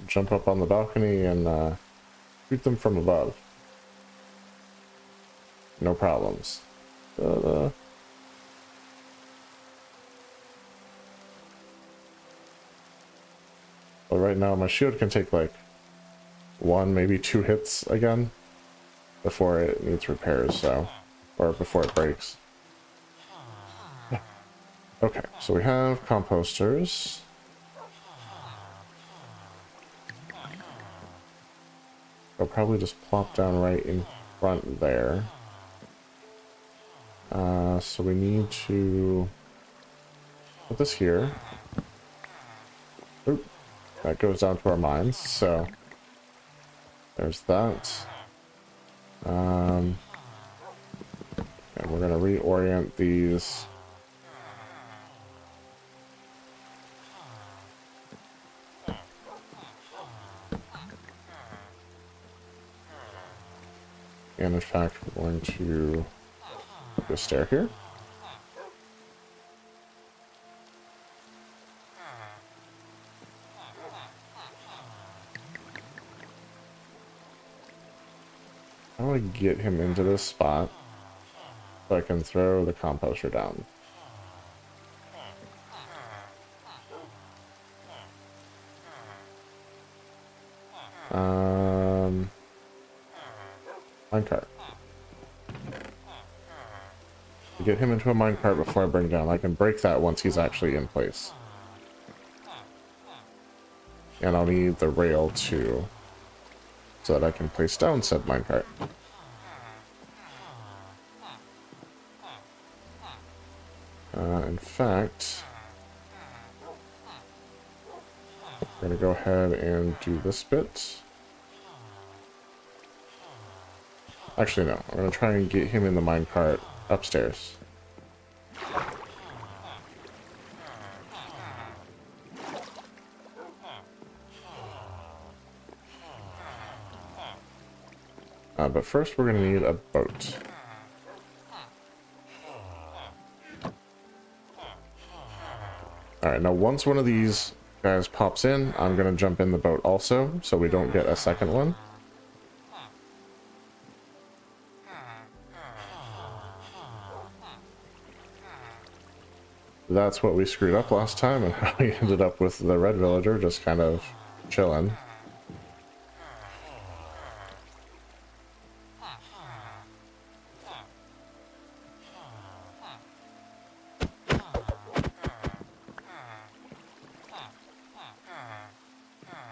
jump up on the balcony and shoot them from above. No problems. But right now my shield can take like 1, maybe 2 hits again before it needs repairs, so... Or before it breaks. Okay, so we have composters. They'll probably just plop down right in front there. So we need to put this here. Oop, that goes down to our mines, so there's that. And we're going to reorient these. And in fact, we're going to put this stair here. How do I get him into this spot so I can throw the composter down? Minecart. To get him into a minecart before I bring down. I can break that once he's actually in place. And I'll need the rail too, so that I can place down said minecart. In fact, we're going to go ahead and do this bit. Actually, no. I'm going to try and get him in the minecart upstairs. But first we're going to need a boat. Alright, now once one of these guys pops in, I'm going to jump in the boat also, so we don't get a second one. That's what we screwed up last time, and how we ended up with the red villager just kind of chilling.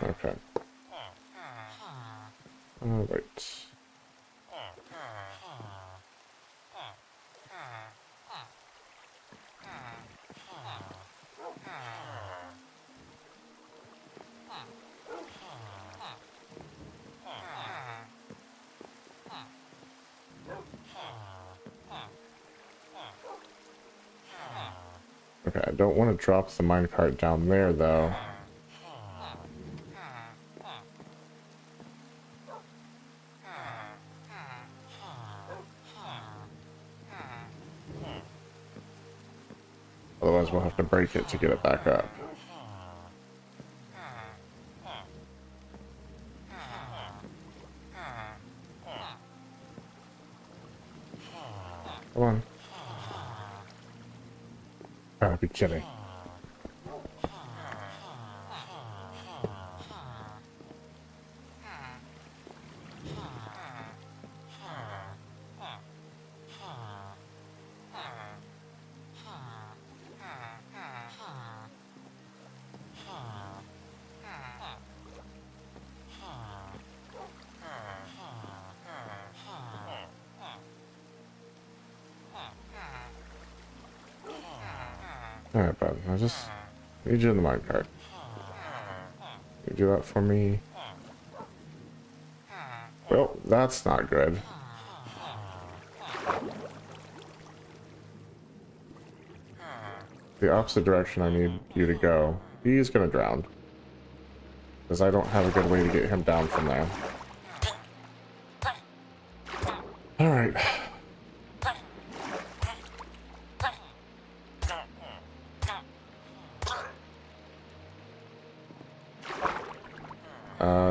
Okay. Alright. Okay, I don't want to drop the minecart down there, though. Otherwise, we'll have to break it to get it back up. Come on. Gotta be kidding. Alright, bud. I just need you in the minecart. You do that for me. Well, that's not good. The opposite direction I need you to go. He's gonna drown. Because I don't have a good way to get him down from there. Alright.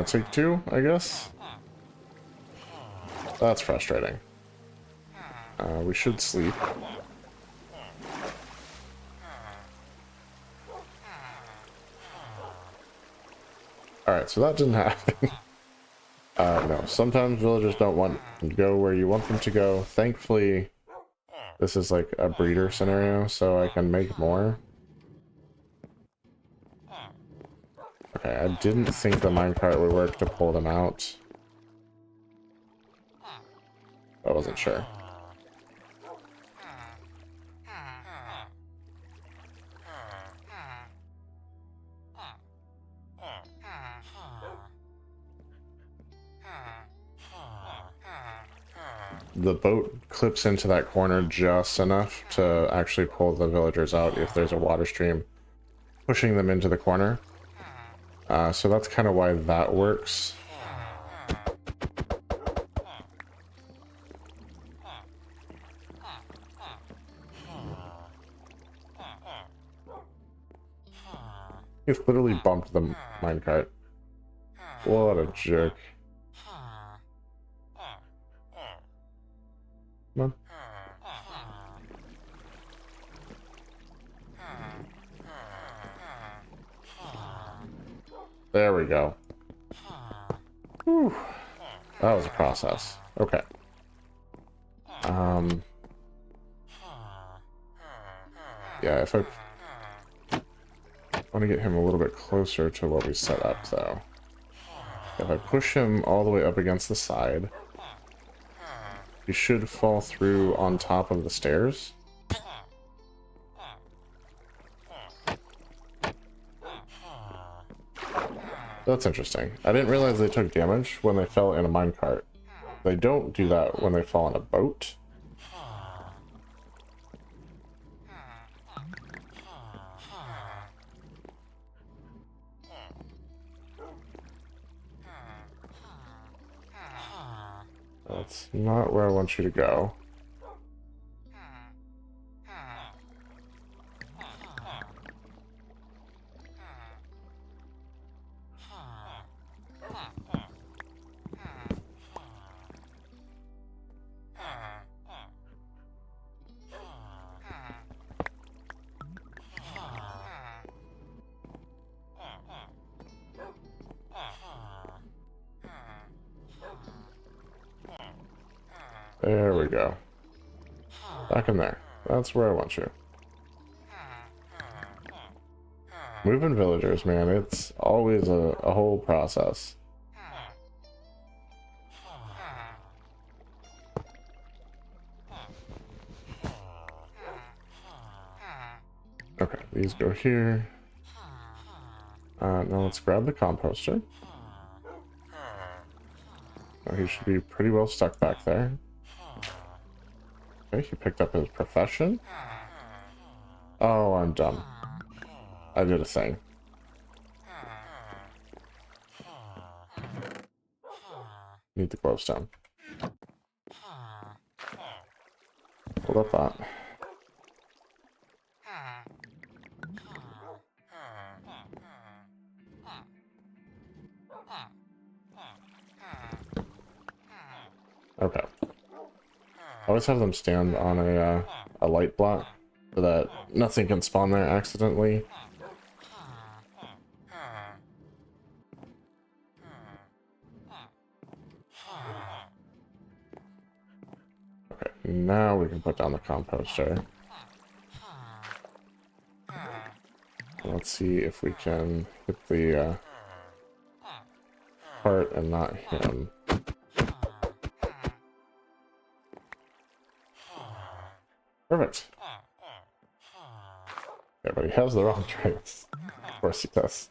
Take two, I guess? That's frustrating. We should sleep. Alright, so that didn't happen. No, sometimes villagers don't want to go where you want them to go. Thankfully, this is like a breeder scenario, so I can make more. Okay, I didn't think the minecart would work to pull them out. I wasn't sure. The boat clips into that corner just enough to actually pull the villagers out if there's a water stream pushing them into the corner. So that's kind of why that works. He's literally bumped the minecart. What a jerk. Come on. There we go. Whew. That was a process. Okay. Yeah, if I want to get him a little bit closer to what we set up, though. If I push him all the way up against the side, he should fall through on top of the stairs. That's interesting. I didn't realize they took damage when they fell in a minecart. They don't do that when they fall in a boat. That's not where I want you to go. There we go. Back in there. That's where I want you. Moving villagers, man, it's always a whole process. Okay, these go here. Now let's grab the composter. Oh, he should be pretty well stuck back there. Okay, he picked up his profession. Oh, I'm dumb. I did a thing. Need the glowstone. Hold up that. Okay. I always have them stand on a light block so that nothing can spawn there accidentally. Okay, now we can put down the composter. Let's see if we can hit the part and not him. Perfect. Yeah, but he has the wrong traits. Of course he does.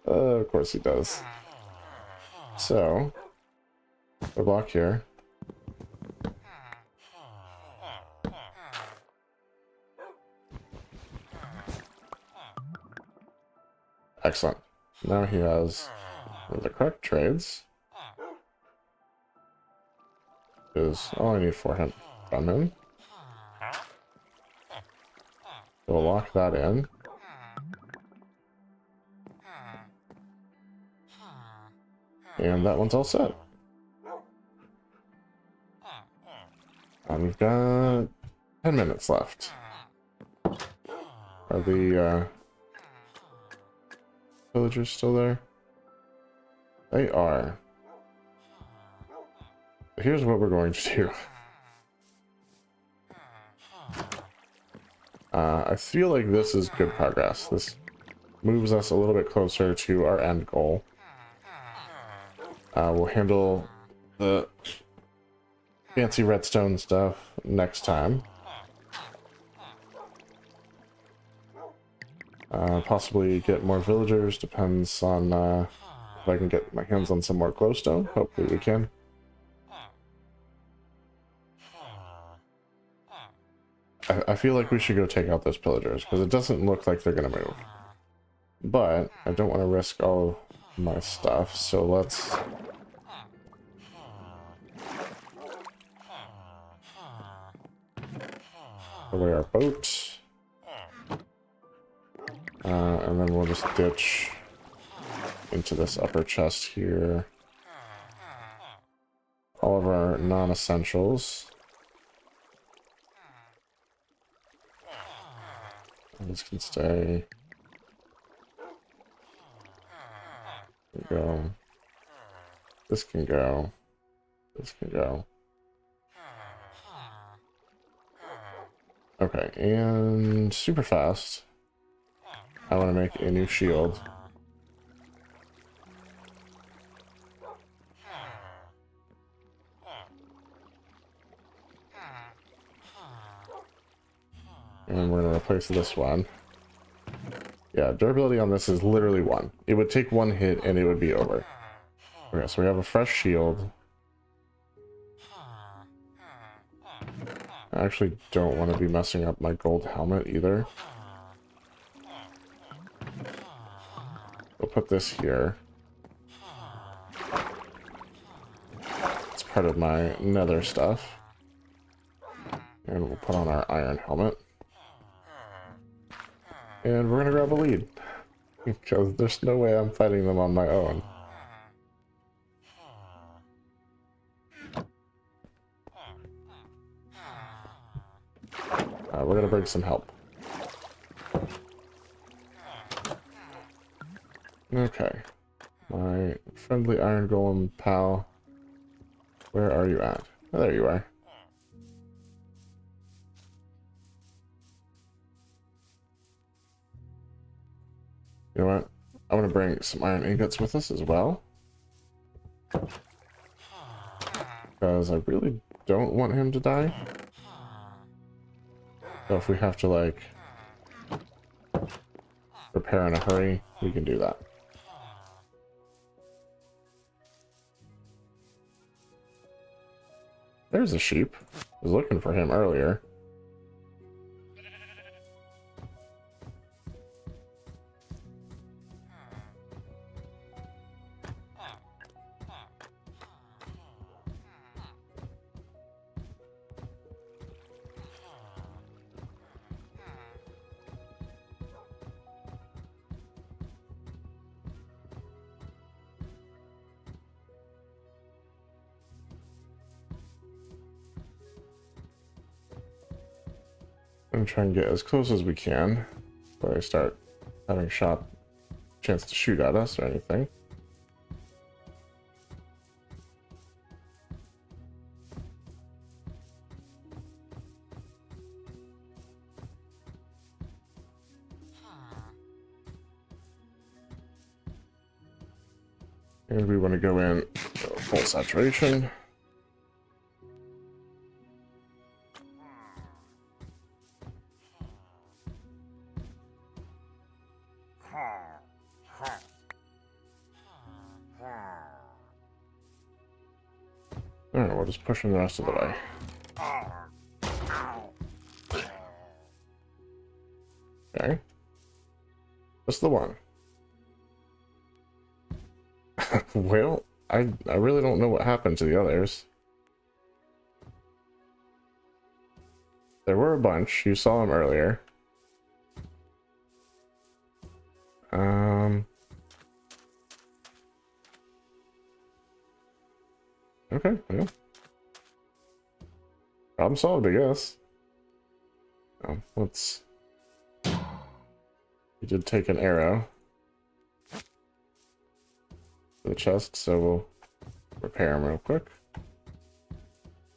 Of course he does. So, the block here. Excellent. Now he has the correct trades. Is all I need for him. From him. We'll lock that in. And that one's all set. And we've got 10 minutes left. Are the villagers still there? They are. Here's what we're going to do. I feel like this is good progress. This moves us a little bit closer to our end goal. We'll handle the fancy redstone stuff next time. Possibly get more villagers, depends on if I can get my hands on some more glowstone. Hopefully we can. I feel like we should go take out those pillagers, because it doesn't look like they're going to move. But I don't want to risk all of my stuff, so let's... away our boat. And then we'll just ditch into this upper chest here all of our non-essentials. This can stay. Go. This can go. This can go. Okay, and super fast. I want to make a new shield. And we're going to replace this one. Yeah, durability on this is literally 1. It would take 1 hit and it would be over. Okay, so we have a fresh shield. I actually don't want to be messing up my gold helmet either. We'll put this here. It's part of my nether stuff. And we'll put on our iron helmet. And we're gonna grab a lead. Because there's no way I'm fighting them on my own. We're gonna bring some help. Okay. My friendly iron golem pal. Where are you at? Oh, there you are. You know what? I'm gonna bring some iron ingots with us as well. Because I really don't want him to die. So if we have to, like, prepare in a hurry, we can do that. There's a sheep. I was looking for him earlier. And try and get as close as we can before they start having chance to shoot at us or anything. And we want to go in full saturation. Alright, we're just pushing the rest of the way. Okay. Just the one. Well, I really don't know what happened to the others. There were a bunch. You saw them earlier. Okay, well. Problem solved, I guess. Oh, let's... We did take an arrow to the chest, so we'll repair him real quick.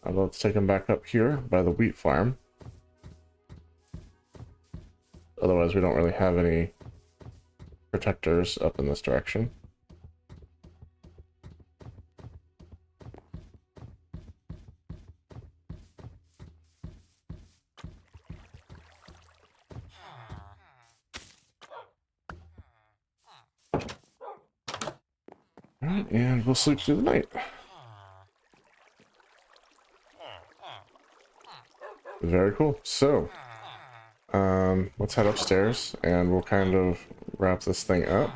Let's take him back up here by the wheat farm. Otherwise, we don't really have any protectors up in this direction. Alright, and we'll sleep through the night. Very cool. So, let's head upstairs and we'll kind of wrap this thing up.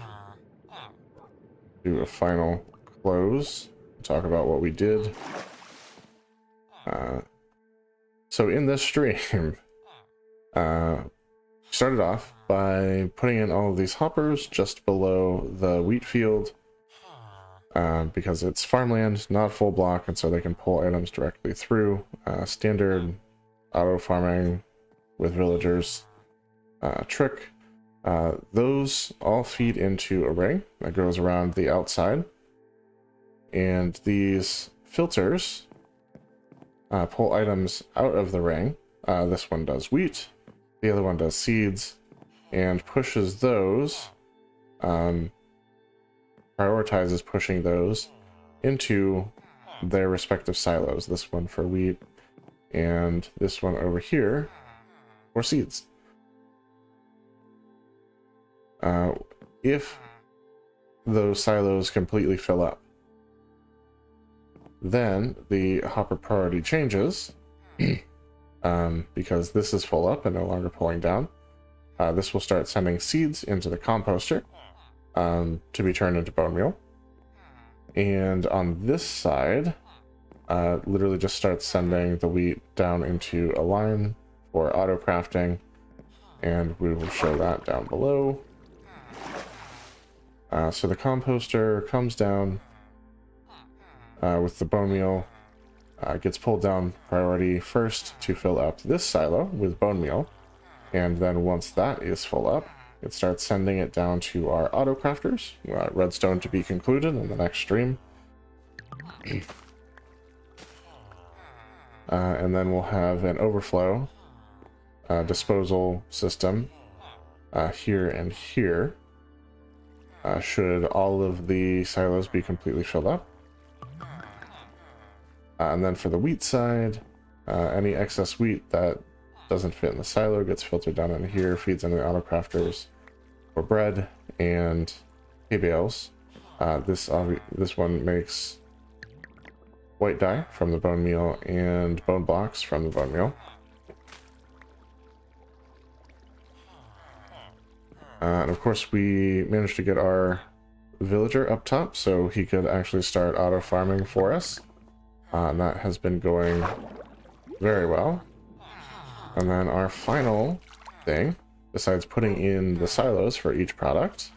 Do a final close. Talk about what we did. So in this stream, started off by putting in all of these hoppers just below the wheat field. Because it's farmland, not full block, and so they can pull items directly through. Standard auto farming with villagers trick. Those all feed into a ring that goes around the outside. And these filters pull items out of the ring. This one does wheat, the other one does seeds, and pushes those, prioritizes pushing those into their respective silos. This one for wheat, and this one over here for seeds. If those silos completely fill up, then the hopper priority changes because this is full up and no longer pulling down. This will start sending seeds into the composter to be turned into bone meal. And on this side, literally just starts sending the wheat down into a line for auto crafting, and we will show that down below. So the composter comes down with the bone meal, gets pulled down priority first to fill up this silo with bone meal, and then once that is full up, it starts sending it down to our auto crafters. Redstone to be concluded in the next stream. And then we'll have an overflow disposal system here and here, should all of the silos be completely filled up. And then for the wheat side, any excess wheat that doesn't fit in the silo gets filtered down in here, feeds into the auto crafters for bread and hay bales. This one makes white dye from the bone meal and bone blocks from the bone meal. And of course we managed to get our villager up top so he could actually start auto farming for us. And that has been going very well. And then our final thing, besides putting in the silos for each product,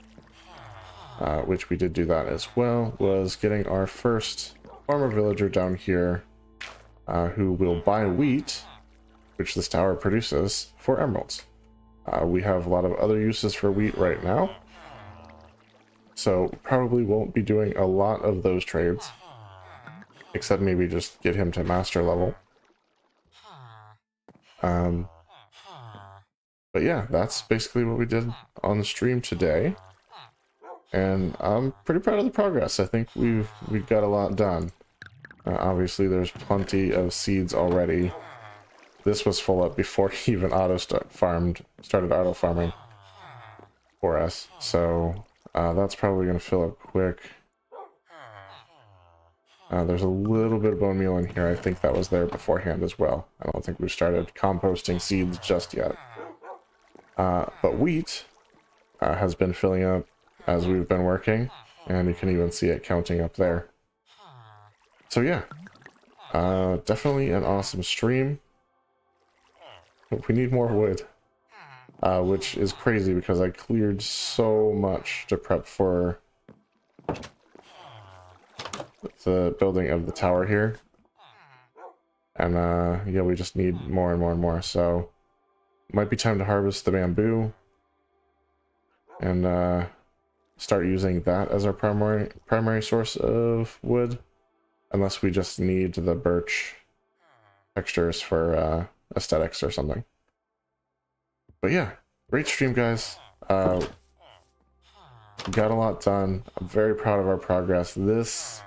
which we did do that as well, was getting our first farmer villager down here who will buy wheat, which this tower produces, for emeralds. We have a lot of other uses for wheat right now, so probably won't be doing a lot of those trades, except maybe just get him to master level. But yeah, that's basically what we did on the stream today, and I'm pretty proud of the progress. I think we've got a lot done. Obviously there's plenty of seeds already. This was full up before he even started auto farming for us, so that's probably going to fill up quick. There's a little bit of bone meal in here. I think that was there beforehand as well. I don't think we've started composting seeds just yet. But wheat has been filling up as we've been working, and you can even see it counting up there. So yeah, definitely an awesome stream. But we need more wood, which is crazy because I cleared so much to prep for the building of the tower here. And yeah, we just need more and more and more. So it might be time to harvest the bamboo and start using that as our primary source of wood, unless we just need the birch textures for aesthetics or something. But yeah, great stream, guys. Got a lot done. I'm very proud of our progress. This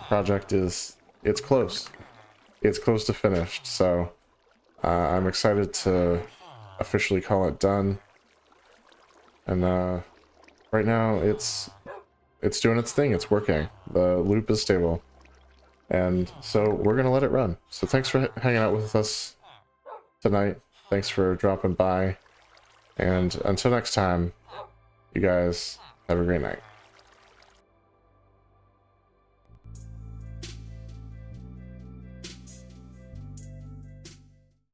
project it's close. It's close to finished, so I'm excited to officially call it done. And right now it's doing its thing. It's working. The loop is stable, and so we're gonna let it run. So thanks for hanging out with us tonight. Thanks for dropping by, and until next time, you guys have a great night.